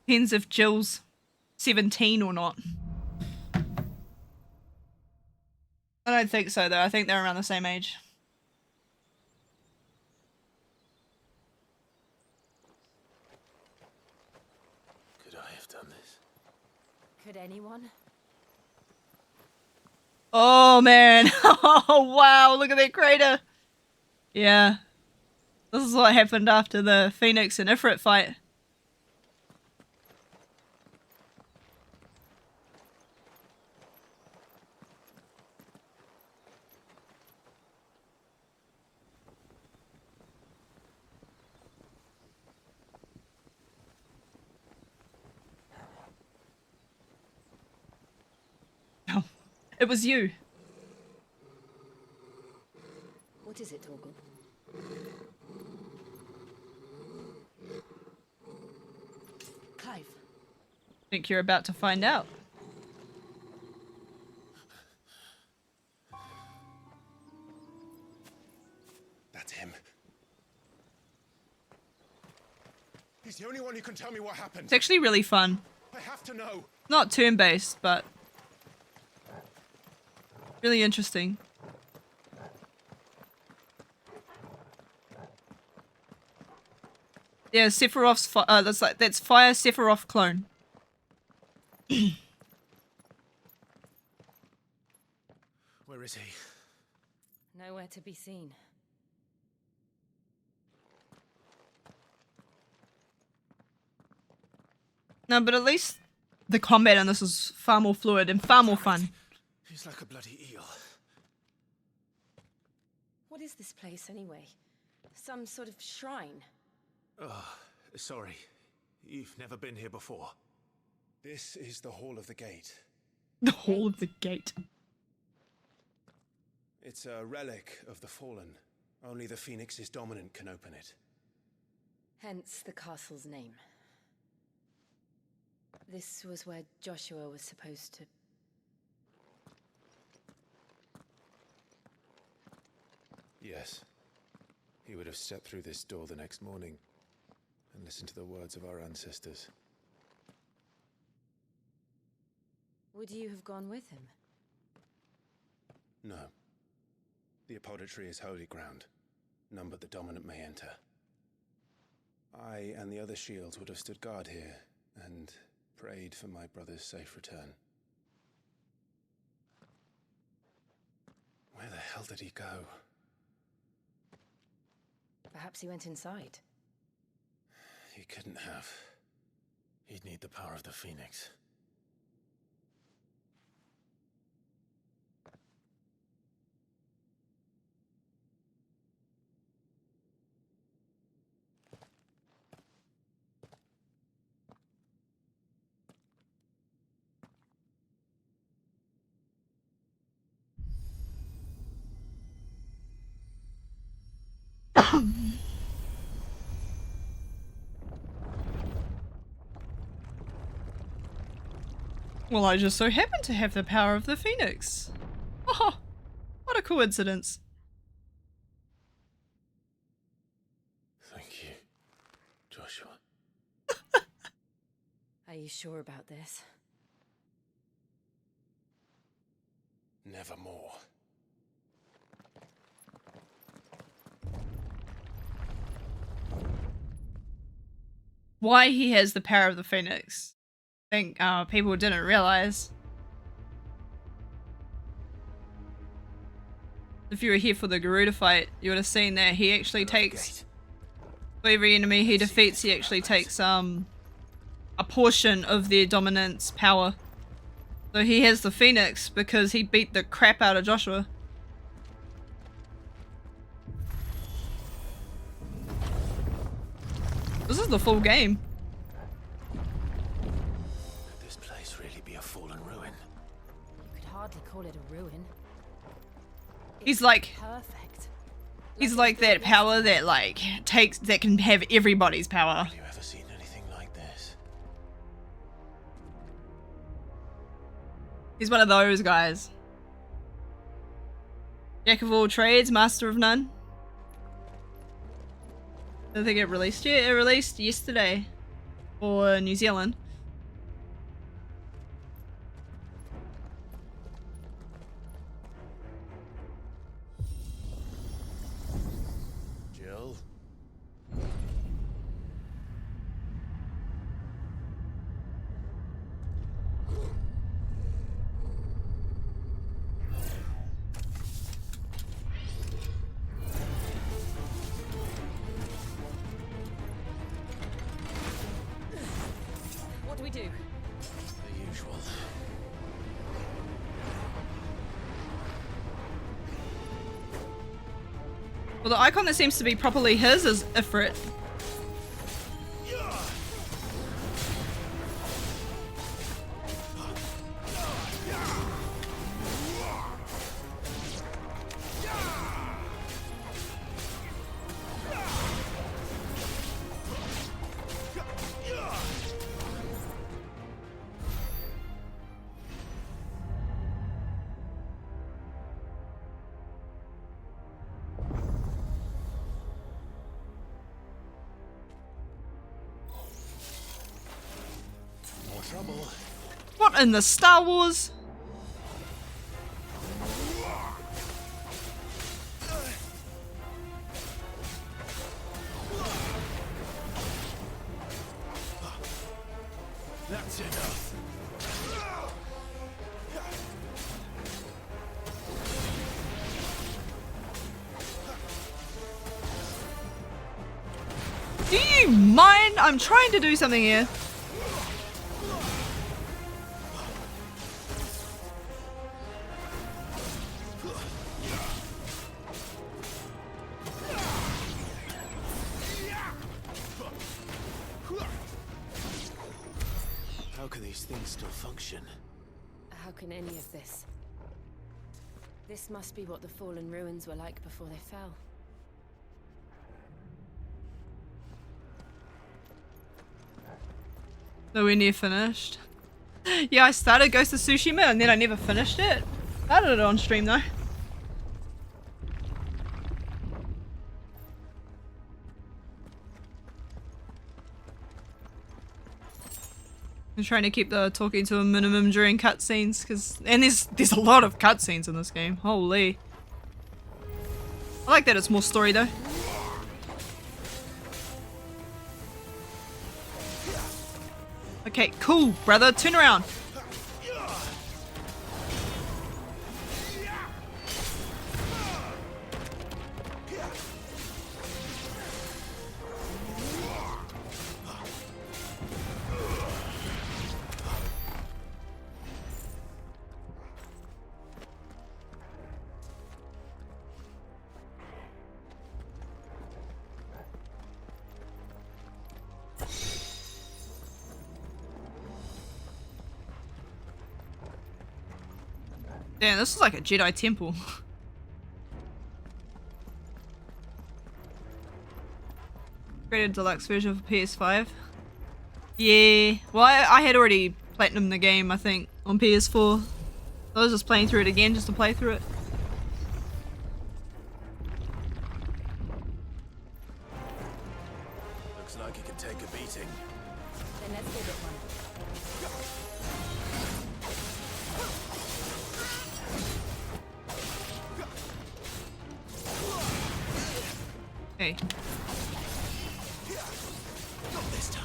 Depends if Jill's 17 or not. I don't think so though. I think they're around the same age. Could I have done this? Could anyone? Oh man. Oh wow, look at that crater. Yeah. This is what happened after the Phoenix and Ifrit fight. Oh, it was you. What is it, Torgal? Clive. Think you're about to find out. That's him. He's the only one who can tell me what happened. It's actually really fun. I have to know. Not turn-based, but really interesting. Yeah, Sephiroth's that's Fire Sephiroth clone. Where is he? Nowhere to be seen. No, but at least the combat in this is far more fluid and far more fun. He's like a bloody eel. What is this place anyway? Some sort of shrine? Oh, sorry. You've never been here before. This is the Hall of the Gate. The Hall of the Gate. It's a relic of the Fallen. Only the Phoenix's dominant can open it. Hence the castle's name. This was where Joshua was supposed to... Yes. He would have stepped through this door the next morning and listened to the words of our ancestors. Would you have gone with him? No. The apodatory is holy ground. None but the dominant may enter. I and the other shields would have stood guard here and prayed for my brother's safe return. Where the hell did he go? Perhaps he went inside. He couldn't have. He'd need the power of the Phoenix. Well, I just so happen to have the power of the Phoenix. Oh, what a coincidence. Are you sure about this? Nevermore. Why he has the power of the Phoenix, I think people didn't realize. If you were here for the Garuda fight, you would have seen that he actually takes, for every enemy he defeats, he actually takes a portion of their dominance power. So he has the Phoenix because he beat the crap out of Joshua. This is the full game. Could this place really be a fallen ruin? You could hardly call it a ruin. He's like Perfect. he's like that power that like takes that can have everybody's power. Have you ever seen anything like this? He's one of those guys. Jack of all trades, master of none. I don't think it released yet. It released yesterday for New Zealand. Jill? What do we do? The usual. Well, the icon that seems to be properly his is Ifrit. More trouble. What in the Star Wars? That's enough. Do you mind? I'm trying to do something here. How can these things still function? How can any of this? This must be what the fallen ruins were like before they fell. So we're near finished. Yeah, I started Ghost of Tsushima and then I never finished it. Started it on stream though. I'm trying to keep the talking to a minimum during cutscenes, and there's a lot of cutscenes in this game. Holy. I like that it's more story though. Okay, cool, brother. Turn around. Damn, this is like a Jedi temple. Created deluxe version for PS5. Yeah, well I had already platinumed the game I think on PS4. I was just playing through it again just to play through it. Looks like it can take a beating. Then let's give it one. Hey. Not this time.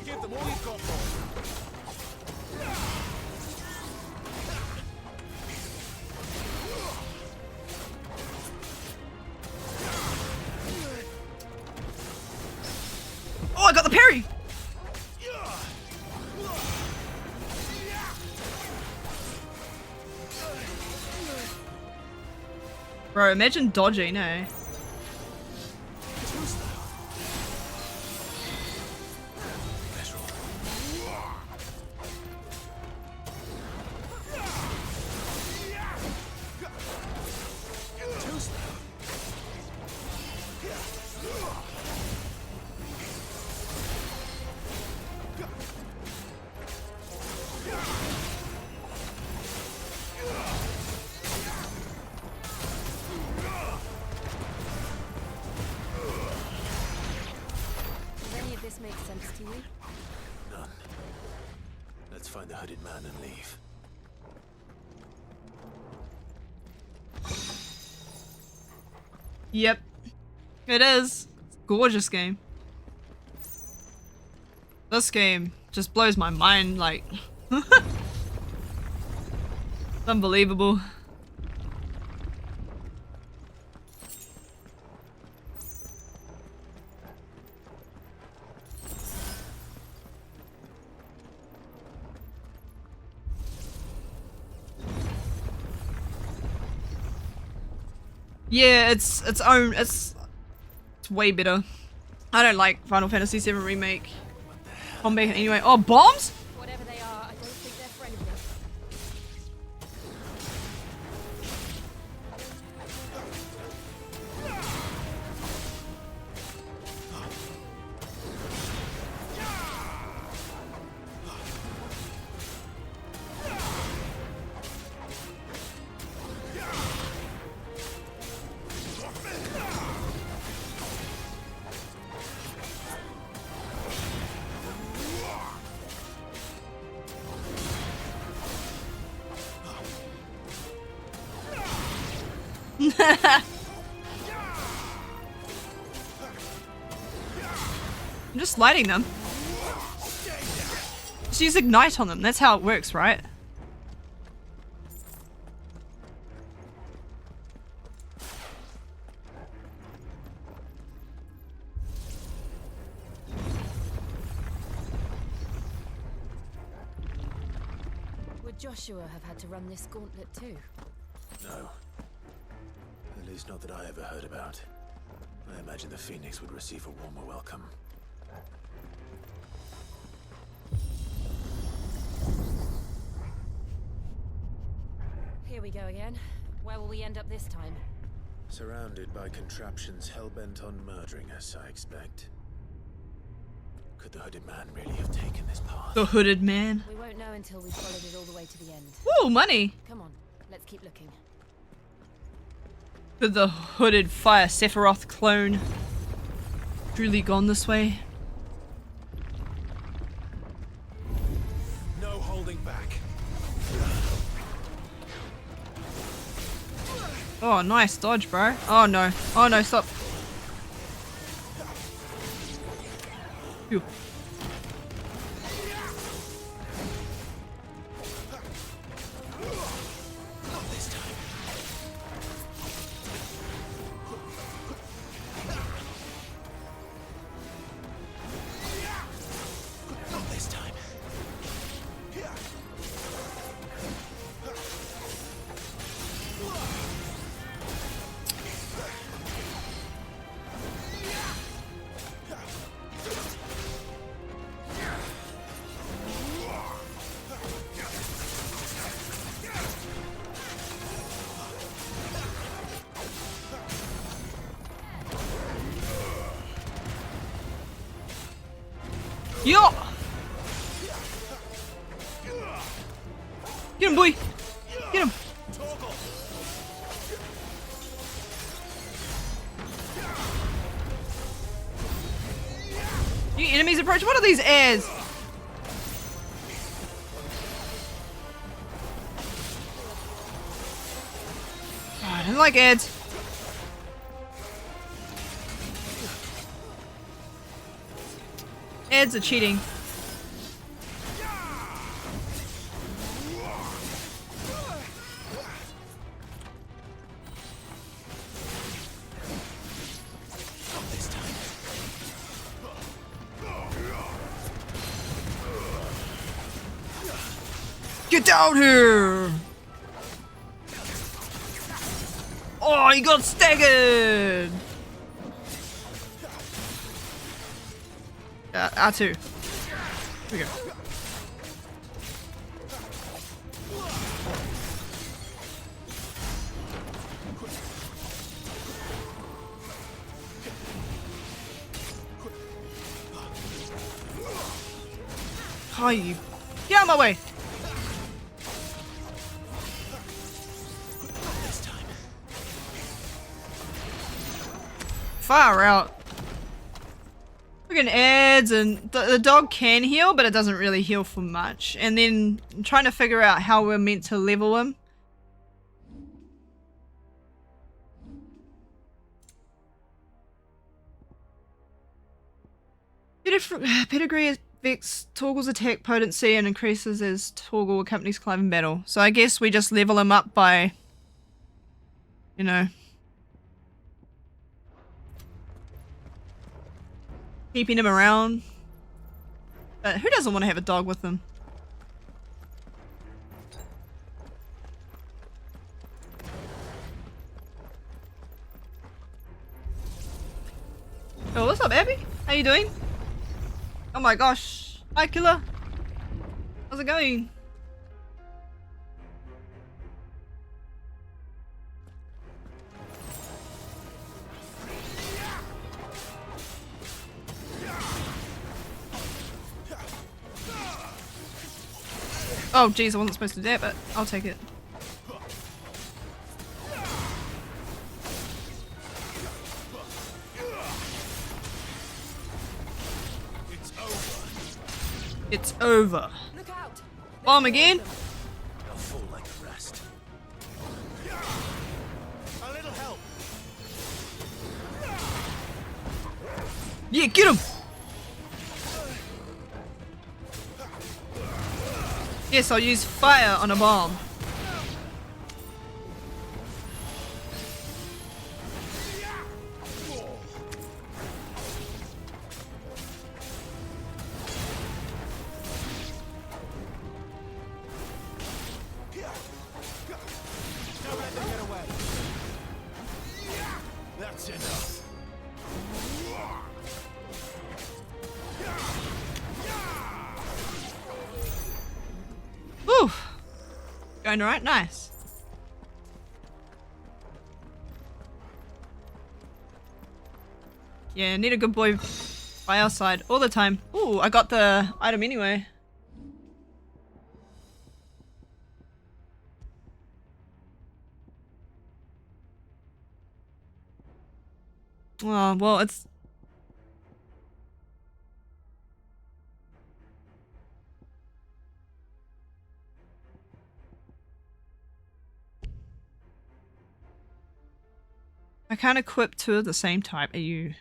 Give them all you've got, boy. Oh, I got the parry! Bro, imagine dodging, eh? Does any of this make sense to you? None. Let's find the hooded man and leave. Yep. It is. Gorgeous game. This game just blows my mind, like... It's unbelievable. Yeah, it's way better. I don't like Final Fantasy VII Remake. Combat anyway. Oh, bombs? Whatever they are, I don't think they're friendly. I'm just lighting them. Just use ignite on them. That's how it works, right? Would Joshua have had to run this gauntlet too? No. At least not that I ever heard about. I imagine the Phoenix would receive a warmer welcome. Here we go again. Where will we end up this time? Surrounded by contraptions hell-bent on murdering us, I expect. Could the hooded man really have taken this path? The hooded man. We won't know until we've followed it all the way to the end. Woo, money! Come on, let's keep looking. Could the hooded Fire Sephiroth clone truly gone this way? No holding back. Oh, nice dodge, bro. Oh no. Oh no, stop. Phew. Not this time. Not this time. Yo! Get him, boy! Get him! You enemies approach. What are these airs? Oh, I don't like ads. Ads are cheating. Get down here! Oh, he got staggered! R2. Here we go. Oh, you... Get out of my way! Far out. Look at ads, and the dog can heal, but it doesn't really heal for much. And then I'm trying to figure out how we're meant to level him. Pedigree affects Torgal's attack potency and increases as Torgal accompanies Clive in battle. So I guess we just level him up by, you know, keeping him around. But who doesn't want to have a dog with them? Oh, what's up, Abby? How you doing? Oh my gosh. Hi, Killer. How's it going? Oh geez, I wasn't supposed to do that, but I'll take it. It's over. Look out. Bomb again. They'll fall like the rest. A little help. Yeah, get him. Yes, I'll use fire on a bomb. Don't let them get away. That's enough. Whew. Going alright, nice. Yeah, need a good boy by our side all the time. Ooh, I got the item anyway. Oh, well, it's... I can't equip two of the same type. Are you...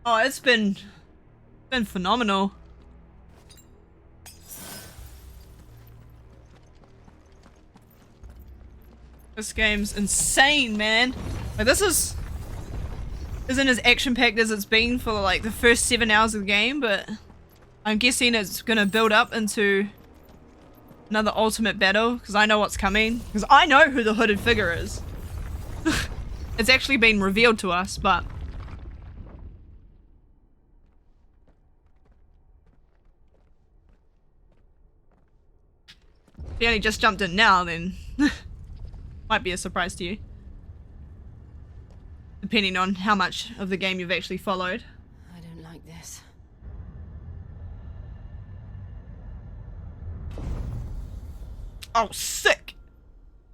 Oh, it's been phenomenal. This game's insane, man. Like, this isn't as action-packed as it's been for like the first 7 hours of the game, but I'm guessing it's gonna build up into another ultimate battle because I know what's coming. Because I know who the hooded figure is. It's actually been revealed to us, but If you only just jumped in now, then might be a surprise to you. Depending on how much of the game you've actually followed. I don't like this. Oh, sick!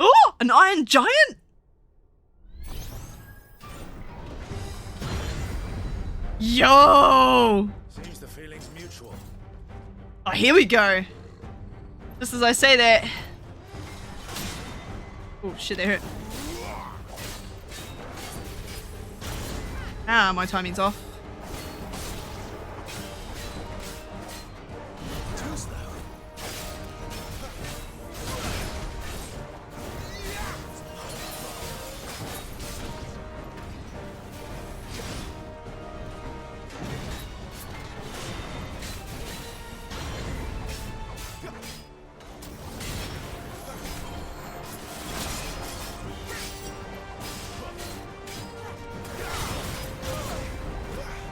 Oh, an iron giant? Yo! Seems the feeling's mutual. Oh, here we go. Just as I say that. Oh shit, they hurt. Ah, my timing's off.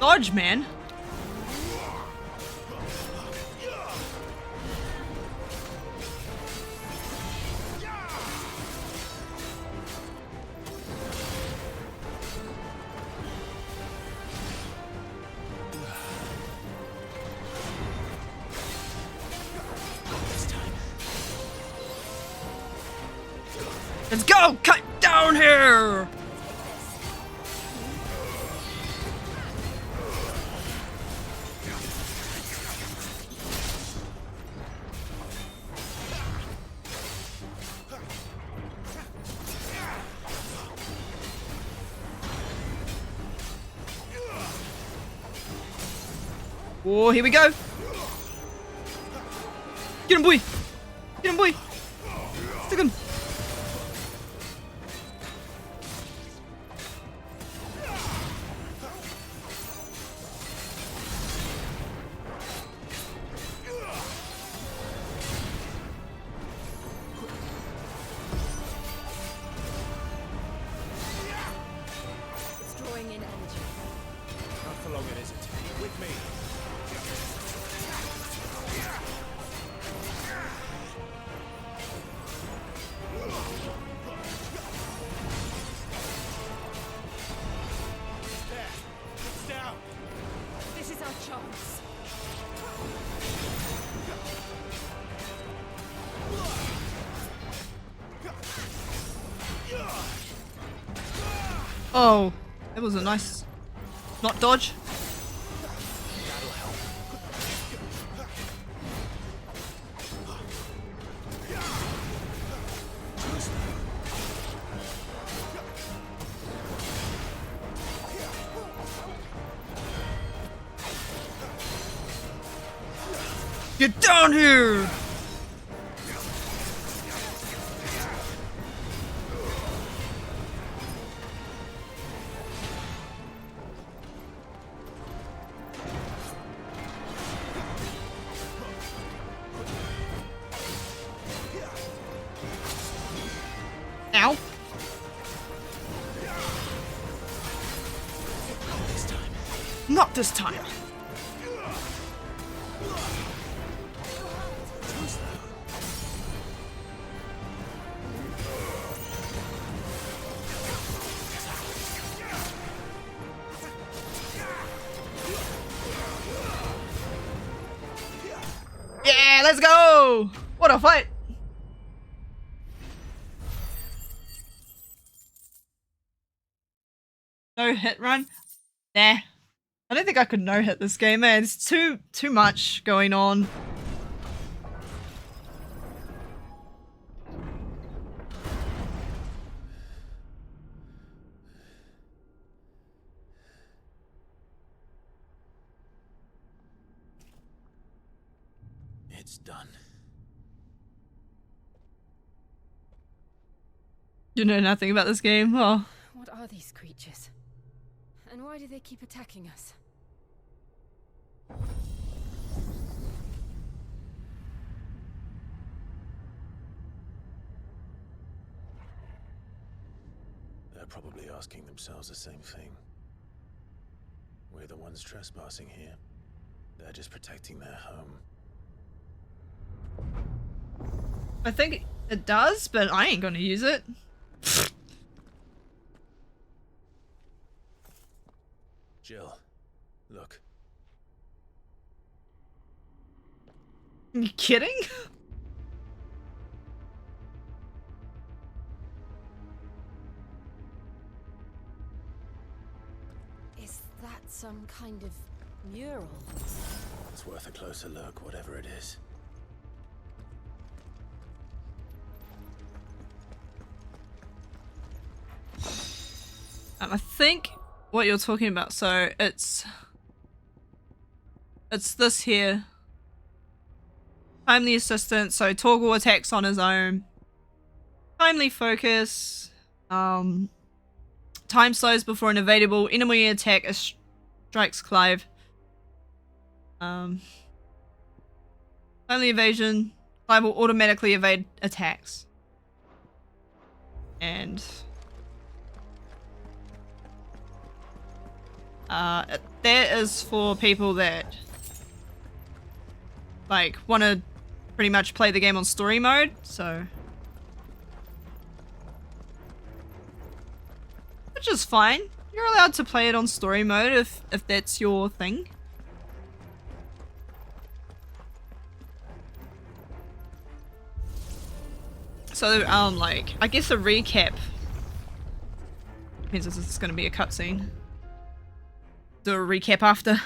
Dodge, man. Let's go! Cut down here! Oh, here we go. Get him, boy. Get him, boy. Stick him. It's drawing in energy. Not for long, it isn't. With me. It's down. This is our chance. Oh, that was a nice, not dodge. Get down here! Ow. Not this time. Yeah, let's go! What a fight! No hit run? Nah. I don't think I could no hit this game, man. It's too much going on. It's done. You know nothing about this game? Oh. What are these creatures? And why do they keep attacking us? They're probably asking themselves the same thing. We're the ones trespassing here. They're just protecting their home. I think it does, but I ain't gonna use it. Jill, look. You kidding? Is that some kind of mural? It's worth a closer look, whatever it is. I think what you're talking about, so it's this here. Timely assistance, so toggle attacks on his own. Timely focus. Time slows before an evadable enemy attack strikes Clive. Timely evasion. Clive will automatically evade attacks. And that is for people that like want to pretty much play the game on story mode, so which is fine. You're allowed to play it on story mode if that's your thing. So like I guess a recap means this is going to be a cutscene. Do a recap after.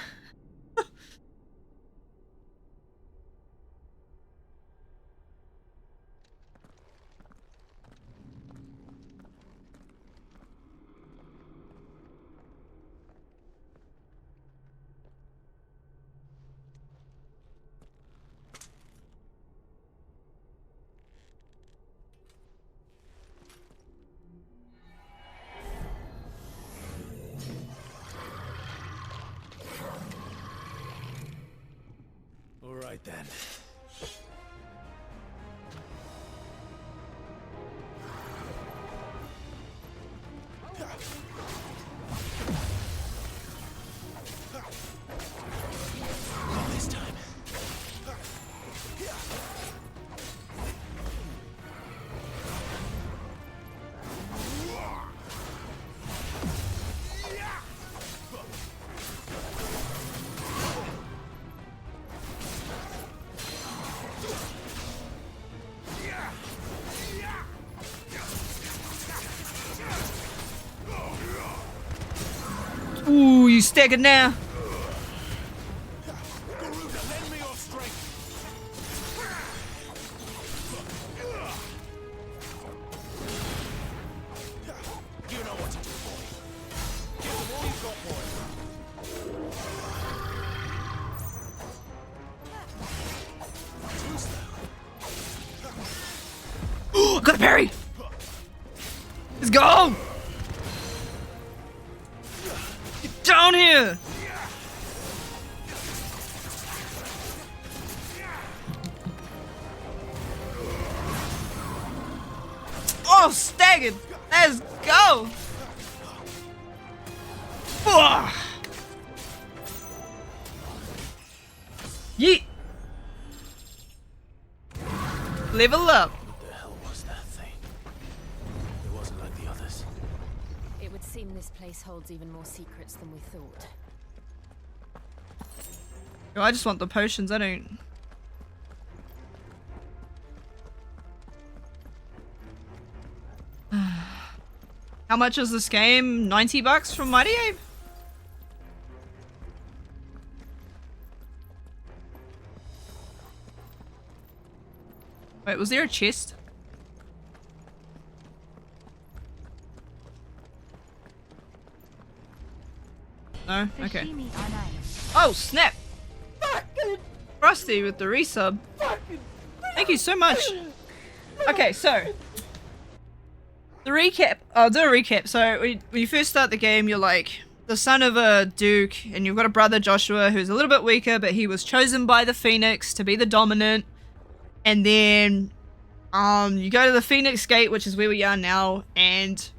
Right then. Not this time. Ooh, you staggered now. Got a parry! Let's go! Get down here! Oh, staggered! Let's go! Yeet! Level up! What the hell was that thing? It wasn't like the others. It would seem this place holds even more secrets than we thought. Oh, I just want the potions, I don't... How much is this game? 90 bucks from Mighty Ape? Wait, was there a chest? No? Okay. Oh, snap! Rusty with the resub. Thank you so much. Okay, so the recap. I'll do a recap. So when you first start the game, you're like the son of a duke, and you've got a brother Joshua who's a little bit weaker, but he was chosen by the Phoenix to be the dominant. And then you go to the Phoenix Gate, which is where we are now, and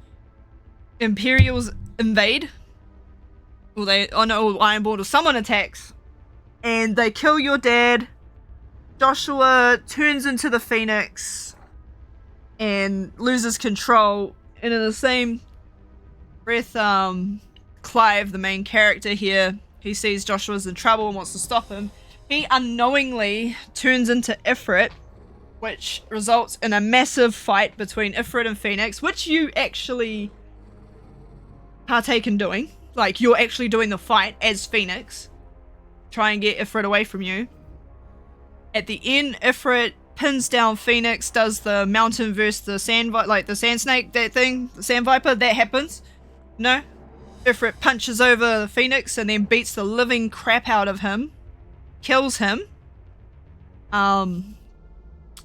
Imperials invade. Or Ironborn or someone attacks, and they kill your dad, Joshua turns into the Phoenix and loses control, and in the same breath, Clive, the main character here, he sees Joshua's in trouble and wants to stop him. He unknowingly turns into Ifrit, which results in a massive fight between Ifrit and Phoenix, which you actually partake in doing. Like, you're actually doing the fight as Phoenix. Try and get Ifrit away from you. At the end, Ifrit pins down Phoenix, does the mountain versus the sand, like the sand snake, that thing, the sand viper, that happens. No? Ifrit punches over the Phoenix and then beats the living crap out of him. Kills him. And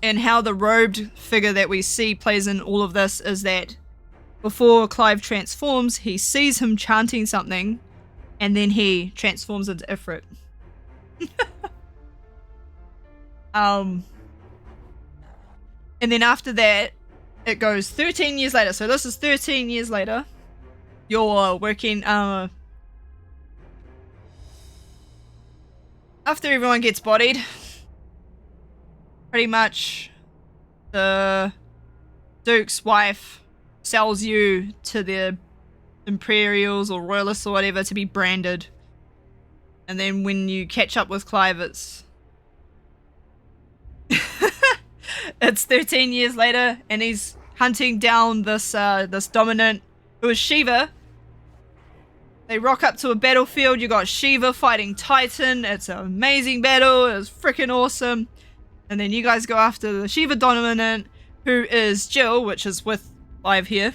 how the robed figure that we see plays in all of this is that before Clive transforms, he sees him chanting something, and then he transforms into Ifrit. And then after that, it goes 13 years later. So this is 13 years later. You're working, after everyone gets bodied, pretty much the Duke's wife sells you to the Imperials or Royalists or whatever to be branded. And then when you catch up with Clive, it's it's 13 years later, and he's hunting down this this dominant who is Shiva. They rock up to a battlefield. You got Shiva fighting Titan. It's an amazing battle. It was freaking awesome. And then you guys go after the Shiva dominant, who is Jill, which is with Clive here.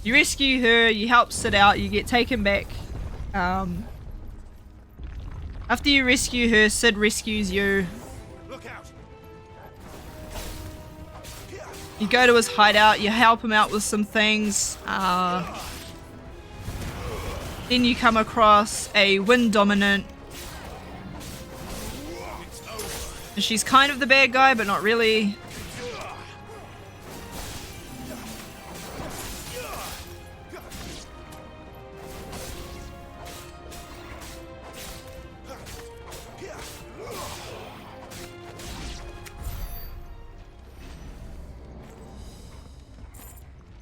You rescue her. You help Sid out. You get taken back. After you rescue her, Sid rescues you. You go to his hideout, you help him out with some things. Then you come across a wind dominant. And she's kind of the bad guy, but not really.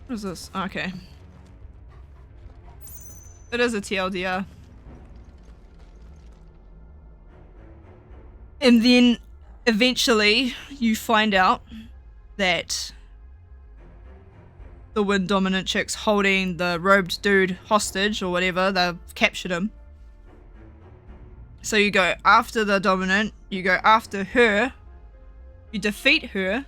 What is this? Okay. It is a TLDR. And then eventually you find out that the wind dominant chick's holding the robed dude hostage or whatever. They've captured him. So you go after the dominant, you go after her, you defeat her,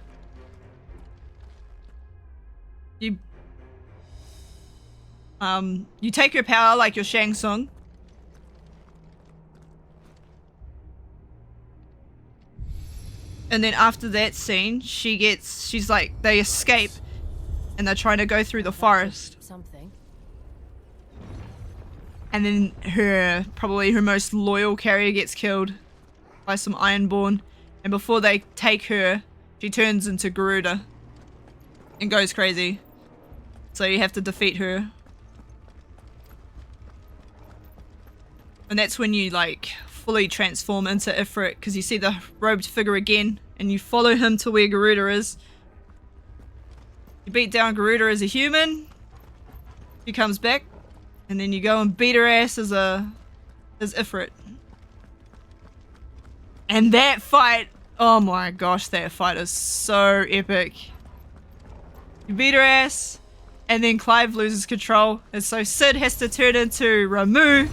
you take her power like your Shang Tsung. And then after that scene, she's like, they escape and they're trying to go through the forest. Something. And then probably her most loyal carrier gets killed by some Ironborn. And before they take her, she turns into Garuda and goes crazy. So you have to defeat her. And that's when you like fully transform into Ifrit, because you see the robed figure again and you follow him to where Garuda is. You beat down Garuda as a human. She comes back, and then you go and beat her ass as Ifrit. And that fight, oh my gosh, that fight is so epic. You beat her ass, and then Clive loses control, and so Sid has to turn into Ramu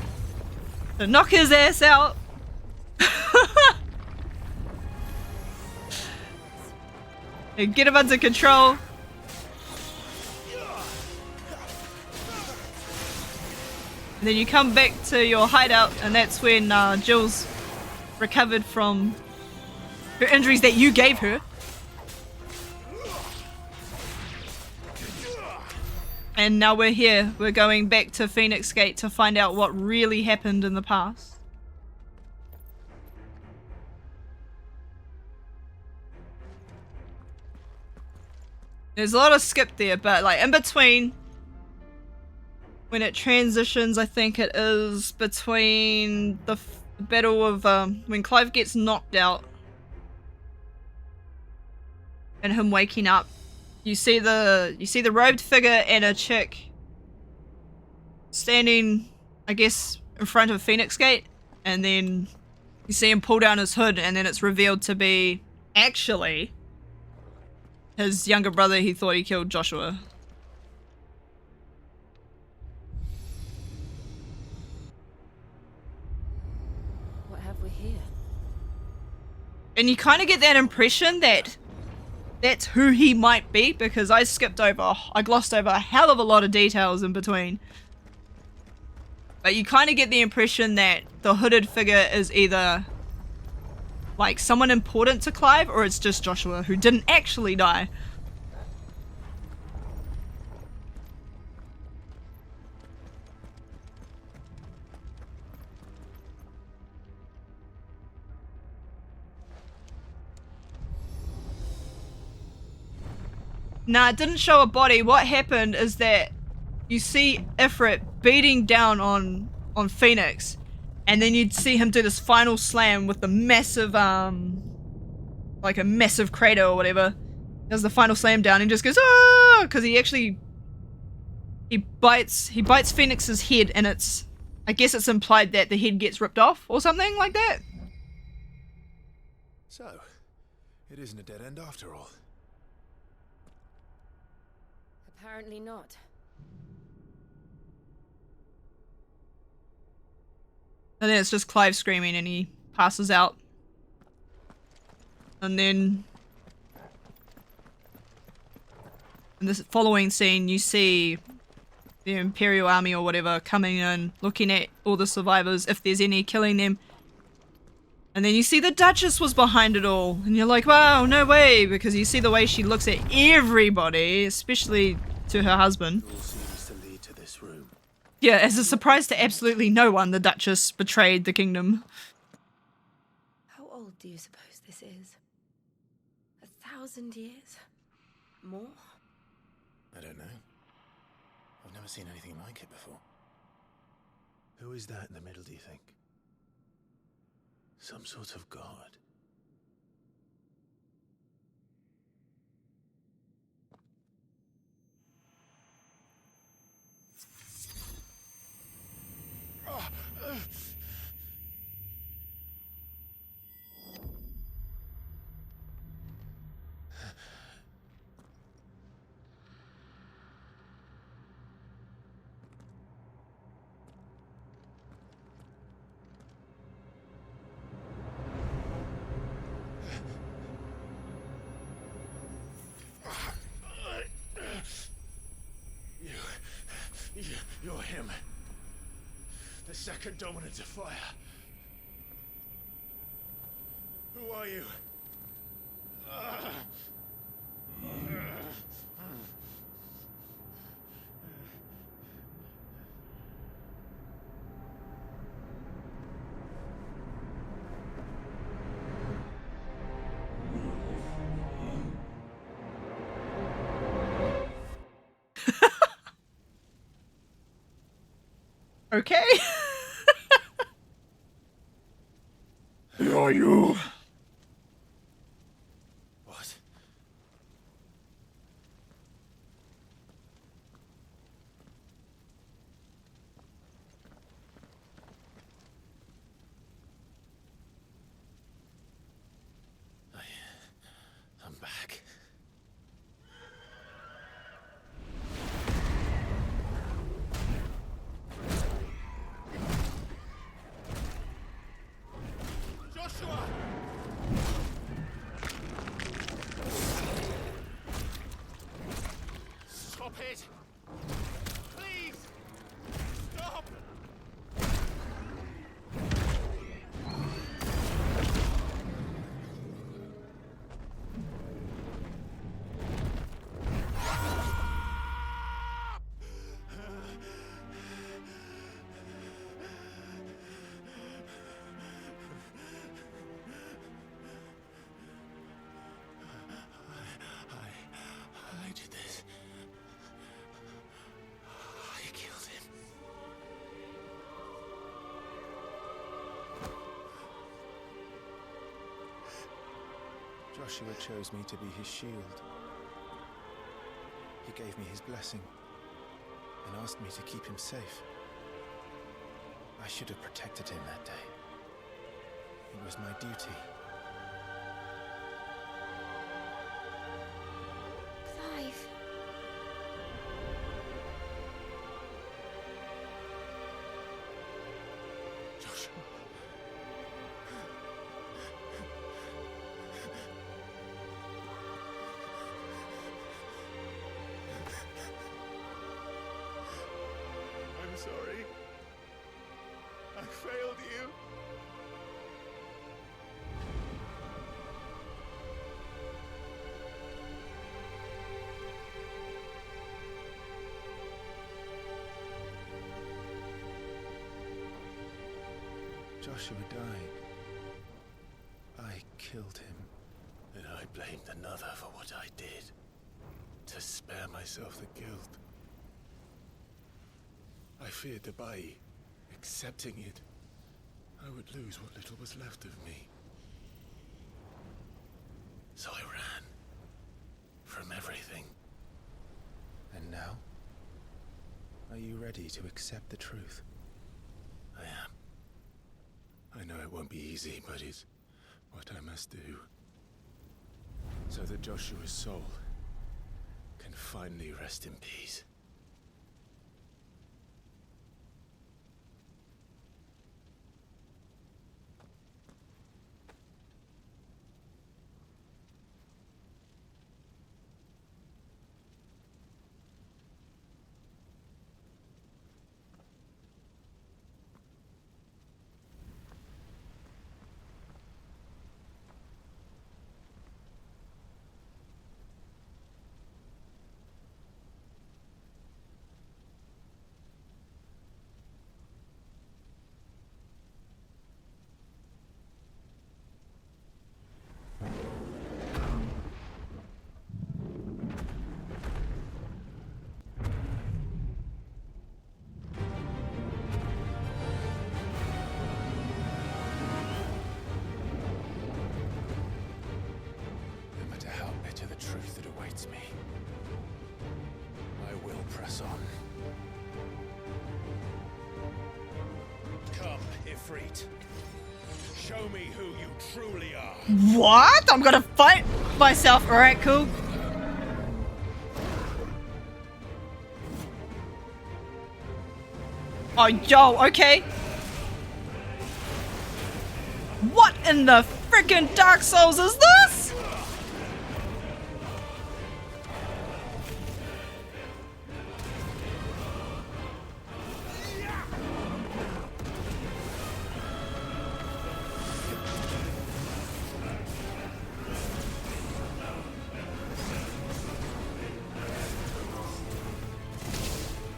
to knock his ass out. And get him under control. And then you come back to your hideout, and that's when Jill's recovered from her injuries that you gave her. And now we're here. We're going back to Phoenix Gate to find out what really happened in the past. There's a lot of skip there, but like in between, when it transitions, I think it is between the the battle of when Clive gets knocked out and him waking up. You see the robed figure and a chick standing, I guess, in front of Phoenix Gate, and then you see him pull down his hood, and then it's revealed to be actually his younger brother. He thought he killed Joshua. What have we here? And you kind of get that impression that that's who he might be, because I glossed over a hell of a lot of details in between. But you kind of get the impression that the hooded figure is either like someone important to Clive, or it's just Joshua who didn't actually die. Nah, it didn't show a body. What happened is that you see Ifrit beating down on Phoenix, and then you'd see him do this final slam with the massive, like a massive crater or whatever. Does the final slam down and just goes, ah! Because he bites Phoenix's head, and I guess it's implied that the head gets ripped off or something like that. So, it isn't a dead end after all. Apparently not. And then it's just Clive screaming, and he passes out. And then in this following scene, you see the Imperial Army or whatever coming in, looking at all the survivors, if there's any, killing them. And then you see the Duchess was behind it all, and you're like, wow, no way, because you see the way she looks at everybody, especially to her husband. All seems to lead to this room. Yeah, as a surprise to absolutely no one, the Duchess betrayed the kingdom. How old do you suppose this is? 1,000 years? More? I don't know. I've never seen anything like it before. Who is that in the middle, do you think? Some sort of god? You're him. The second dominant of fire. Who are you? Okay. Who are you? What? I'm back. Joshua! Stop it! Please! Stop! I did this. Joshua chose me to be his shield. He gave me his blessing and asked me to keep him safe. I should have protected him that day. It was my duty. Clive. Joshua. I'm sorry. I failed you. Joshua died. I killed him. And I blamed another for what I did, to spare myself the guilt. I feared that by accepting it, I would lose what little was left of me. So I ran from everything. And now? Are you ready to accept the truth? I am. I know it won't be easy, but it's what I must do. So that Joshua's soul can finally rest in peace. Truth that awaits me. I will press on. Come, Ifrit. Show me who you truly are. What? I'm gonna fight myself. Alright, cool. Oh, yo, okay. What in the freaking Dark Souls is this?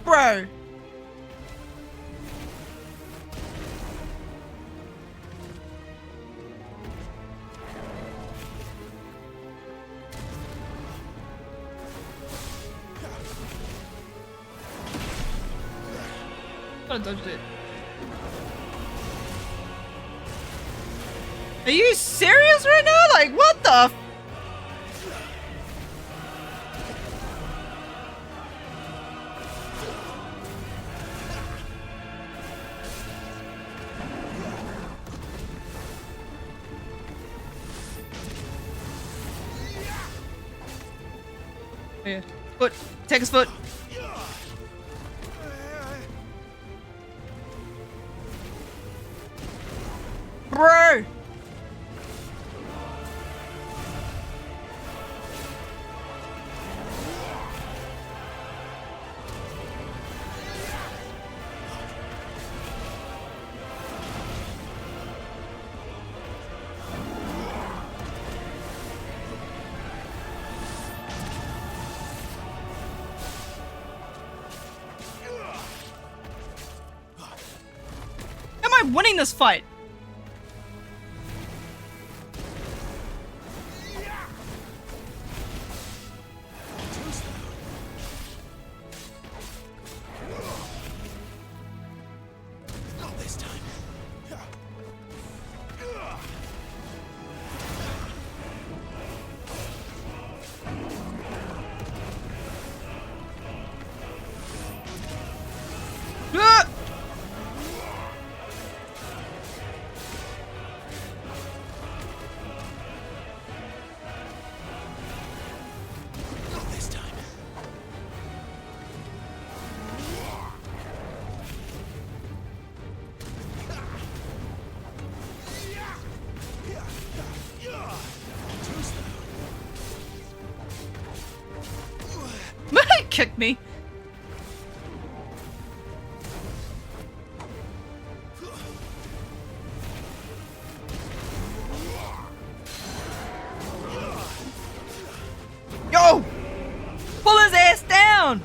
Bro. I dodged it. Are you serious right now? Like, what the? Yeah. Foot. Take his foot. Bro! Am I winning this fight? Not this time. kick me. Yo! Pull his ass down!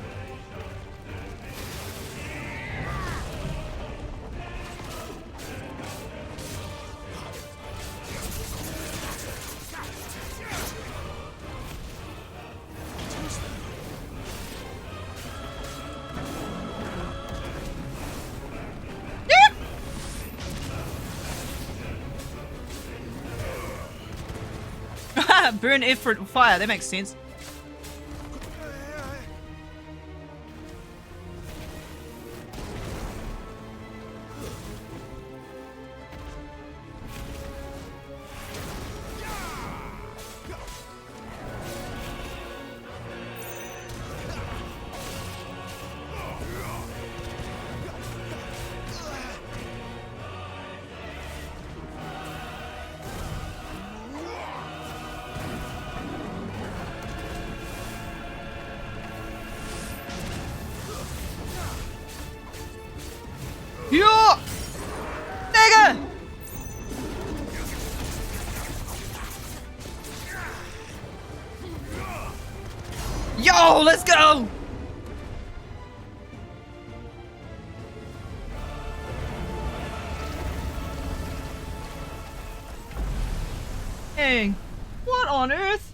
Burn effort with fire, that makes sense. Yo! Nigga! Yo, let's go! Dang. What on earth?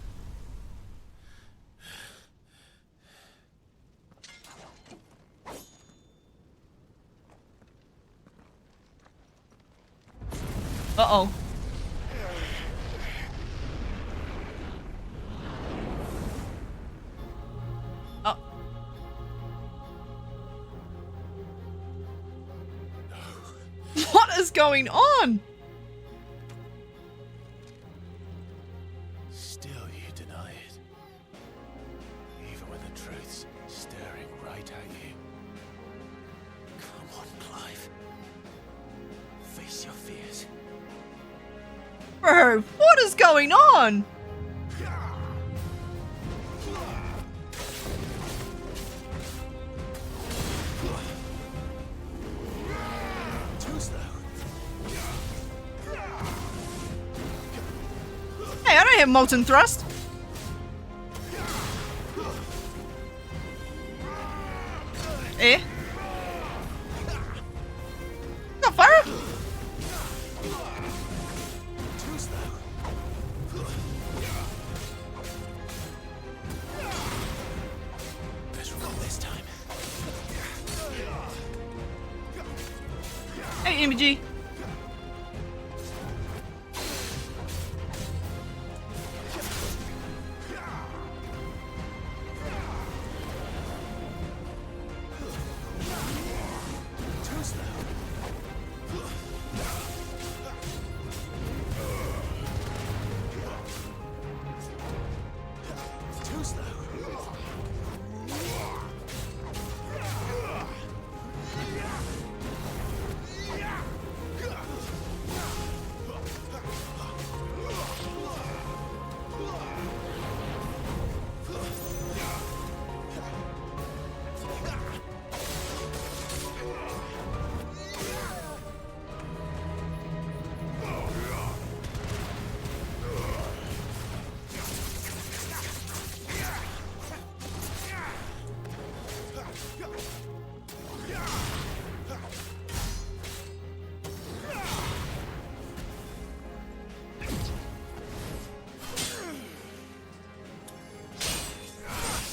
Uh-oh. Oh. What is going on? Still you deny it. Even when the truth's staring right at you. Come on, Clive. Face your fears. Bro, what is going on? Too slow. Hey, I don't have molten thrust. Eh? Got fire? Hey, MG.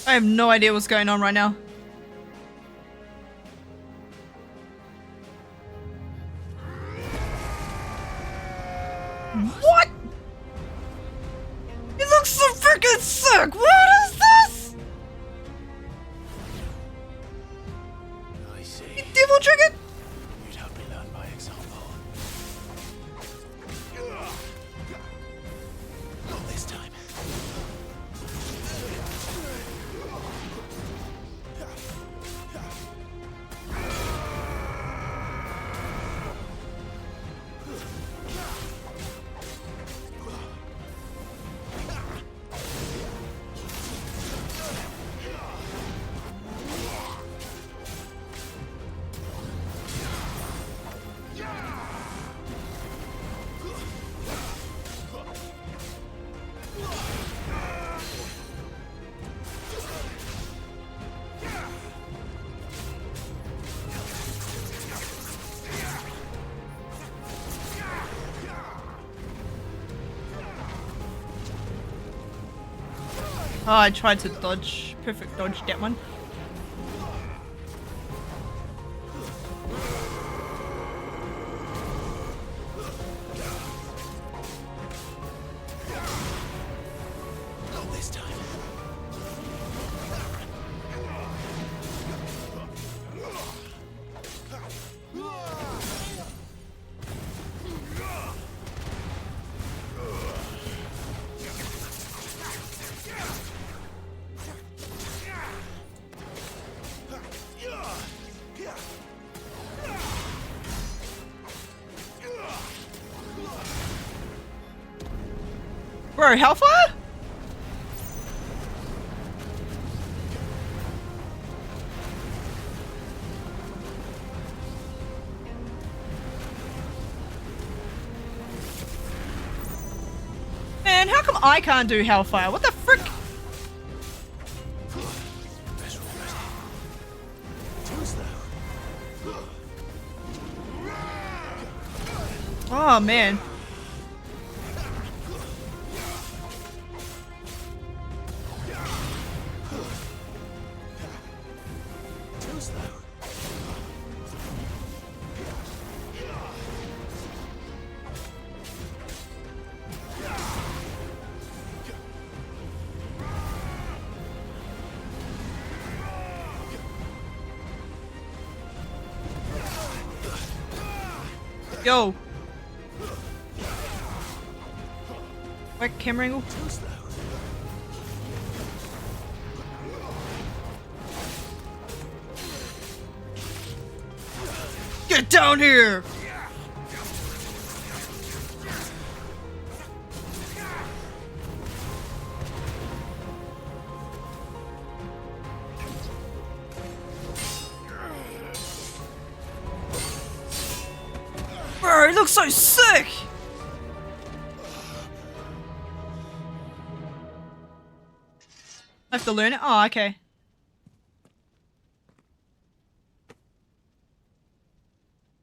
I have no idea what's going on right now. What? It looks so freaking sick! What is this? I see. You devil triggered? You'd help me learn by example. Not this time. Oh, I tried to dodge. Perfect dodge that one. Not this time. Bro, Hellfire? Man, how come I can't do Hellfire? What the frick? Oh man. Yo. What camera angle? Get down here! Bro, it looks so sick! I have to learn it? Oh, okay.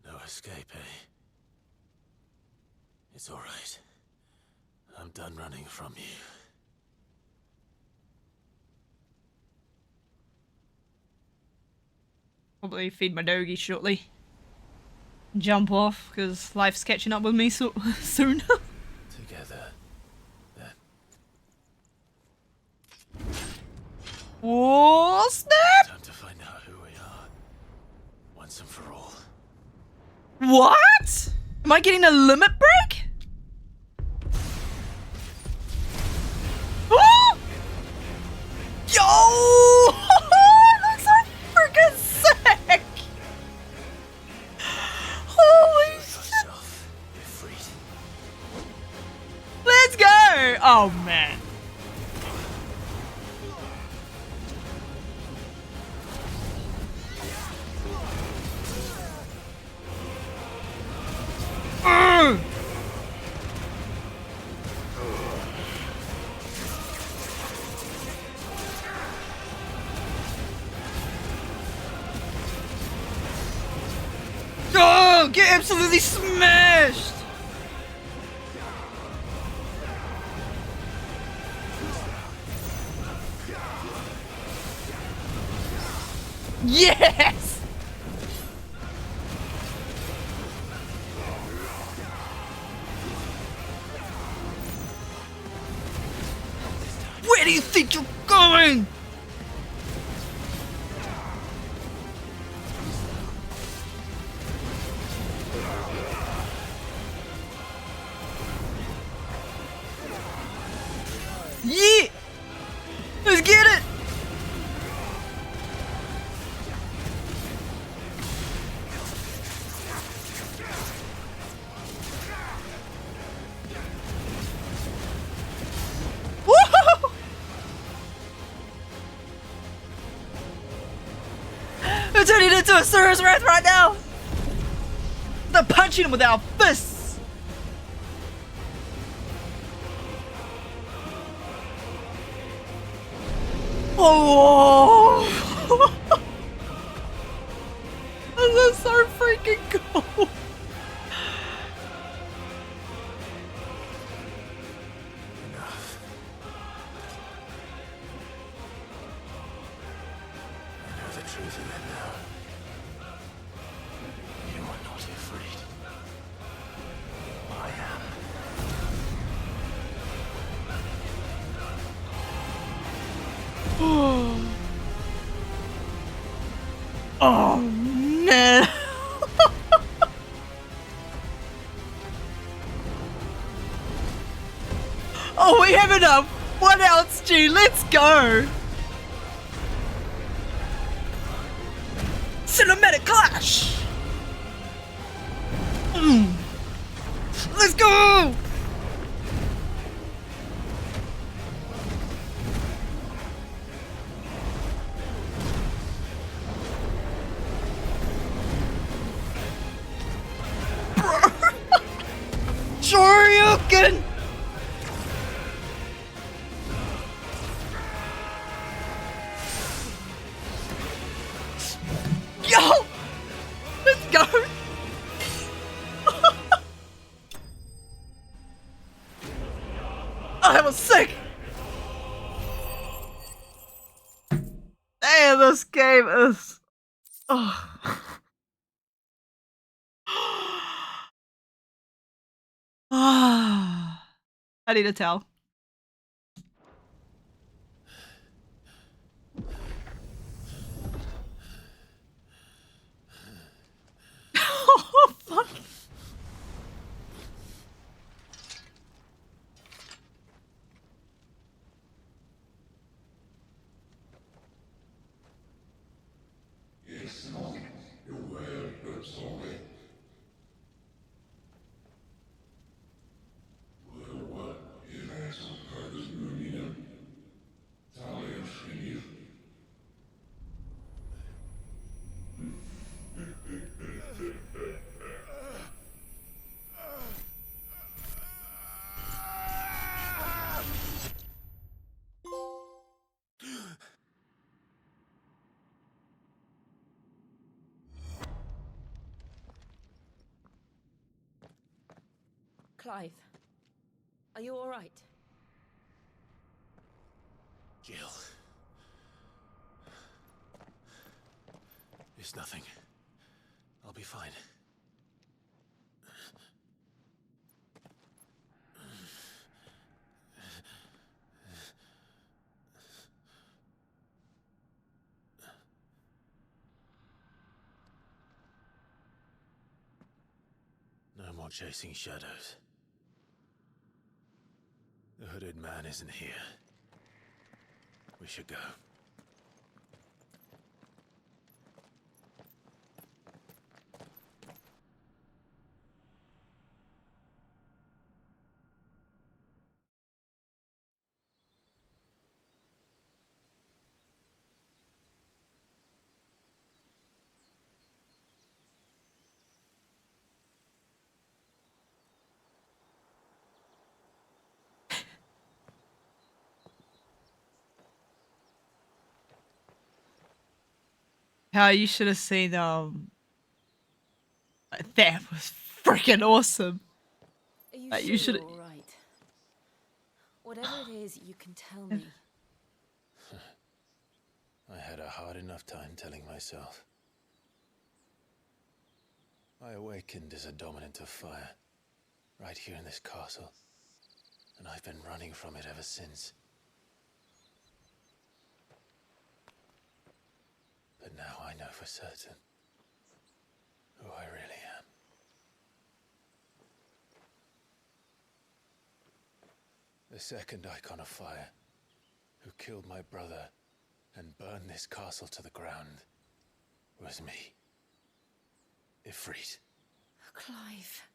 No escape, eh? It's all right. I'm done running from you. Probably feed my doggy shortly. Jump off, because life's catching up with me so soon. Together, then. Whoa, snap! Time to find out who we are. Once and for all. What? Am I getting a limit break? Oh! Yo! Looks so freaking sick! Holy shit! Let's go! Oh man. Oh, get absolutely smashed! Yes! Where do you think you're going? Yeah! Let's get it! Woohoo! We're turning into a Surus Wrath right now! They're punching him with our fists! Oh! This is so freaking cool! truth of it now. You are not afraid. I am. Oh no. Oh, we have enough. What else, G? Let's go. Cinematic clash. Let's go. Shoryuken! Yo! Let's go! Oh, that was sick! Damn, this game is... Oh. I need to tell. Oh, fuck. It's not the world that's on it. What is that Carter's Shamiya? Talia Shamiya. Clive, are you all right? Jill. It's nothing. I'll be fine. No more chasing shadows. The hooded man isn't here. We should go. How you should have seen that was freaking awesome. Are you Like, sure you should you're all right? Whatever it is, you can tell me. I had a hard enough time telling myself. I awakened as a dominant of fire, right here in this castle, and I've been running from it ever since. But now I know for certain who I really am. The second icon of fire, who killed my brother and burned this castle to the ground, was me. Ifrit. Clive.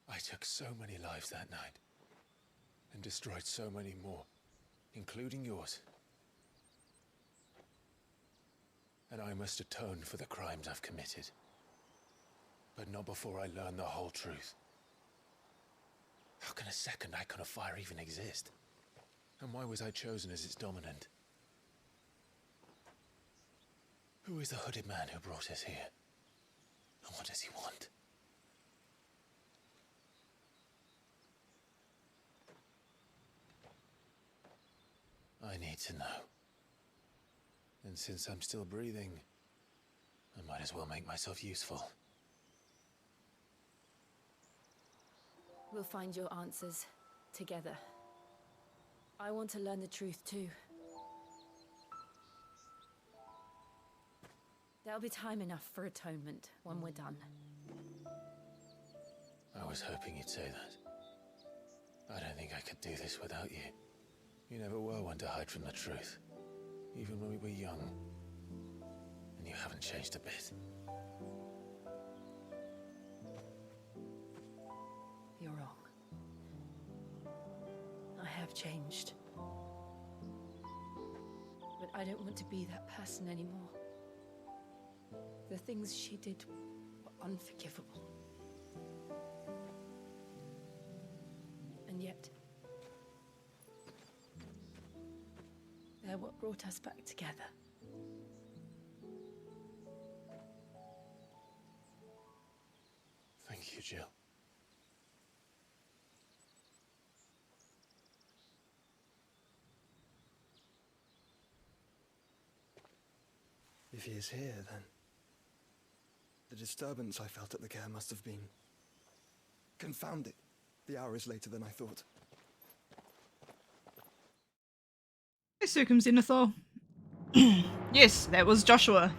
I took so many lives that night, and destroyed so many more, including yours. And I must atone for the crimes I've committed. But not before I learn the whole truth. How can a second icon of fire even exist? And why was I chosen as its dominant? Who is the hooded man who brought us here? And what does he want? I need to know. And since I'm still breathing, I might as well make myself useful. We'll find your answers together. I want to learn the truth too. There'll be time enough for atonement when we're done. I was hoping you'd say that. I don't think I could do this without you. You never were one to hide from the truth, even when we were young. And you haven't changed a bit. You're wrong. I have changed. But I don't want to be that person anymore. The things she did were unforgivable. And yet, they're what brought us back together. Thank you, Jill. If he is here, then the disturbance I felt at the care must have been confounded. The hour is later than I thought. Hey, Circumzenithal. Yes, that was Joshua.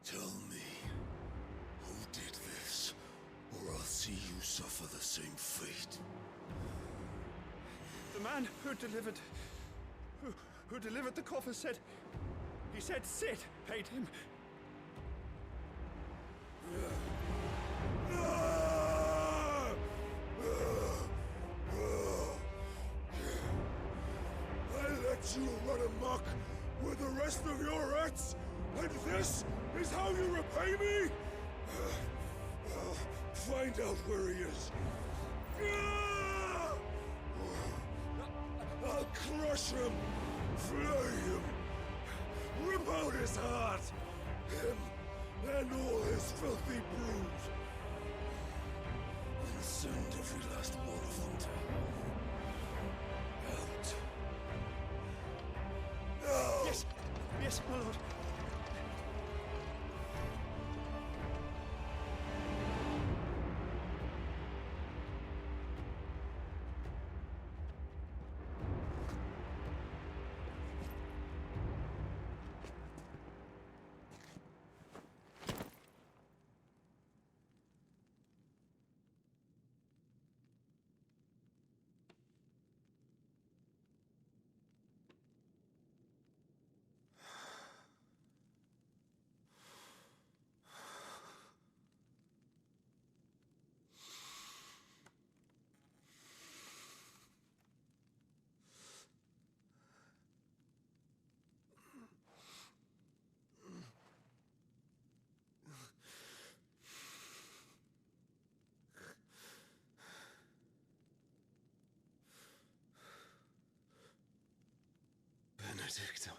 Tell me, who did this, or I'll see you suffer the same fate. The man who delivered the coffer said, he said Sid paid him. I let you run amok with the rest of your rats, and this is how you repay me? I'll find out where he is. I'll crush him, flay him, rip out his heart, him and all his filthy brood, and send every last one of them to hell. Out. Now! Yes, yes, my lord. Benedicta.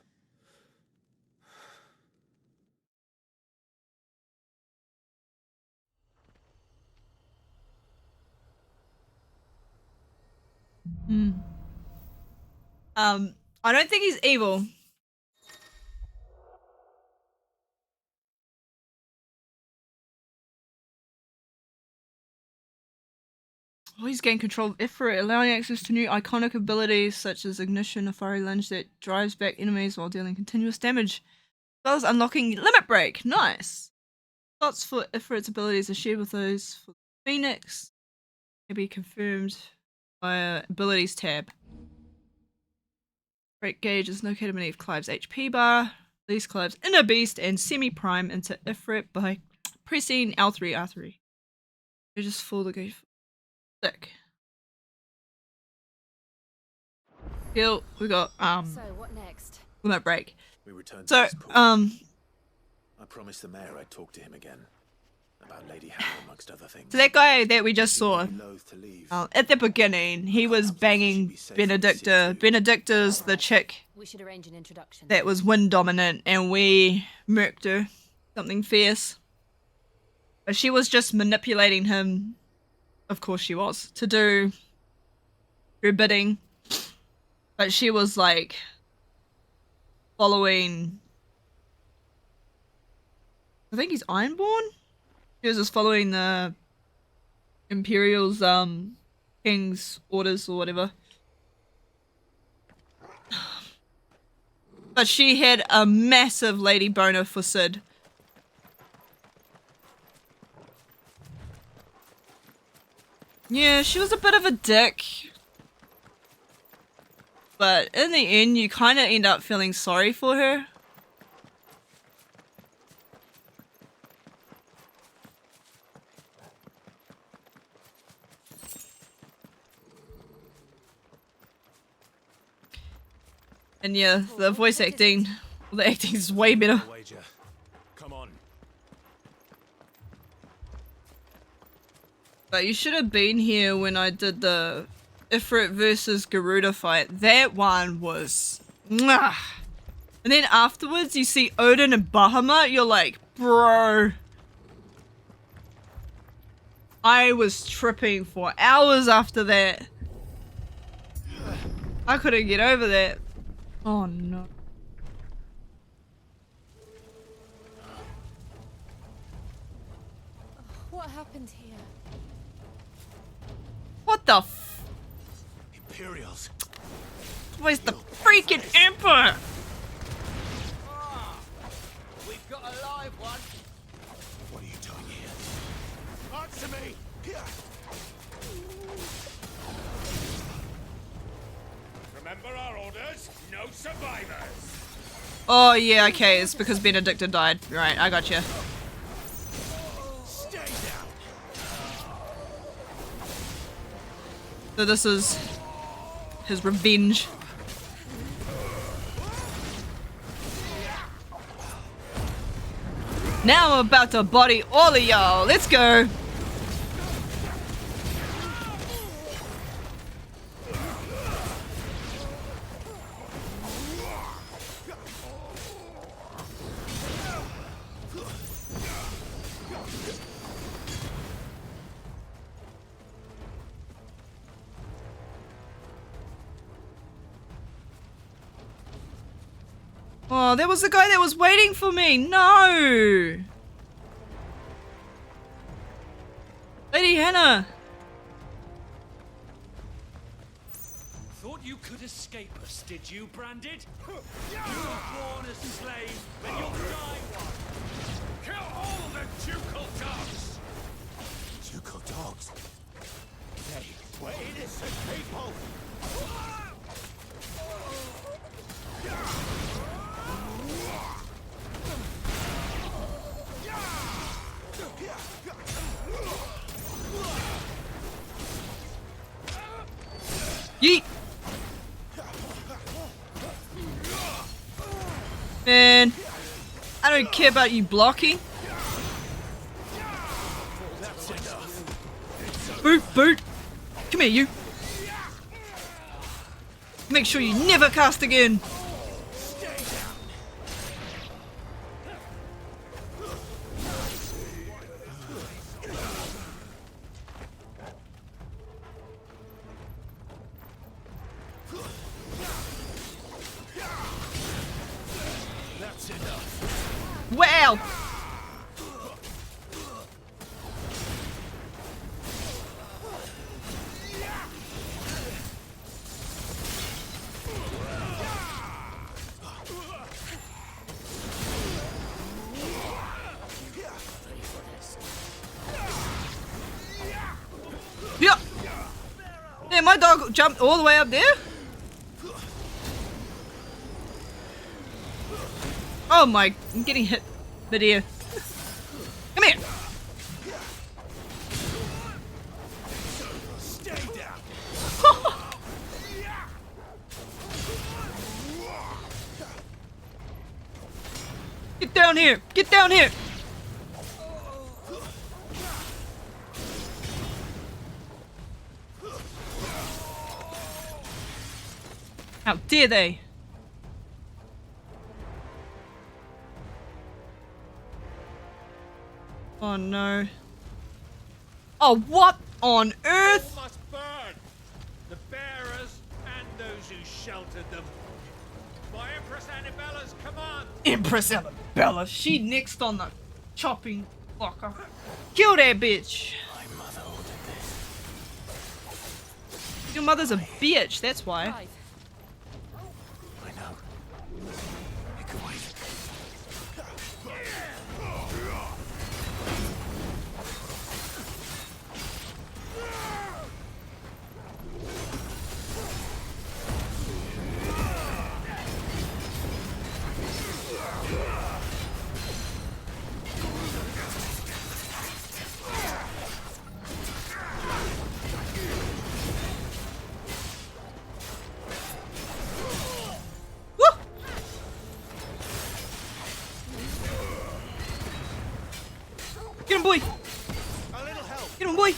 I don't think he's evil. Oh, he's gained control of Ifrit, allowing access to new iconic abilities such as Ignition, a fiery lunge that drives back enemies while dealing continuous damage, as well as unlocking Limit Break. Nice! Slots for Ifrit's abilities are shared with those for Phoenix. Can be confirmed via Abilities tab. Break gauge is located beneath Clive's HP bar. Release Clive's Inner Beast and Semi-Prime into Ifrit by pressing L3, R3. You just full the gauge. Sick. Heal. We got So what next? Limit Break. We returned So to this pool. I promised the mayor I'd talk to him again about Lady Howell amongst other things. So that guy that we just saw, at the beginning, he was banging Benedicta. Benedicta's the chick We should arrange an introduction. that was wind dominant, and we murked her. Something fierce. But she was just manipulating him, of course she was, to do her bidding. But she was like following, I think he's Ironborn? She was just following the Imperial's king's orders or whatever. But she had a massive lady boner for Sid. Yeah, she was a bit of a dick. But in the end, you kind of end up feeling sorry for her. And yeah, the voice acting, the acting is way better. Come on. But you should have been here when I did the Ifrit versus Garuda fight. That one was... mwah. And then afterwards, you see Odin and Bahamut, you're like, bro. I was tripping for hours after that. I couldn't get over that. Oh no. What happened here? What the f- Imperials. Where's the freaking Emperor? We've got a live one. What are you doing here? Answer me! Remember our orders? No survivors! Oh yeah, okay, it's because Benedicta died. Right, I got you. Stay down! So this is his revenge. Now I'm about to body all of y'all. Let's go. Oh, there was the guy that was waiting for me. No. Lady Hannah. Thought you could escape us, did you, Branded? You were born a slave, and you'll die one. Kill all the ducal dogs! Ducal dogs? They were innocent people! Yeet. Man, I don't care about you blocking. Boot, boot. Come here, you. Make sure you never cast again. Wow! Yeah! Yeah, my dog jumped all the way up there? Oh my, I'm getting hit mid-air. Come here! Stay down! Get down here! Get down here! How dare they? Oh no. Oh, what on earth? All must burn! The bearers and those who sheltered them. By Empress Annabella's command! Empress Annabella, she next on the chopping blocker. Kill that bitch! My mother ordered this. Your mother's a bitch, that's why. I know. You can wait. Get him, boy! Get him, boy!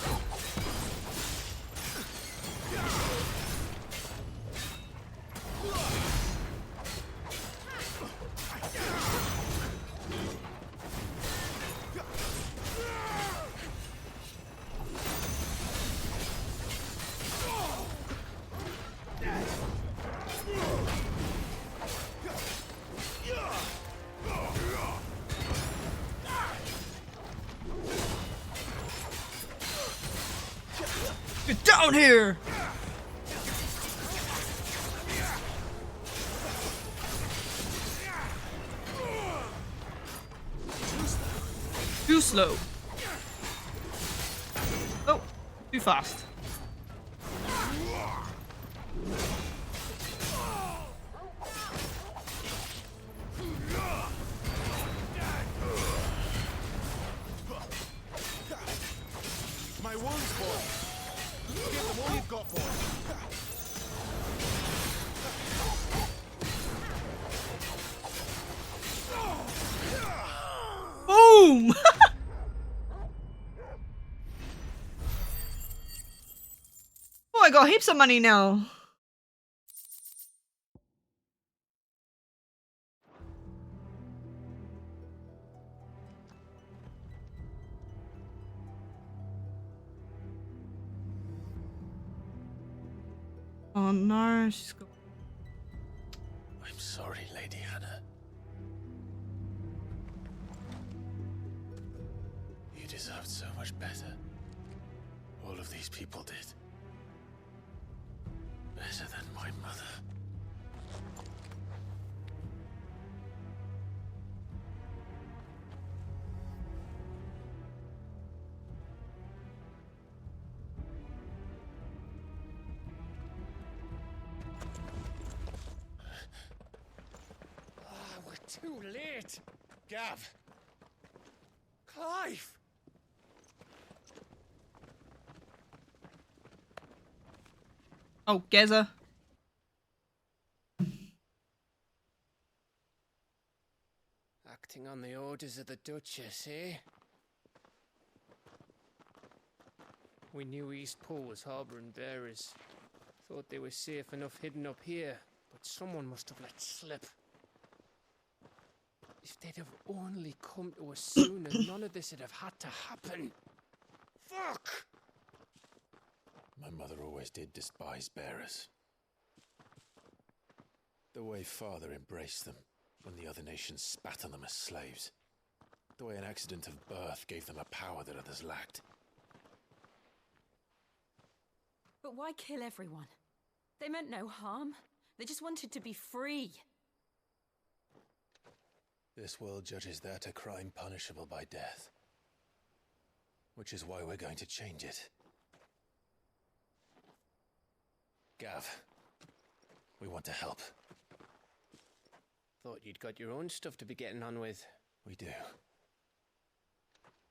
Get down here! Too slow. Oh, too fast. My wounds, boy. Give them all you've got, boy. Boom! Oh, I got heaps of money now. Oh no, she's got... I'm sorry, Lady Hannah. You deserved so much better. All of these people did. Better than my mother. We're too late. Gav. Clive. Oh, Gaza. Acting on the orders of the Duchess, eh? We knew Eastpool was harbouring bearers. Thought they were safe enough hidden up here, but someone must have let slip. If they'd have only come to us sooner, none of this would have had to happen. Fuck! My mother always did despise bearers. The way Father embraced them when the other nations spat on them as slaves. The way an accident of birth gave them a power that others lacked. But why kill everyone? They meant no harm. They just wanted to be free. This world judges that a crime punishable by death. Which is why we're going to change it. Gav, we want to help. Thought you'd got your own stuff to be getting on with. We do.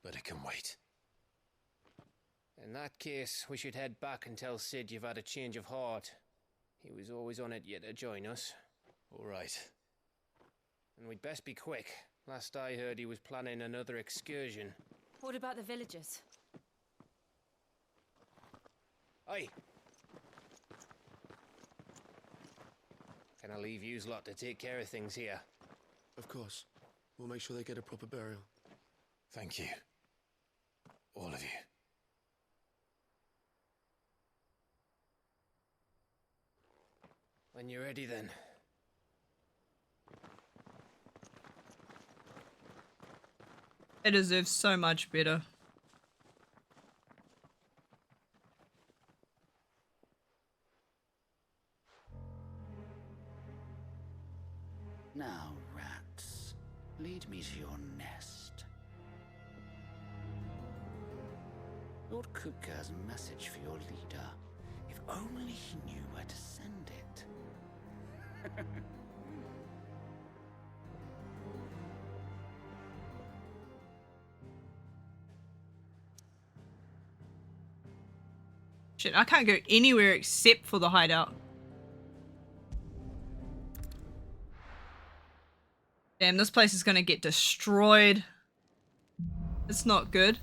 But it can wait. In that case, we should head back and tell Sid you've had a change of heart. He was always on it yet to join us. All right. And we'd best be quick. Last I heard, he was planning another excursion. What about the villagers? Aye. Can I leave yous lot to take care of things here? Of course. We'll make sure they get a proper burial. Thank you. All of you. When you're ready, then. It deserves so much better. Now, rats, lead me to your nest. Lord Kupka has a message for your leader. If only he knew where to send it. Shit, I can't go anywhere except for the hideout. Damn, this place is gonna get destroyed. It's not good.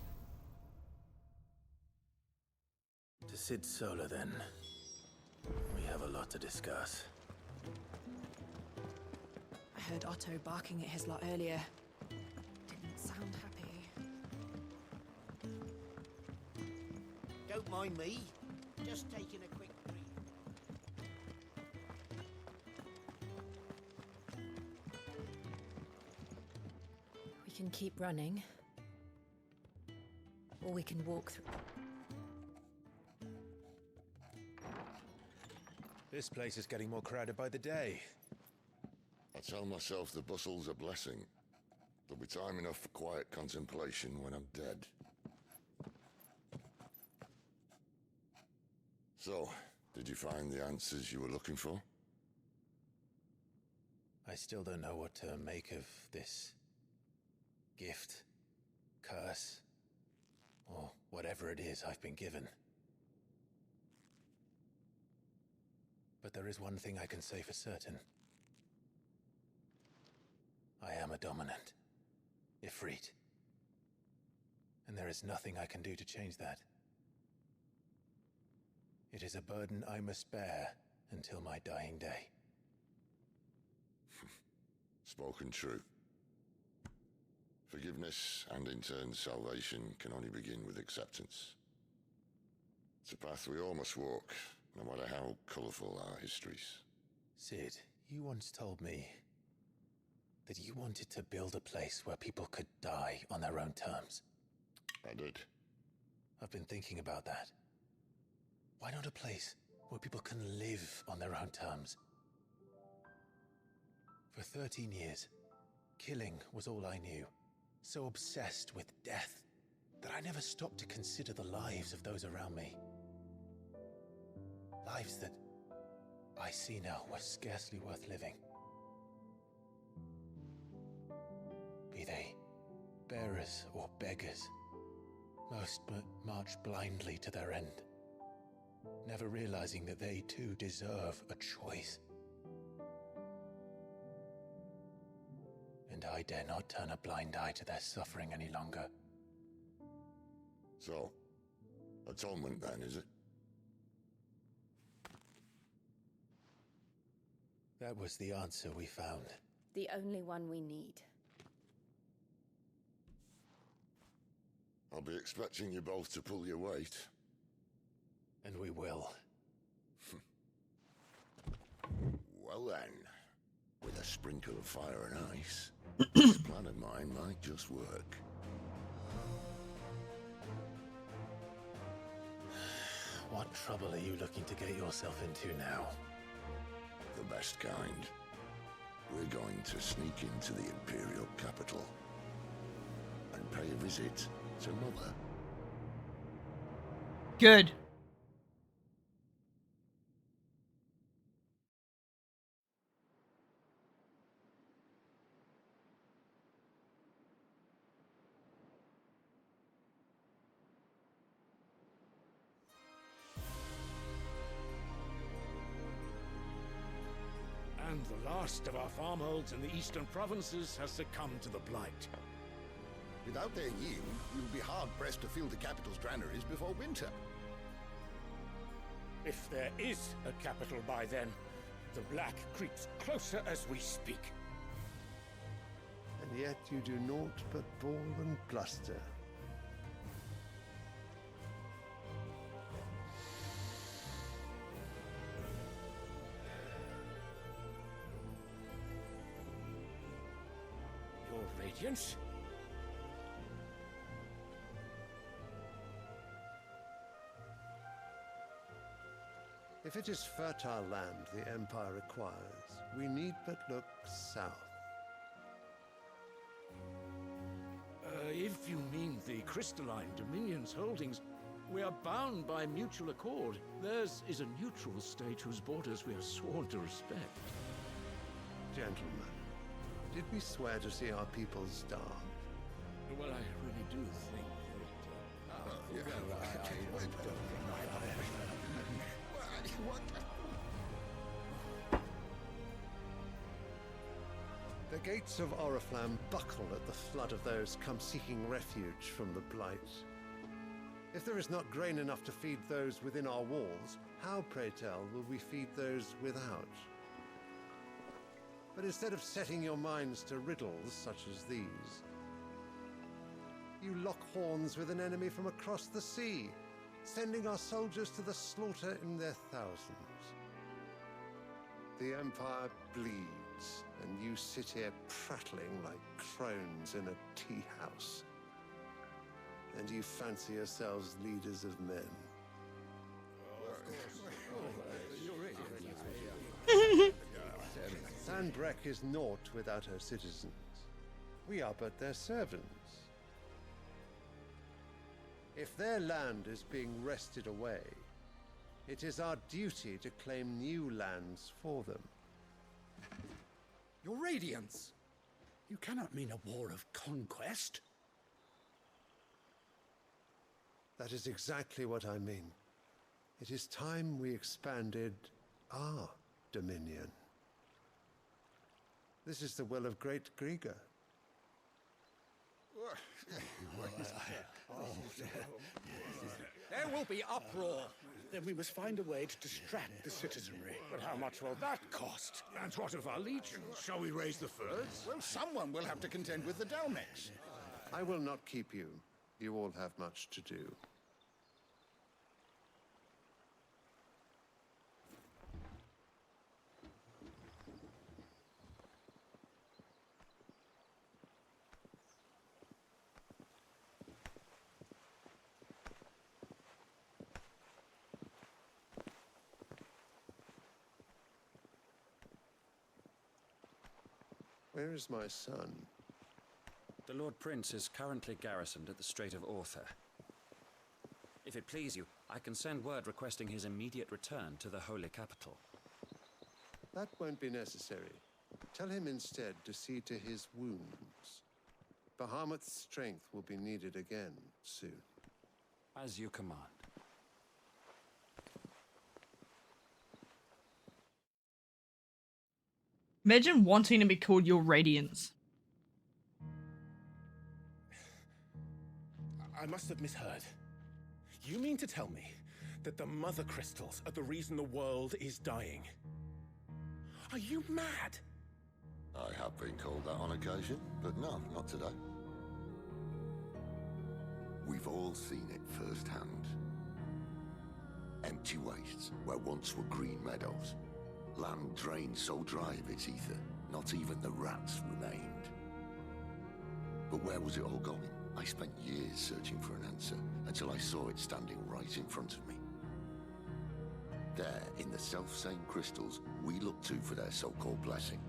To Sid Solar, then. We have a lot to discuss. I heard Otto barking at his lot earlier. Didn't sound happy. Don't mind me. Just taking a quick breathe. We can keep running. Or we can walk through. This place is getting more crowded by the day. I tell myself the bustle's a blessing. There'll be time enough for quiet contemplation when I'm dead. So, did you find the answers you were looking for? I still don't know what to make of this gift, curse, or whatever it is I've been given. But there is one thing I can say for certain. I am a dominant, Ifrit. And there is nothing I can do to change that. It is a burden I must bear until my dying day. Spoken true. Forgiveness and in turn salvation can only begin with acceptance. It's a path we all must walk, no matter how colourful our histories. Sid, you once told me that you wanted to build a place where people could die on their own terms. I did. I've been thinking about that. Why not a place where people can live on their own terms? For 13 years, killing was all I knew. So obsessed with death that I never stopped to consider the lives of those around me. Lives that I see now were scarcely worth living. Be they bearers or beggars, most march blindly to their end, never realizing that they too deserve a choice. And I dare not turn a blind eye to their suffering any longer. So, atonement then, is it? That was the answer we found. The only one we need. I'll be expecting you both to pull your weight. And we will. Well then, with a sprinkle of fire and ice, this plan of mine might just work. What trouble are you looking to get yourself into now? The best kind. We're going to sneak into the Imperial capital and pay a visit to Mother. Good. And the last of our farmholds in the eastern provinces has succumbed to the blight. Without their yield, we will be hard-pressed to fill the capital's granaries before winter. If there is a capital by then, The black creeps closer as we speak. And yet you do naught but bawl and bluster. Your Radiance? If it is fertile land the Empire requires, we need but look south. If you mean the crystalline Dominion's holdings, we are bound by mutual accord. Theirs is a neutral state whose borders we are sworn to respect. Gentlemen, did we swear to see our people starve? Well, I really do think The gates of Oriflamme buckle at the flood of those come seeking refuge from the Blight. If there is not grain enough to feed those within our walls, how, pray tell, will we feed those without? But instead of setting your minds to riddles such as these, you lock horns with an enemy from across the sea, sending our soldiers to the slaughter in their thousands. The Empire bleeds, and you sit here prattling like crones in a tea house. And you fancy yourselves leaders of men. Sandbreck is naught without her citizens. We are but their servants. If their land is being wrested away, it is our duty to claim new lands for them. Your Radiance! You cannot mean a war of conquest. That is exactly what I mean. It is time we expanded our dominion. This is the will of great Grieger. There will be uproar. Then we must find a way to distract the citizenry. But how much will that cost? And what of our legions? Shall we raise the furs? Well, someone will have to contend with the Dalmex. I will not keep you. You all have much to do. Where is my son? The Lord Prince is currently garrisoned at the Strait of Author. If it please you, I can send word requesting his immediate return to the Holy Capital. That won't be necessary. Tell him instead to see to his wounds. Bahamut's strength will be needed again soon. As you command. Imagine wanting to be called Your Radiance. I must have misheard. You mean to tell me that the mother crystals are the reason the world is dying? Are you mad? I have been called that on occasion, but no, not today. We've all seen it firsthand. Empty wastes where once were green meadows. Land drained so dry of its ether, not even the rats remained. But where was it all going? I spent years searching for an answer, until I saw it standing right in front of me. There, in the self-same crystals, we look to for their so-called blessing.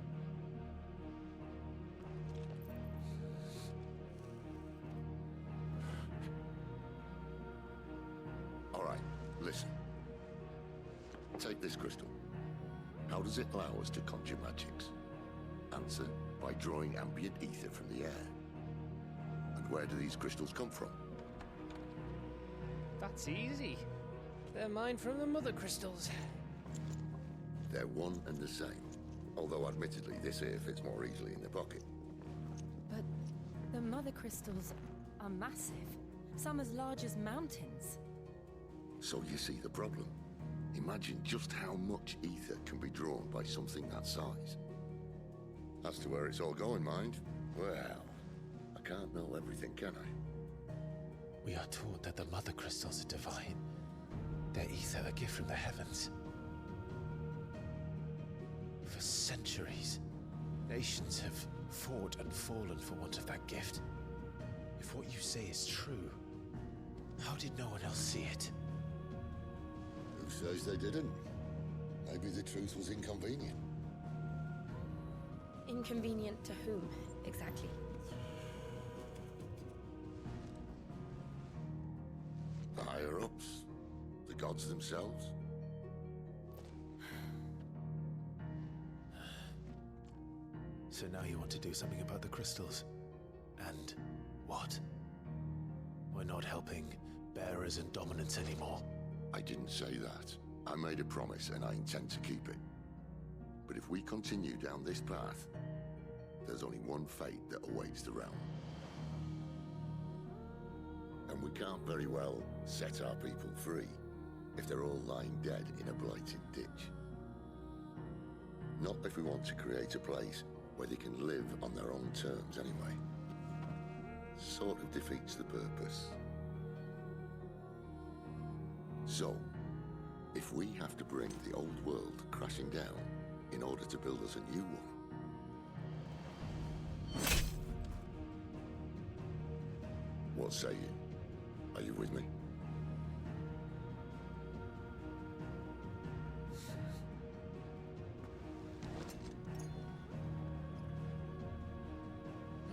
All right, listen. Take this crystal. How does it allow us to conjure magics? Answer, by drawing ambient ether from the air. And where do these crystals come from? That's easy. They're mined from the mother crystals. They're one and the same. Although admittedly, this here fits more easily in the pocket. But the mother crystals are massive. Some as large as mountains. So you see the problem. Imagine just how much ether can be drawn by something that size. As to where it's all going, mind, well, I can't know everything, can I? We are taught that the mother crystals are divine. Their ether a gift from the heavens. For centuries, nations have fought and fallen for want of that gift. If what you say is true, how did no one else see it? Who says they didn't? Maybe the truth was inconvenient. Inconvenient to whom, exactly? The higher-ups? The gods themselves? So now you want to do something about the crystals? And what? We're not helping bearers and dominants anymore. I didn't say that. I made a promise and I intend to keep it. But if we continue down this path, there's only one fate that awaits the realm. And we can't very well set our people free if they're all lying dead in a blighted ditch. Not if we want to create a place where they can live on their own terms anyway. Sort of defeats the purpose. So, if we have to bring the old world crashing down in order to build us a new one, what say you? Are you with me?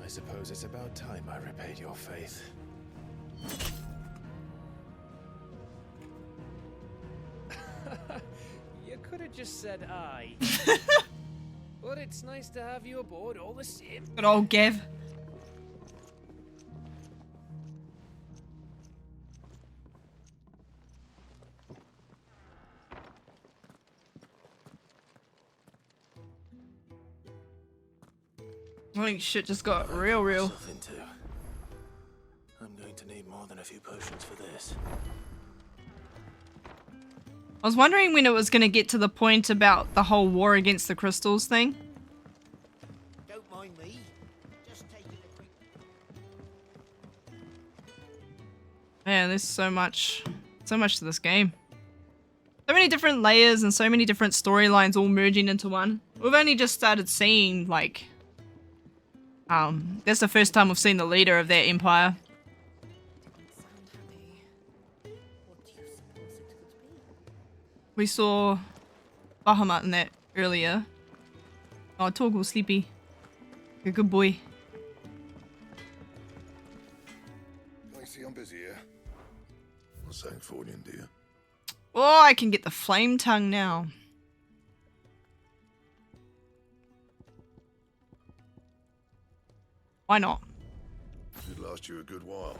I suppose it's about time I repaid your faith. You could have just said aye. But it's nice to have you aboard all the same. Good old Gav. I think shit just got real. I'm going to need more than a few potions for this. I was wondering when it was going to get to the point about the whole war against the crystals thing. Don't mind me. Just taking a quick... Man, there's so much to this game. So many different layers and so many different storylines all merging into one. We've only just started seeing, like... that's the first time we've seen the leader of that empire. We saw Bahamut in that earlier. Oh, Torgal's sleepy. You're a good boy. I see I'm busy here. What's saying for you, dear? Oh, I can get the flame tongue now. Why not? Should last you a good while.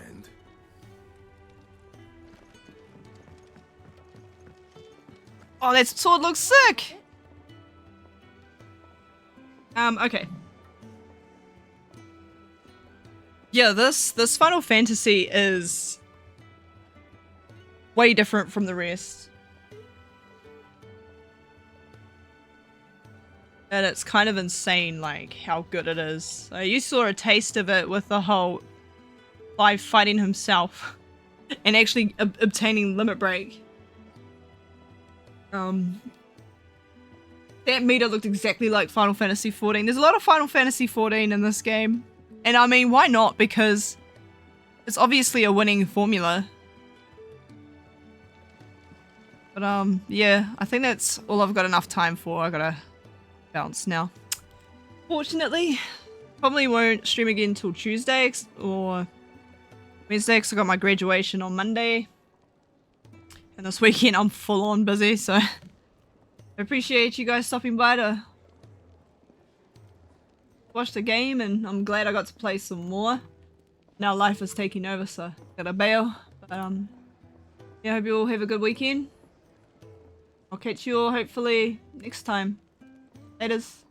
And? Oh, that sword looks sick! Okay. Yeah, this Final Fantasy is way different from the rest. And it's kind of insane, like, how good it is. You saw a taste of it with the whole Clive fighting himself and actually obtaining Limit Break. That meter looked exactly like Final Fantasy XIV. There's a lot of Final Fantasy XIV in this game. And I mean, why not? Because it's obviously a winning formula. But yeah, I think that's all I've got enough time for. I gotta bounce now. Fortunately, probably won't stream again till Tuesday or Wednesday because I got my graduation on Monday. And this weekend I'm full on busy, so I appreciate you guys stopping by to watch the game, and I'm glad I got to play some more. Now life is taking over, so gotta bail. But yeah, I hope you all have a good weekend. I'll catch you all hopefully next time. Laters.